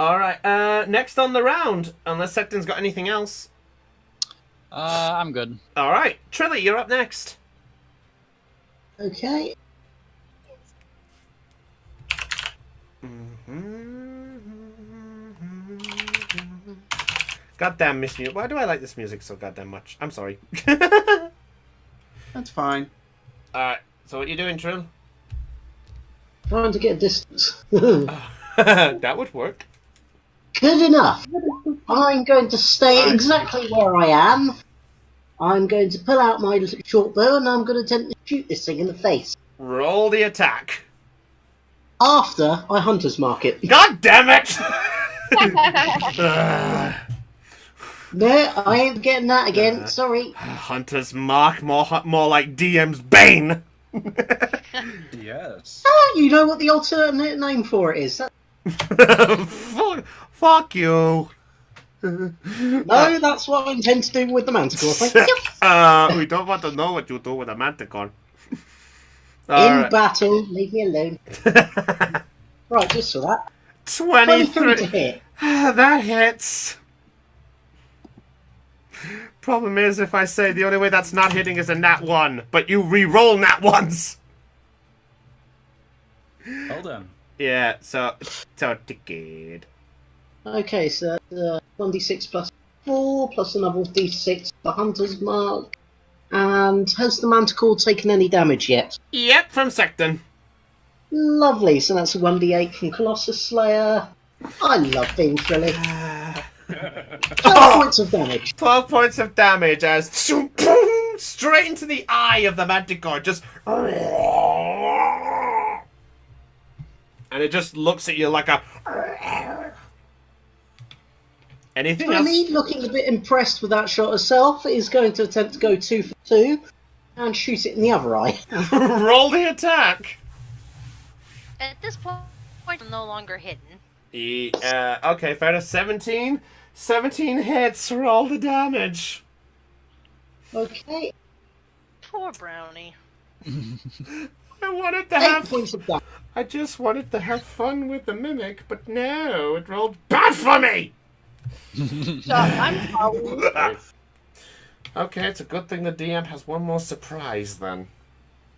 Alright, next on the round, unless Secton's got anything else. I'm good. Alright, Trilly, you're up next. Okay. Goddamn Miss Music. Why do I like this music so goddamn much? I'm sorry. That's fine. Alright, so what you doing, Trill? Trying to get a distance. That would work. Good enough. I'm going to stay exactly where I am. I'm going to pull out my short bow and I'm going to attempt to shoot this thing in the face. Roll the attack. After I hunter's mark it. God damn it! No, I ain't getting that again. Sorry. Hunter's mark, more like DM's bane. Yes. Oh, you know what the alternate name for it is? Fuck you. No, that's what I intend to do with the manticore. Thank you. We don't want to know what you do with a manticore. In battle, leave me alone. Right, just for that. 23 to 23. hit. That hits. Problem is, if I say the only way that's not hitting is a nat 1, but you re-roll nat 1s. Well done. Yeah, so ticket. Okay, so that's 1d6 plus 4, plus another d6 for Hunter's Mark. And has the Manticore taken any damage yet? Yep, from Secton. Lovely, so that's a 1d8 from Colossus Slayer. I love being frilly. 12 points of damage. 12 points of damage as straight into the eye of the Manticore, just... And it just looks at you like a... Anything Frilly, else? looking a bit impressed with that shot herself, is going to attempt to go 2 for 2 and shoot it in the other eye. Roll the attack. At this point, I'm no longer hidden. Okay, fair enough. 17. 17 hits. Roll the damage. Okay, Poor Brownie. I wanted to 8 have... points of damage. I just wanted to have fun with the mimic, but no, it rolled bad for me! So I'm probably Okay, it's a good thing the DM has one more surprise then.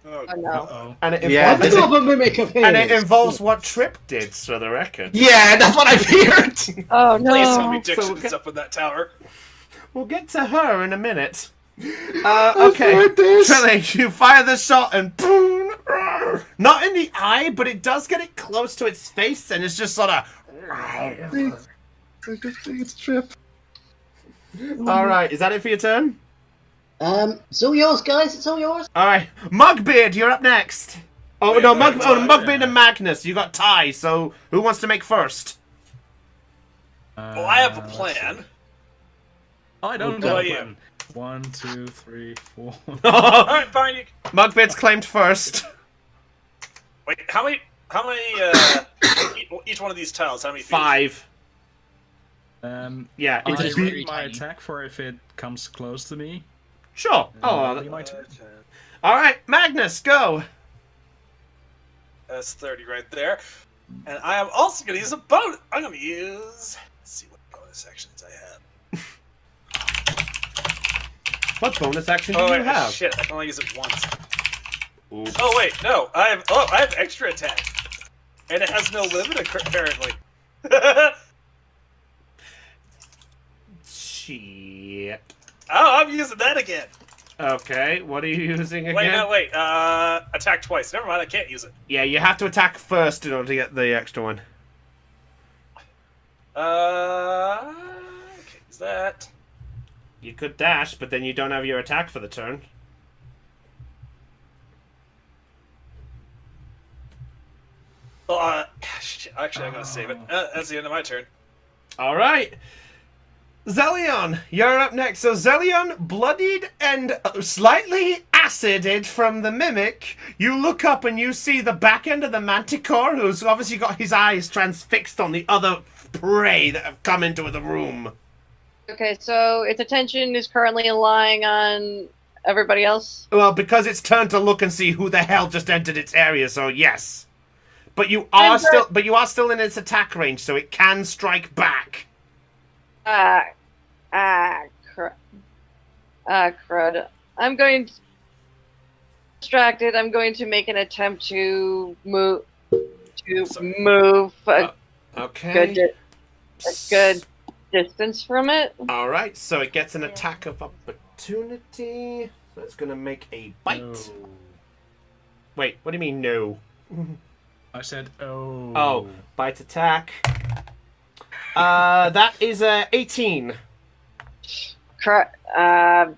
Oh, no. Uh-oh. And it Yeah, involves, Another mimic of his. and it involves what Trip did, for the record. Yeah, that's what I feared. Oh no. Please tell me So Dixon we'll is up in that tower. We'll get to her in a minute. Okay, feared this. Trilly, you fire the shot and boom! Not in the eye, but it does get it close to its face, and it's just sort of... It's Trip. Alright, is that it for your turn? It's all yours, guys. It's all yours. Alright, Mugbeard, you're up next. Oh, Wait, no, wait, Mugbeard and Magnus, you got tie, so who wants to make first? Well, I have a plan. I don't Who have are a you? plan. 1, 2, 3, 4. Alright, fine. You... Mugbeard's claimed first. Wait, how many, each one of these tiles, how many feet? 5. Yeah, I it's just read very my tiny. attack for if it comes close to me. Sure. That'll be Oh, my turn. alright, Magnus, go. That's 30 right there. And I am also going to use a bonus. I'm going to use... Let's see what bonus actions I have. What bonus action do Oh, you wait, have? shit, I can only use it once. Oops. Oh, wait, no. I have extra attack. And it has no limit, apparently. Shit. Oh, I'm using that again. Okay, what are you using again? Wait, no, wait. Attack twice. Never mind, I can't use it. Yeah, you have to attack first in order to get the extra one. Okay, is that... You could dash, but then you don't have your attack for the turn. Oh, shit, actually, I'm going to save it. That's the end of my turn. Alright. Zelion, you're up next. So Zelion, bloodied and slightly acided from the mimic, you look up and you see the back end of the manticore, who's obviously got his eyes transfixed on the other prey that have come into the room. Okay, so its attention is currently lying on everybody else. Well, because it's turned to look and see who the hell just entered its area, so yes. But you are still in its attack range, so it can strike back. Crud. I'm going to... Distracted, I'm going to make an attempt to move... Okay. A good distance from it. Alright, so it gets an attack of opportunity. So it's going to make a bite. No. Wait, what do you mean no? I said, oh. Oh, bite attack. That is 18. Yeah,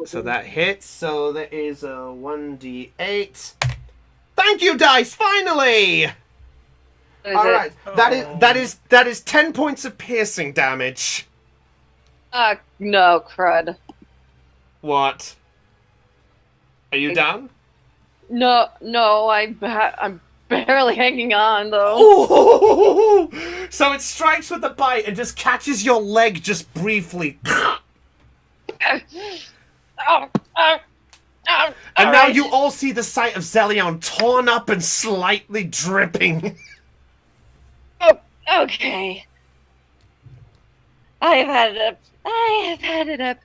so that hits. So that is a 1d8. Thank you, dice. Finally. All right, that is 10 points of piercing damage. No, crud. What? Are you down? No, I'm barely hanging on though. Ooh! So it strikes with the bite and just catches your leg just briefly. And now you all see the sight of Zelion torn up and slightly dripping. Oh, okay. I have had it up. I have had it up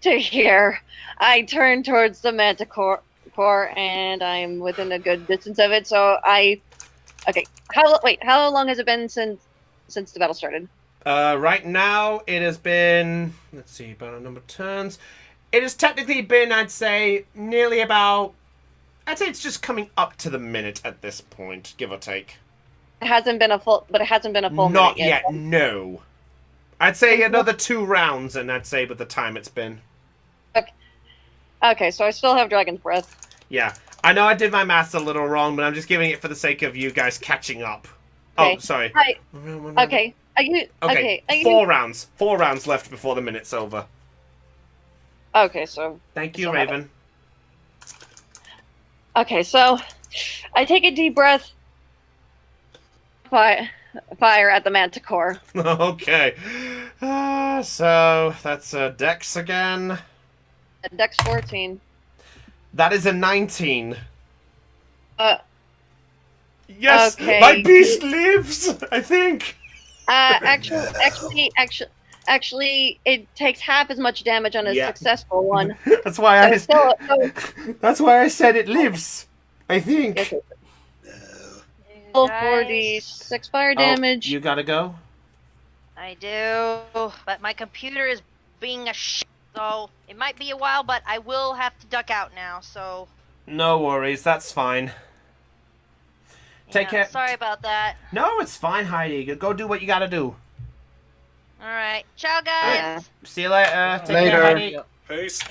to here. I turn towards the manticore, and I'm within a good distance of it. So okay. How long has it been since the battle started? Right now, it has been, let's see, about a number of turns. It has technically been, I'd say, nearly about, I'd say it's just coming up to the minute at this point, give or take. It hasn't been a full Not minute yet. No. I'd say another 2 rounds, and I'd say with the time it's been. Okay, so I still have Dragon's Breath. Yeah. I know I did my maths a little wrong, but I'm just giving it for the sake of you guys catching up. Okay. Oh, sorry. Okay. Okay. 4 rounds. 4 rounds left before the minute's over. Okay, so... Thank you, Raven. Okay, so I take a deep breath. Fire at the manticore. Okay. So that's Dex again. Dex 14. That is a 19. Yes, Okay. my beast lives. I think. Actually, it takes half as much damage on a successful one. That's why So That's why I said it lives. I think. okay. 46 fire damage. You gotta go. I do, but my computer is being a so it might be a while, but I will have to duck out now, so... No worries, that's fine. Take care. Sorry about that. No, it's fine, Heidi. Go do what you gotta do. Alright, ciao guys! See you later. Take Later. care, Heidi. Peace.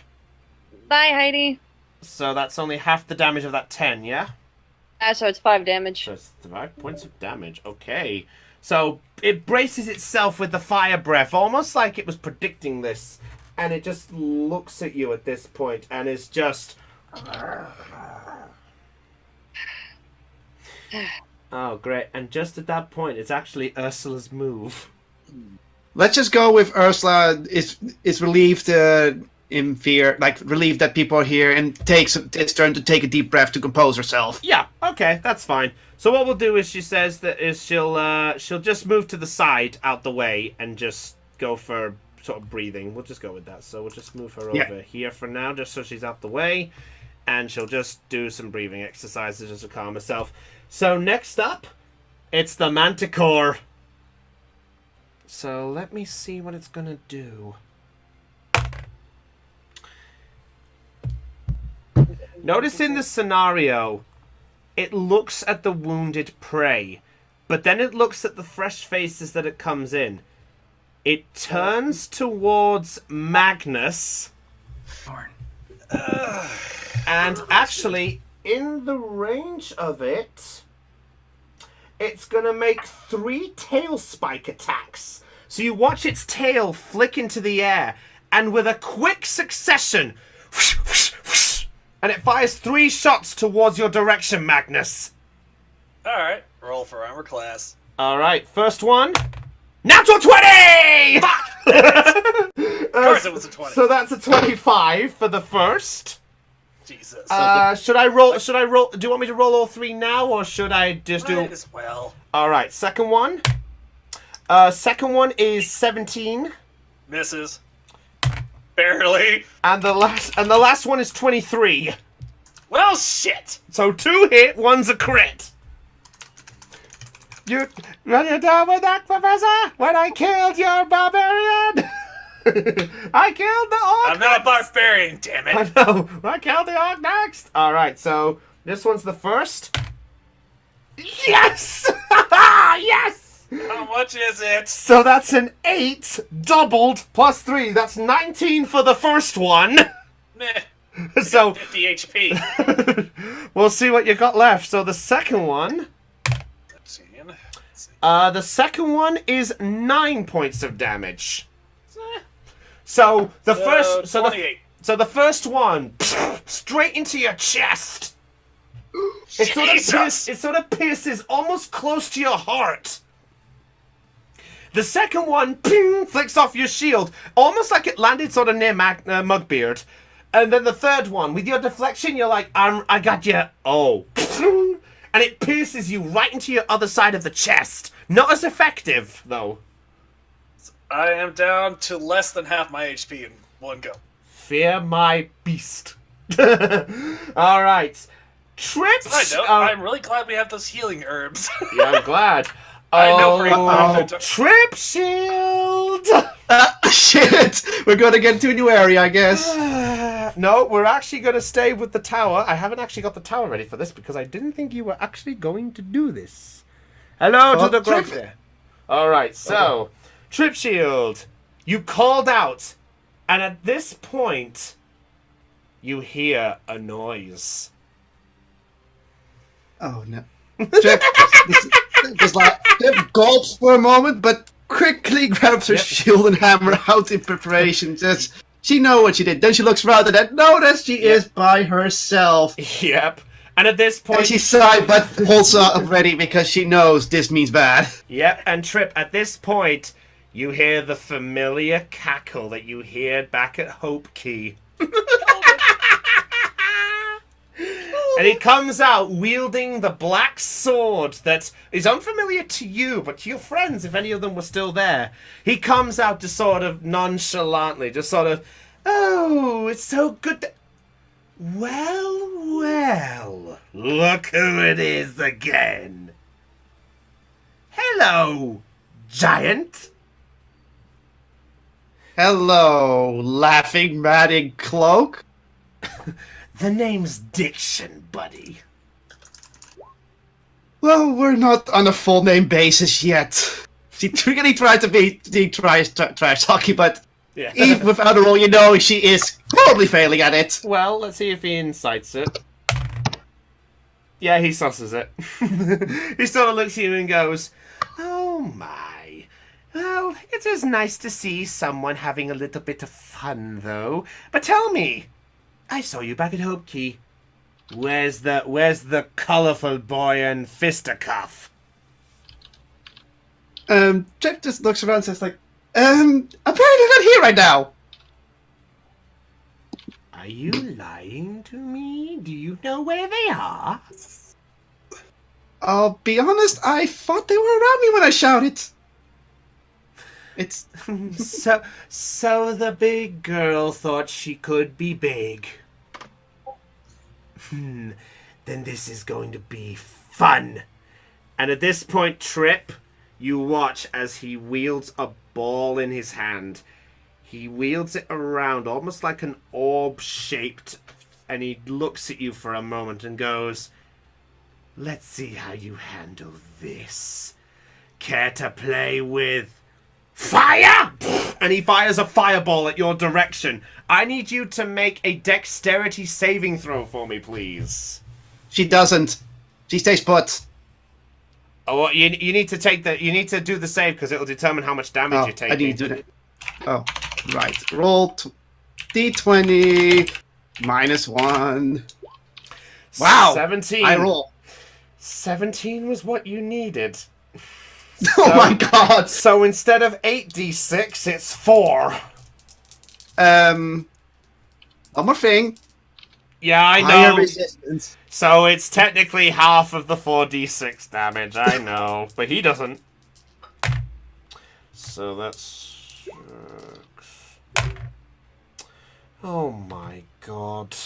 Bye, Heidi. So that's only half the damage of that 10, yeah? So it's 5 damage. So it's 5 points of damage. Okay. So it braces itself with the fire breath, almost like it was predicting this. And it just looks at you at this point and is just... Oh, great. And just at that point, it's actually Ursula's move. Let's just go with Ursula is relieved in fear, like relieved that people are here, and takes its turn to take a deep breath to compose herself. Yeah, okay, that's fine. So what we'll do is she says that is she'll just move to the side out the way and just go for sort of breathing. We'll just go with that. So we'll just move her over here for now, just so she's out the way, and she'll just do some breathing exercises just to calm herself. So next up, it's the Manticore. So let me see what it's gonna do. Notice in the scenario, it looks at the wounded prey, but then it looks at the fresh faces that it comes in. It turns towards Magnus. And actually, in the range of it, it's going to make 3 tail spike attacks. So you watch its tail flick into the air, and with a quick succession, whoosh, whoosh, whoosh, and it fires 3 shots towards your direction, Magnus. Alright, roll for armor class. Alright, first one. Natural 20! Of course it was a 20. So that's a 25 for the first. Jesus. Should I roll? Do you want me to roll all 3 now, or should I just do... Might as well. Alright, second one. Second one is 17. Misses. Barely. And the last one is 23. Well, shit. So 2 hit, 1's a crit. You down with that, Professor? When I killed your barbarian? I killed the orc. I'm not a barbarian, damn it. I know. I killed the orc next. Alright, so this one's the first. Yes! Yes! How much is it? So that's an 8 doubled plus 3. That's 19 for the first one. Meh. So 50 HP. we'll see what you got left. So the second one. The second one is 9 points of damage. So the first, so 28. the first one, straight into your chest. It sort of pierces almost close to your heart. The second one, ping, flicks off your shield, almost like it landed sort of near Mugbeard. And then the third one, with your deflection, you're like, I got you. Oh. And it pierces you right into your other side of the chest. Not as effective, though. I am down to less than half my HP in one go. Fear my beast. All right. Trip. Side note, I'm really glad we have those healing herbs. Yeah, I'm glad. I know for a fact that- Trip shield. Shit! We're gonna get to a new area, I guess. No, we're actually going to stay with the tower. I haven't actually got the tower ready for this because I didn't think you were actually going to do this. Hello to the Trip. group there. All right, so Trip shield. You called out, and at this point, you hear a noise. Oh no. Trip just like Trip gulps for a moment, but quickly grabs her shield and hammer out in preparation. Just she knows what she did. Then she looks around and then notice she is by herself. Yep. And at this point, And she sighed but holds up ready because she knows this means bad. Yep, and Trip, at this point, you hear the familiar cackle that you heard back at Hope Key. And he comes out wielding the black sword that is unfamiliar to you, but to your friends, if any of them were still there. He comes out just sort of nonchalantly, just sort of, oh, it's so good to... Well, look who it is again. Hello, giant. Hello, laughing matted cloak. The name's Diction, buddy. Well, we're not on a full name basis yet. She really tried to be trash talking, but Yeah. even without a roll, you know she is probably failing at it. Well, let's see if he incites it. Yeah, he susses it. He sort of looks at you and goes, oh my. Well, it is nice to see someone having a little bit of fun, though. But tell me, I saw you back at Hope Key. Where's the colourful boy and fisticuff? Trip just looks around and says like, apparently not here right now. Are you lying to me? Do you know where they are? I'll be honest, I thought they were around me when I shouted. It's... So the big girl thought she could be big. Then this is going to be fun. And at this point, Trip, you watch as he wields a ball in his hand. He wields it around almost like an orb shaped, and he looks at you for a moment and goes, let's see how you handle this. Care to play with fire? And he fires a fireball at your direction. I need you to make a dexterity saving throw for me, please. She doesn't. She stays put. Oh, well, you need to take the. You need to do the save because it'll determine how much damage you're taking. I need to do that. Oh, right. Roll d20 -1. Wow. 17. I roll. 17 was what you needed. Oh my god. So instead of 8d6, it's 4. One more thing. Yeah, I Higher know. resistance. So it's technically half of the 4d6 damage. I know, but he doesn't. So that's 6. Oh my god.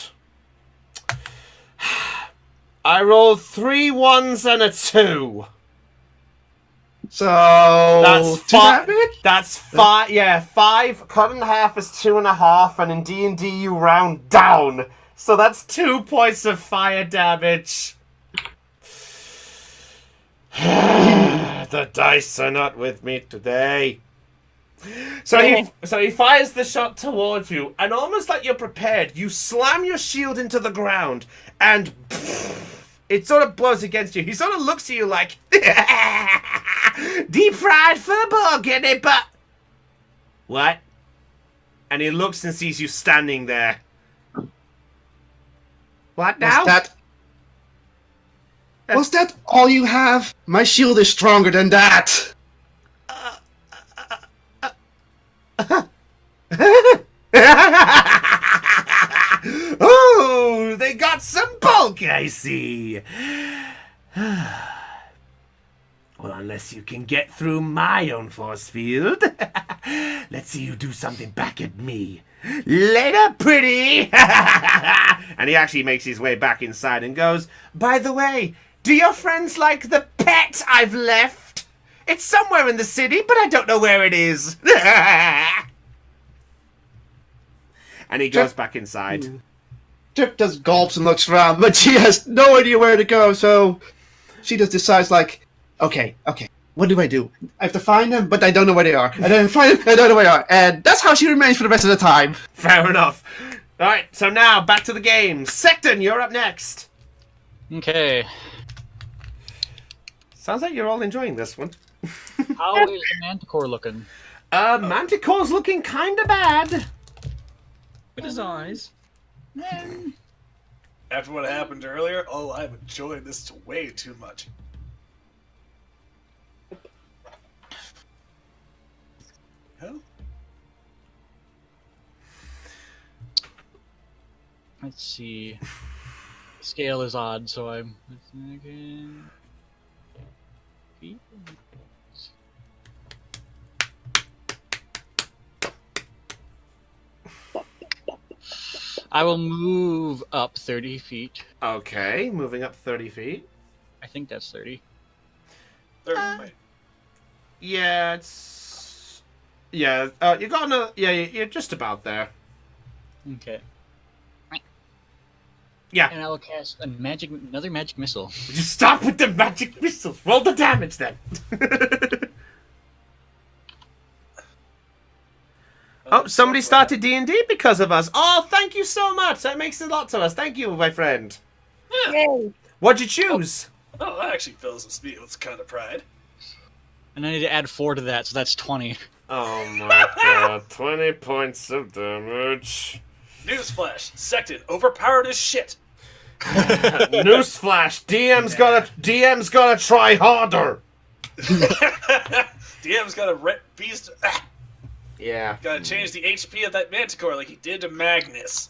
I rolled 3 1s and a 2. So That's 5. That's 5. Yeah, 5 cut in half is 2.5, and in D&D you round down. So that's 2 points of fire damage. The dice are not with me today. So he fires the shot towards you, and almost like you're prepared, you slam your shield into the ground, and it sort of blows against you. He sort of looks at you like, deep fried football, get it, but what? And he looks and sees you standing there. What now? Was that all you have? My shield is stronger than that. Oh, they got some bulk, I see. Well, unless you can get through my own force field. Let's see you do something back at me. Later, pretty! And he actually makes his way back inside and goes, by the way, do your friends like the pet I've left? It's somewhere in the city, but I don't know where it is. And he goes back inside. Trip just gulps and looks around, but she has no idea where to go, so she just decides, like, okay, what do? I have to find them, but I don't know where they are. I don't find them, I don't know where they are. And that's how she remains for the rest of the time. Fair enough. Alright, so now, back to the game. Secton, you're up next. Okay. Sounds like you're all enjoying this one. How is the Manticore looking? Manticore's looking kinda bad. With his eyes. After what happened earlier, I'm enjoying this way too much. Hell? Let's see. Scale is odd, so I'm. I will move up 30 feet. Okay, moving up 30 feet. I think that's 30. Wait. Yeah, it's... Yeah, you got another... Yeah, you're just about there. Okay. Yeah. And I will cast another magic missile. Just stop with the magic missiles. Roll the damage, then. Oh, somebody started D&D because of us. Oh, thank you so much. That makes a lot to us. Thank you, my friend. Yay. What'd you choose? Oh, that actually fills me with kind of pride. And I need to add 4 to that, so that's 20. Oh my god, 20 points of damage. Newsflash, Secton, overpowered as shit. Newsflash, DM's gotta try harder. DM's got a beast. Yeah. Gotta change the HP of that Manticore like he did to Magnus.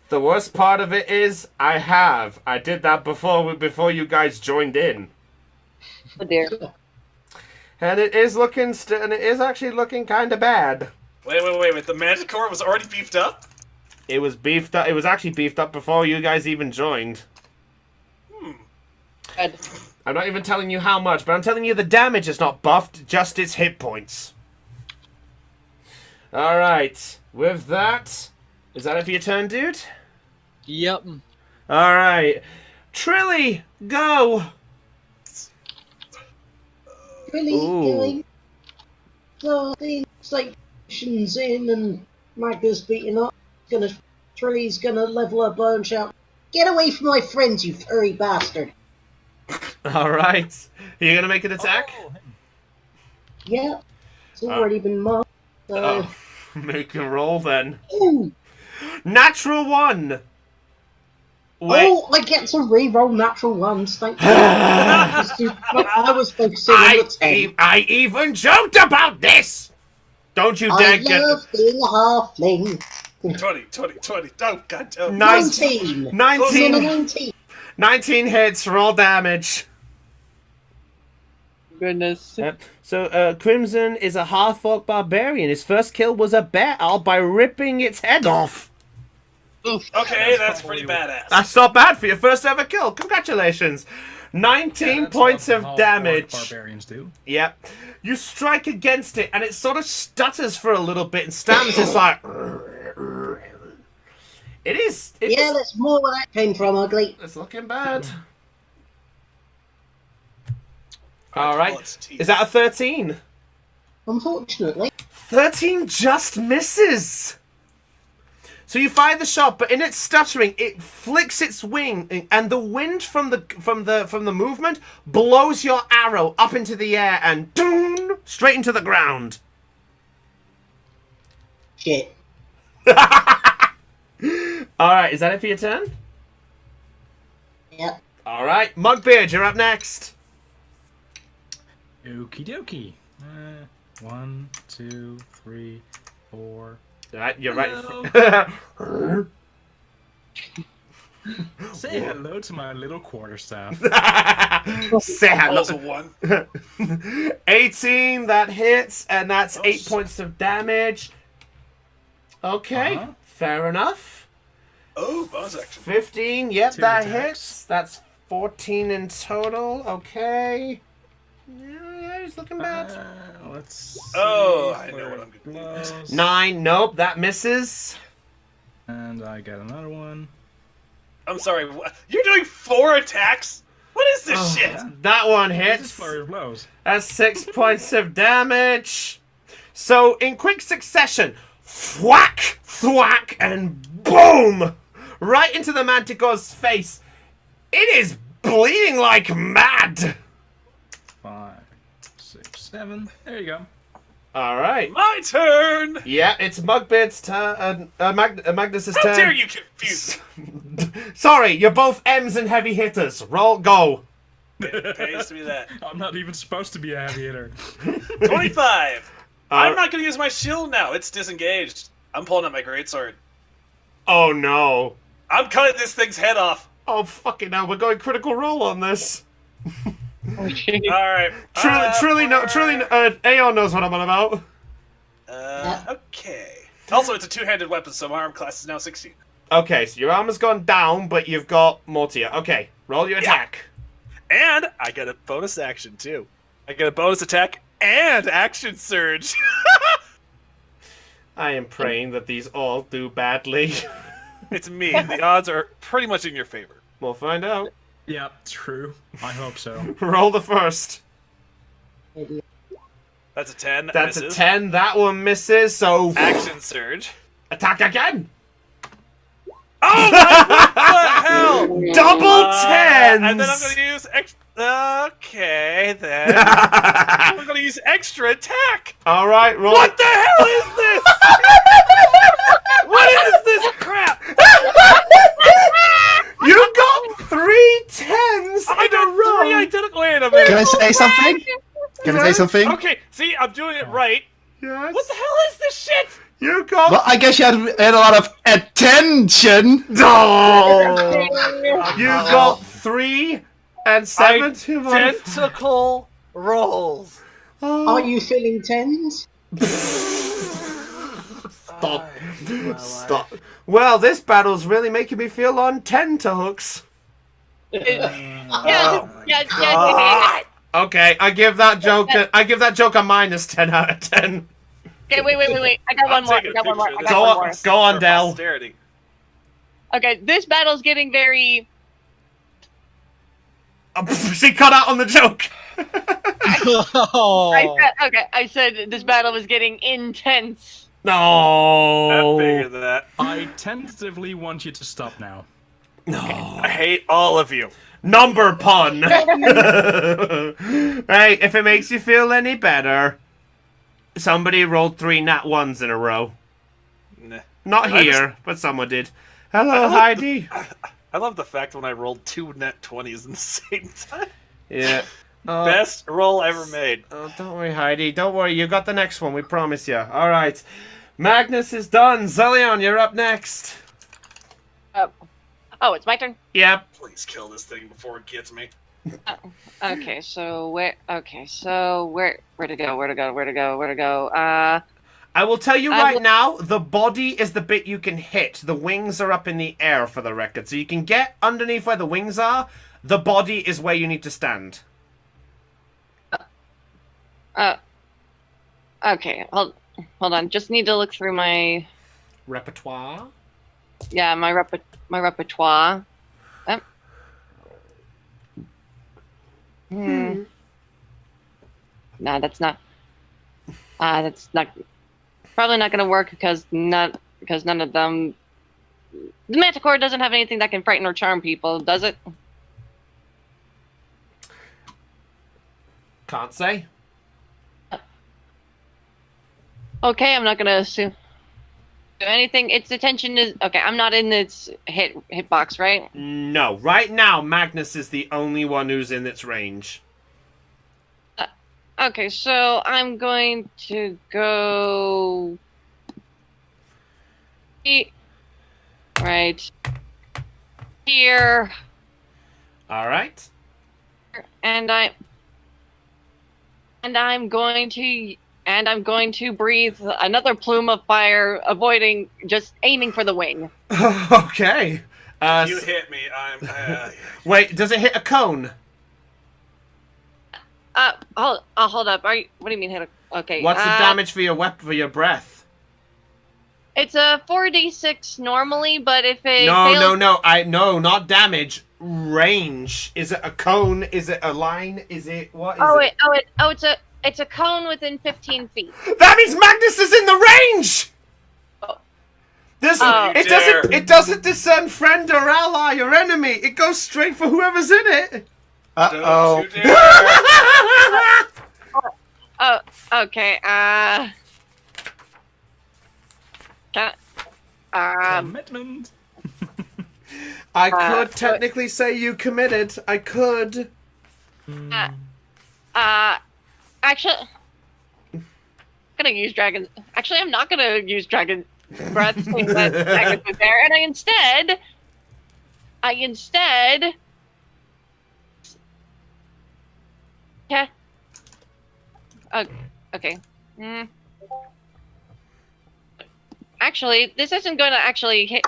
The worst part of it is, I did that before you guys joined in. Oh dear. And it is actually looking kind of bad. Wait. The Manticore was already beefed up? It was beefed up. It was actually beefed up before you guys even joined. Good. I'm not even telling you how much, but I'm telling you the damage is not buffed, just its hit points. Alright, with that, is that it for your turn, dude? Yep. Alright. Trilly, go! Really doing so things like missions in and Magnus beating up. Trilly's gonna level up and shout, "Get away from my friends, you furry bastard!" Alright. Are you gonna make an attack? Yeah, it's already been marked. So. Oh, make a roll then. Ooh. Natural 1! Wait. Oh, I get to re-roll natural ones, thank you. I was focusing on the 10. I even joked about this! Don't you dare I love being a halfling. 20. Oh, goddamn. 19. 19. 19 hits, roll damage. Goodness. So, Crimson is a half-orc barbarian. His first kill was a bear owl by ripping its head off. Okay, that's pretty badass. That's not bad for your first ever kill. Congratulations. 19 points of damage. Barbarians do. Yep. You strike against it, and it sort of stutters for a little bit and stands. It's like... Yeah, that's more where that came from, ugly. It's looking bad. Alright. Teeth. Is that a 13? Unfortunately. 13 just misses! So you fire the shot, but in its stuttering, it flicks its wing, and the wind from the movement blows your arrow up into the air and doom, straight into the ground. Shit. Alright, is that it for your turn? Yep. Alright, Mugbeard, you're up next. Okie dokie. 1, 2, 3, 4. Alright, you're right. Say hello to my little quarterstaff. Say hello. Also 1. 18, that hits, and that's Oh, 8 shit. points of damage. Okay, fair enough. Oh, bonus action. 15, yep, Two that attacks. hits. That's 14 in total. Okay. Yeah, he's looking bad. Let's see. Oh, I know for what I'm gonna do. blows. 9, nope, that misses. And I got another one. I'm sorry. You're doing 4 attacks? What is this Oh, shit? That one This is hits. flurry of blows. That's 6 points of damage. So, in quick succession, thwack, thwack, and boom! Right into the Manticore's face. It is bleeding like mad. 5, 6, 7. There you go. All right. My turn! Yeah, it's Mugbeard's turn. Magnus's How turn. dare you confuse me? Sorry, you're both M's and heavy hitters. Roll, go. It pays to be that. I'm not even supposed to be a heavy hitter. 25! I'm not gonna use my shield now. It's disengaged. I'm pulling out my greatsword. Oh no. I'm cutting this thing's head off. Oh fucking hell, we're going critical roll on this. Alright. Truly, Aeon knows what I'm on about. Okay. Also, it's a two-handed weapon, so my arm class is now 16. Okay, so your armor's gone down, but you've got more to you. Okay, roll your attack. And I got a bonus action, too. I got a bonus attack and action surge. I am praying that these all do badly. It's me. The odds are pretty much in your favor. We'll find out. Yep, true. I hope so. Roll the first. That's a 10. That's misses. a 10. That one misses, so Action surge. attack again. Oh my hell! Double 10s! And then I'm going to use okay, then. I'm going to use extra attack. All right, roll. What the hell is this? What is this crap? You got 3 10s I in a got row. 3 identical. Wait a minute. Can I say something? Can I say something? Okay, see, I'm doing it right. Yes. What the hell is this shit? You got. Well, I guess you had a lot of attention. Oh! You got 3 and 7 too much. Identical rolls. Are you feeling tens? Stop. Stop. Well, this battle's really making me feel on tenterhooks. Yeah. Okay, I give that joke. I give that joke a minus 10 out of 10. Okay, wait. I got one more. I got one more. I got Go one on, more. go on, For Del. posterity. Okay, this battle's getting very. She cut out on the joke. Oh. I said this battle was getting intense. No. I figured that. I tentatively want you to stop now. No. I hate all of you. Number pun. Right, if it makes you feel any better, somebody rolled 3 nat 1s in a row. Nah. Not I here, but someone did. Hello, Heidi. I love the fact when I rolled 2 net 20s in the same time. Yeah. Best roll ever made. Oh, don't worry, Heidi. Don't worry. You got the next one. We promise you. All right. Magnus is done. Zillion, you're up next. Oh, it's my turn. Yep. Please kill this thing before it gets me. Okay, so where to go? Where to go? I will tell you I right will- now, the body is the bit you can hit. The wings are up in the air, for the record. So you can get underneath where the wings are. The body is where you need to stand. Okay, hold on. Just need to look through my Repertoire? my repertoire. No, that's not. That's not. Probably not gonna work because none of them. The Manticore doesn't have anything that can frighten or charm people, does it? Can't say. Okay, I'm not gonna assume anything. Its attention is okay. I'm not in its hitbox, right? No. Right now, Magnus is the only one who's in its range. Okay, so I'm going to go. Right. here, All right. and I'm going to breathe another plume of fire, avoiding, just aiming for the wing. Okay. If you hit me, I'm. Wait, does it hit a cone? Hold up. What do you mean hit a? Okay. What's the damage for your for your breath? It's a 4d6 normally, but if it No, fails... no, not damage. Range. Is it a cone? Is it a line? Is it what? It's a cone within 15 feet. That means Magnus is in the range. It doesn't discern friend or ally or enemy. It goes straight for whoever's in it. Uh-oh. Oh, okay. Commitment. I could technically say you committed. I could. Actually, I'm gonna use dragon. Actually, I'm not gonna use dragon breath. Seeing that Magnus is there, and I instead. Yeah. Okay. Actually, this isn't going to actually hit.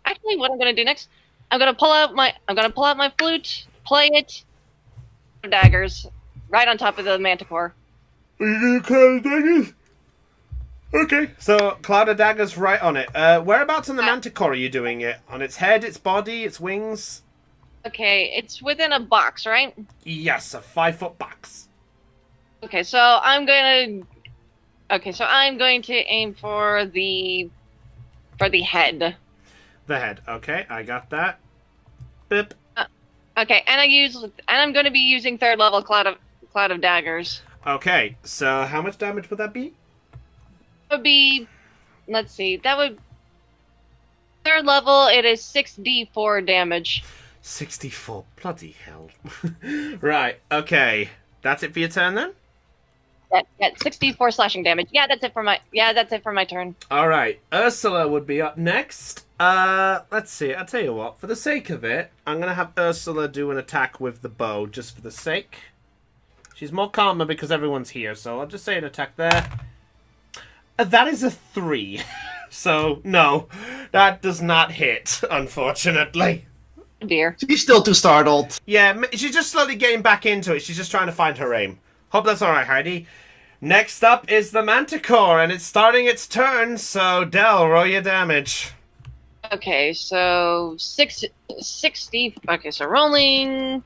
Actually, what I'm going to do next, I'm going to pull out my flute, play it, daggers, right on top of the manticore. Are you gonna cloud of daggers? Okay. So cloud of daggers right on it. Whereabouts on the manticore are you doing it? On its head, its body, its wings? Okay, it's within a box, right? Yes, a 5-foot box. Okay, so I'm going to aim for the head. The head. Okay, I got that. Bip. Okay, and I'm going to be using 3rd level cloud of daggers. Okay, so how much damage would that be? Would be, let's see, that would 3rd level. It is 6d4 damage. 64. Bloody hell. Right. Okay. That's it for your turn then. Yeah, 64 slashing damage. Yeah, that's it for my turn. All right. Ursula would be up next. Let's see. I'll tell you what. For the sake of it, I'm gonna have Ursula do an attack with the bow, just for the sake. She's more calmer because everyone's here, so I'll just say an attack there. That is a 3. So no, that does not hit, unfortunately. Dear. She's still too startled. Yeah, she's just slowly getting back into it. She's just trying to find her aim. Hope that's alright, Heidi. Next up is the Manticore, and it's starting its turn, so Del, roll your damage. Okay, so 60. Okay, so rolling.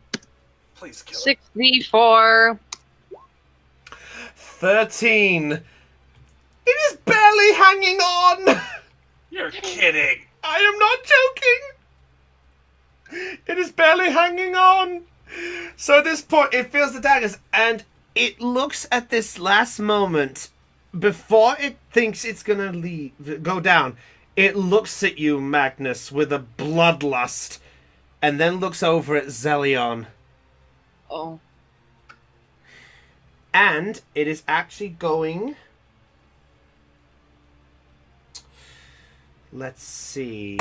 Please kill 64. 13. It is barely hanging on. You're kidding. I am not joking. It is barely hanging on. So at this point, it feels the daggers, and it looks at this last moment before it thinks it's gonna go down. It looks at you, Magnus, with a bloodlust, and then looks over at Zelion. Oh. And it is actually going... Let's see.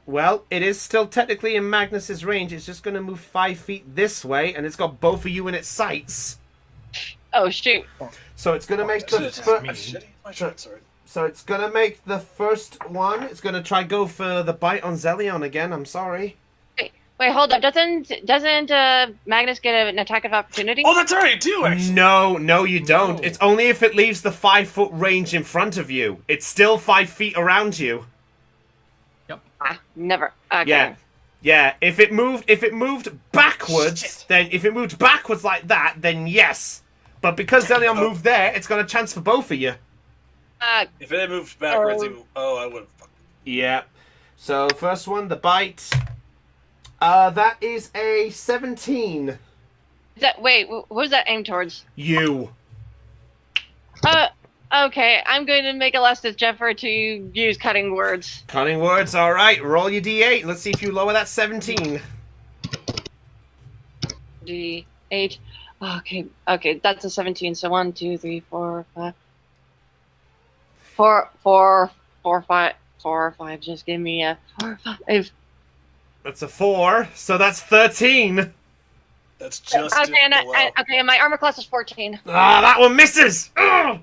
Well, it is still technically in Magnus's range. It's just going to move 5 feet this way, and it's got both of you in its sights. Oh, shoot. So it's going to make the first... So it's going to make the first one. It's going to try go for the bite on Zelion again. I'm sorry. Wait, hold up. Doesn't Magnus get an attack of opportunity? Oh, that's right, I do, actually. No, you don't. No. It's only if it leaves the 5-foot range in front of you. It's still 5 feet around you. Yep. Never. Okay. Yeah. If it moved backwards, then if it moved backwards like that, then yes. But because Zelion moved there, it's got a chance for both of you. If it had moved backwards, I would have. Yeah. So first one, the bite. That is a 17. Wait, who's that aimed towards? You. Okay, I'm going to make a last-ditch effort to use cutting words. Cutting words, alright. Roll your d8. Let's see if you lower that 17. D8. Okay, that's a 17. So 1, 2, 3, 4, 5. 4, 5. Just give me a 4, 5. That's a 4, so that's 13. That's just Okay, and below. okay, and my armor class is 14. Ah, that one misses! Ugh.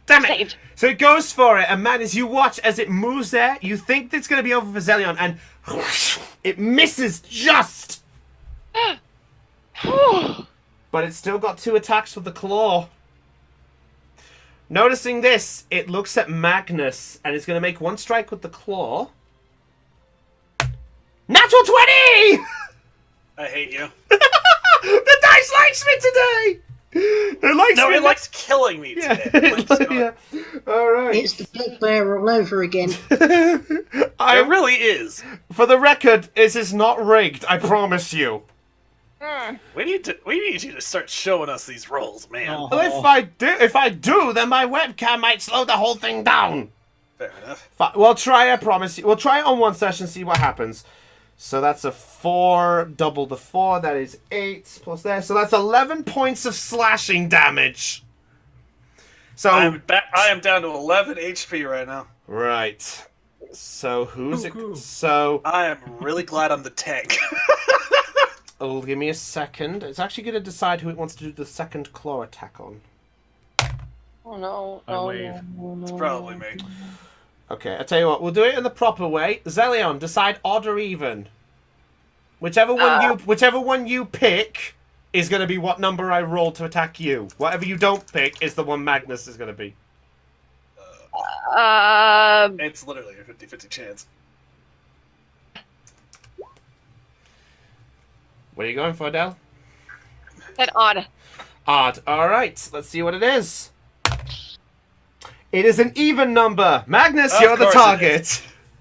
Damn it! Saved. So it goes for it, and man, as you watch as it moves there, you think it's going to be over for Zelion, and it misses just! But it's still got 2 attacks with the claw. Noticing this, it looks at Magnus, and it's going to make 1 strike with the claw. Natural 20! I hate you. The dice likes me today! It likes killing me today. Yeah. All right. It's the big bear all over again. It really is. For the record, this is not rigged. I promise you. We need you to start showing us these rolls, man. Oh. Well, if I do, then my webcam might slow the whole thing down. Fair enough. We'll try. I promise you. We'll try it on one session, see what happens. So that's a 4, double the 4. That is 8 plus there. So that's 11 points of slashing damage. So I am down to 11 HP right now. right. So who's it? Cool. So I am really glad I'm the tank. oh, give me a second. It's actually going to decide who it wants to do the second claw attack on. Oh no! I Oh, wave. no, It's no, probably no. me. Okay, I'll tell you what. We'll do it in the proper way. Zelion, decide odd or even. Whichever one you pick is going to be what number I roll to attack you. Whatever you don't pick is the one Magnus is going to be. It's literally a 50-50 chance. What are you going for, Adele? Said odd. Odd. All right. Let's see what it is. It is an even number. Magnus, Of you're the course it target.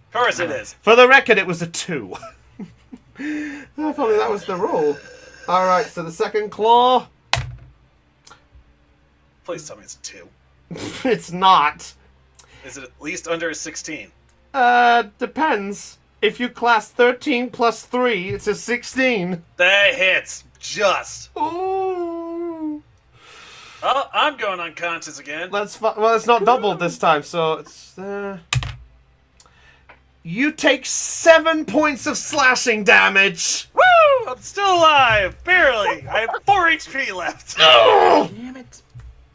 Of course it is. For the record, it was a 2. I thought that was the roll. All right. So the second claw. Please tell me it's a 2. It's not. Is it at least under a 16? Depends. If you class 13 plus 3, it's a 16. That hits. Just. Ooh. Oh, I'm going unconscious again. Well, it's not doubled this time, so it's... You take 7 points of slashing damage. Woo! I'm still alive. Barely. I have 4 HP left. Oh! Damn it.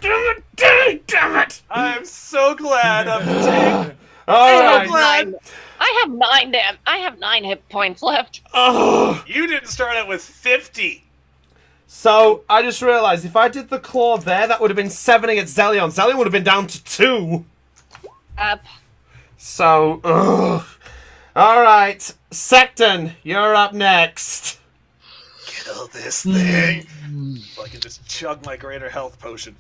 Damn it! I'm so glad I'm the tank. All I right. have 9. I have 9 hit points left. Oh. You didn't start out with 50. So, I just realized if I did the claw there, that would have been 7 against Zelion. Zelion would have been down to 2. Up. So, ugh. All right. Secton, you're up next. Kill this thing. So I can just chug my greater health potion.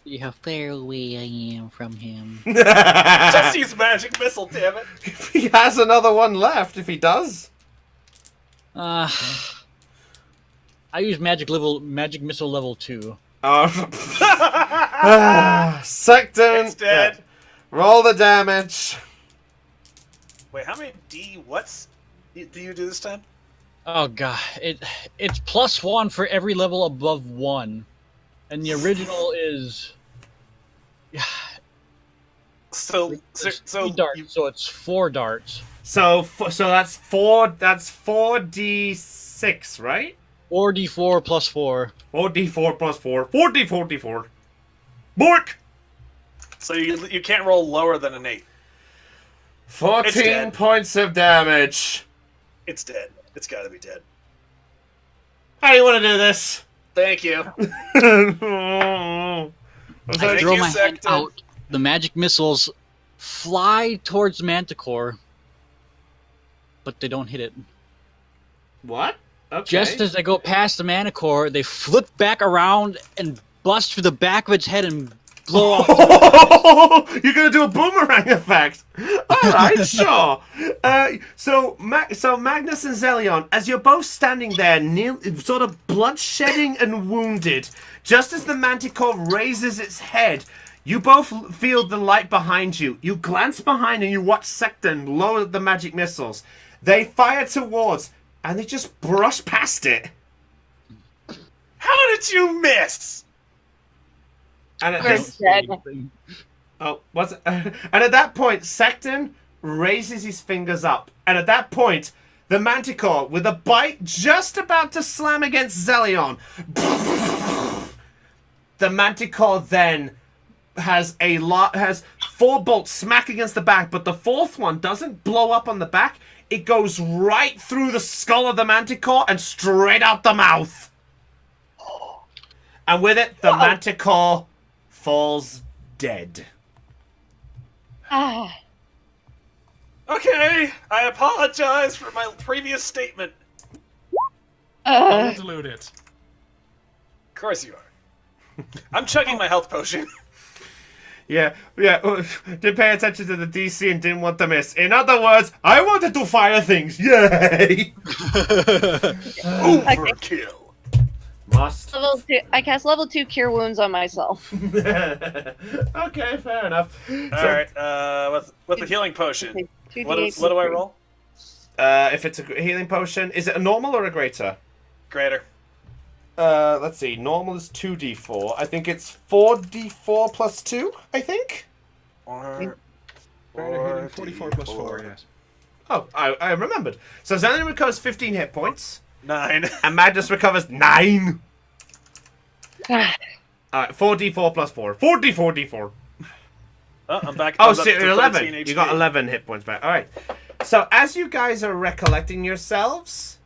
See how far away I am from him. Just use magic missile, damn it. He has another one left, if he does. I use magic missile level 2. Secton, It's dead. roll the damage. Wait, how many what's do you do this time? Oh god, it's +1 for every level above 1, and the original is So three darts, so it's 4 darts. So that's 4. That's 4d6, right? 4d4 plus 4. 4d4 plus 4. 4d4d4. Bork. So you can't roll lower than an 8. 14 dead. points of damage. It's dead. It's got to be dead. How do you want to do this? Thank you. I Thank throw you, my hand Secton. out. The magic missiles fly towards Manticore, but they don't hit it. What? Okay. Just as they go past the Manticore, they flip back around and bust through the back of its head and blow off. You're gonna do a boomerang effect. All right, sure. So Magnus and Zelion, as you're both standing there, sort of bloodshedding and wounded, just as the Manticore raises its head, you both feel the light behind you. You glance behind and you watch Secton lower the magic missiles. They fire towards, and they just brush past it. How did you miss? And at Don't this, say Dead. anything. Oh, what's it? And at that point, Secton raises his fingers up. And at that point, the Manticore, with a bite just about to slam against Zelion, the Manticore then has four bolts smack against the back, but the fourth one doesn't blow up on the back. It goes right through the skull of the Manticore and straight out the mouth. And with it, the Manticore falls dead. Okay, I apologize for my previous statement. Don't dilute it. Of course you are. I'm chugging my health potion. Yeah. Didn't pay attention to the DC and didn't want to miss. In other words, I wanted to fire things. Yay! Overkill. Must. Level 2. I cast level 2 Cure Wounds on myself. Okay, fair enough. Alright, with the healing potion, what do I roll? If it's a healing potion, is it a normal or a greater? Greater. Let's see. Normal is 2d4. I think it's 4d4 plus 2, I think? Or... Greater healing 44 plus 4, yes. Oh, I remembered. So Zelion recovers 15 hit points. 9. And Magnus recovers 9. Alright, 4d4 plus 4. 4d4d4. Oh, I'm back. Oh, I'm so up to 11. 13 HP. You got 11 hit points back. Alright. So as you guys are recollecting yourselves,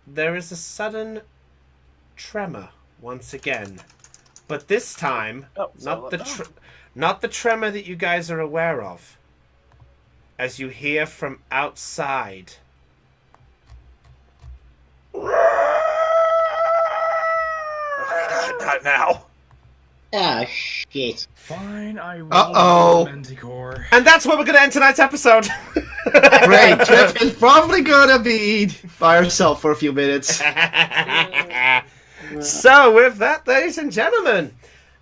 there is a sudden tremor once again. But this time, not the tremor that you guys are aware of. As you hear from outside... Not now. Ah, shit. Fine, I will. Uh-oh. Manticore. And that's where we're going to end tonight's episode. Great. Trip is probably gonna be by herself for a few minutes. So, with that, ladies and gentlemen,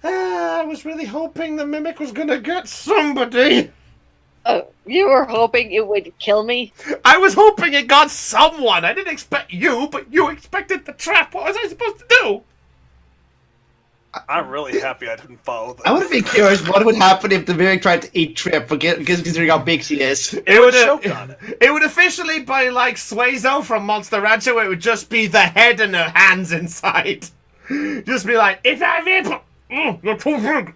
I was really hoping the Mimic was going to get somebody. Oh, you were hoping it would kill me? I was hoping it got someone. I didn't expect you, but you expected the trap. What was I supposed to do? I'm really happy I didn't follow them. I would be curious what would happen if the Mimic tried to eat Trip, considering how big she is. It would officially be like Suezo from Monster Rancher, where it would just be the head and her hands inside. Just be like, if I'm able... You're too big.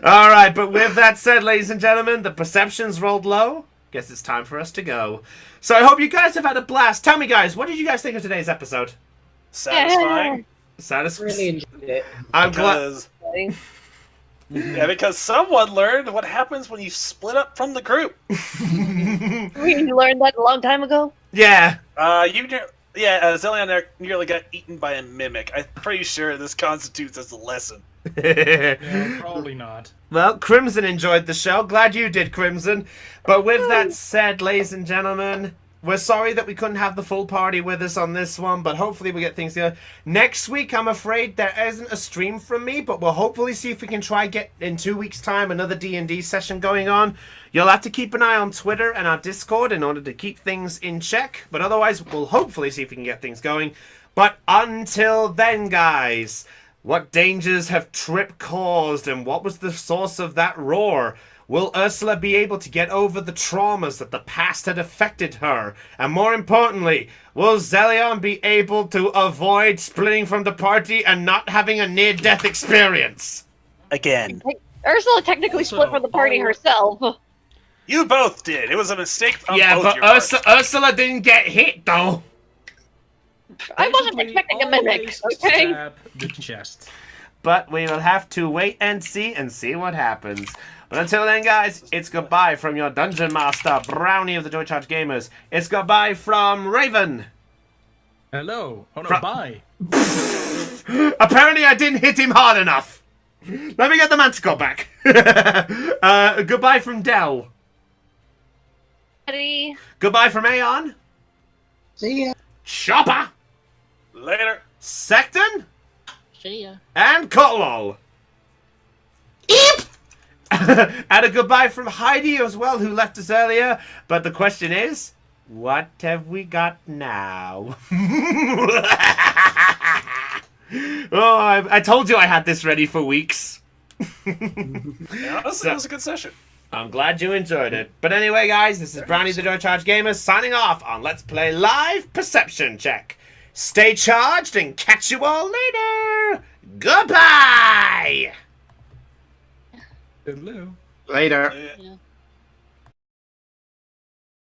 Alright, but with that said, ladies and gentlemen, the perceptions rolled low. Guess it's time for us to go. So I hope you guys have had a blast. Tell me, guys, what did you guys think of today's episode? Satisfying. Really enjoyed it. I'm glad. Yeah, because someone learned what happens when you split up from the group. We learned that a long time ago? Yeah. Zelion nearly got eaten by a mimic. I'm pretty sure this constitutes as a lesson. Yeah, probably not. Well, Crimson enjoyed the show. Glad you did, Crimson. But with that said, ladies and gentlemen, we're sorry that we couldn't have the full party with us on this one, but hopefully we get things together. Next week, I'm afraid there isn't a stream from me, but we'll hopefully see if we can try get, in 2 weeks' time, another D&D session going on. You'll have to keep an eye on Twitter and our Discord in order to keep things in check, but otherwise, we'll hopefully see if we can get things going. But until then, guys, what dangers have Trip caused, and what was the source of that roar? Will Ursula be able to get over the traumas that the past had affected her? And more importantly, will Zelion be able to avoid splitting from the party and not having a near-death experience? Again. Ursula technically split from the party herself. You both did. It was a mistake on Yeah, both but your parts. Ursula didn't get hit, though. I wasn't expecting a mimic, Always okay? Stab the chest. But we will have to wait and see what happens. But until then, guys, it's goodbye from your Dungeon Master, Brownie of the Joy Charge Gamers. It's goodbye from Raven. Hello. Oh no, Fra- bye. Apparently I didn't hit him hard enough. Let me get the Manticore back. Goodbye from Dell. Buddy. Goodbye from Aeon. See ya. Chopper. Later. Secton. See ya. And Kotlol. And a goodbye from Heidi as well, who left us earlier. But the question is, what have we got now? Oh, I told you I had this ready for weeks. Yeah, honestly, it was a good session. I'm glad you enjoyed it. But anyway, guys, this is Brownie the Joy Charge Gamer signing off on Let's Play Live Perception Check. Stay charged and catch you all later. Goodbye. Hello. Later. Yeah. Yeah.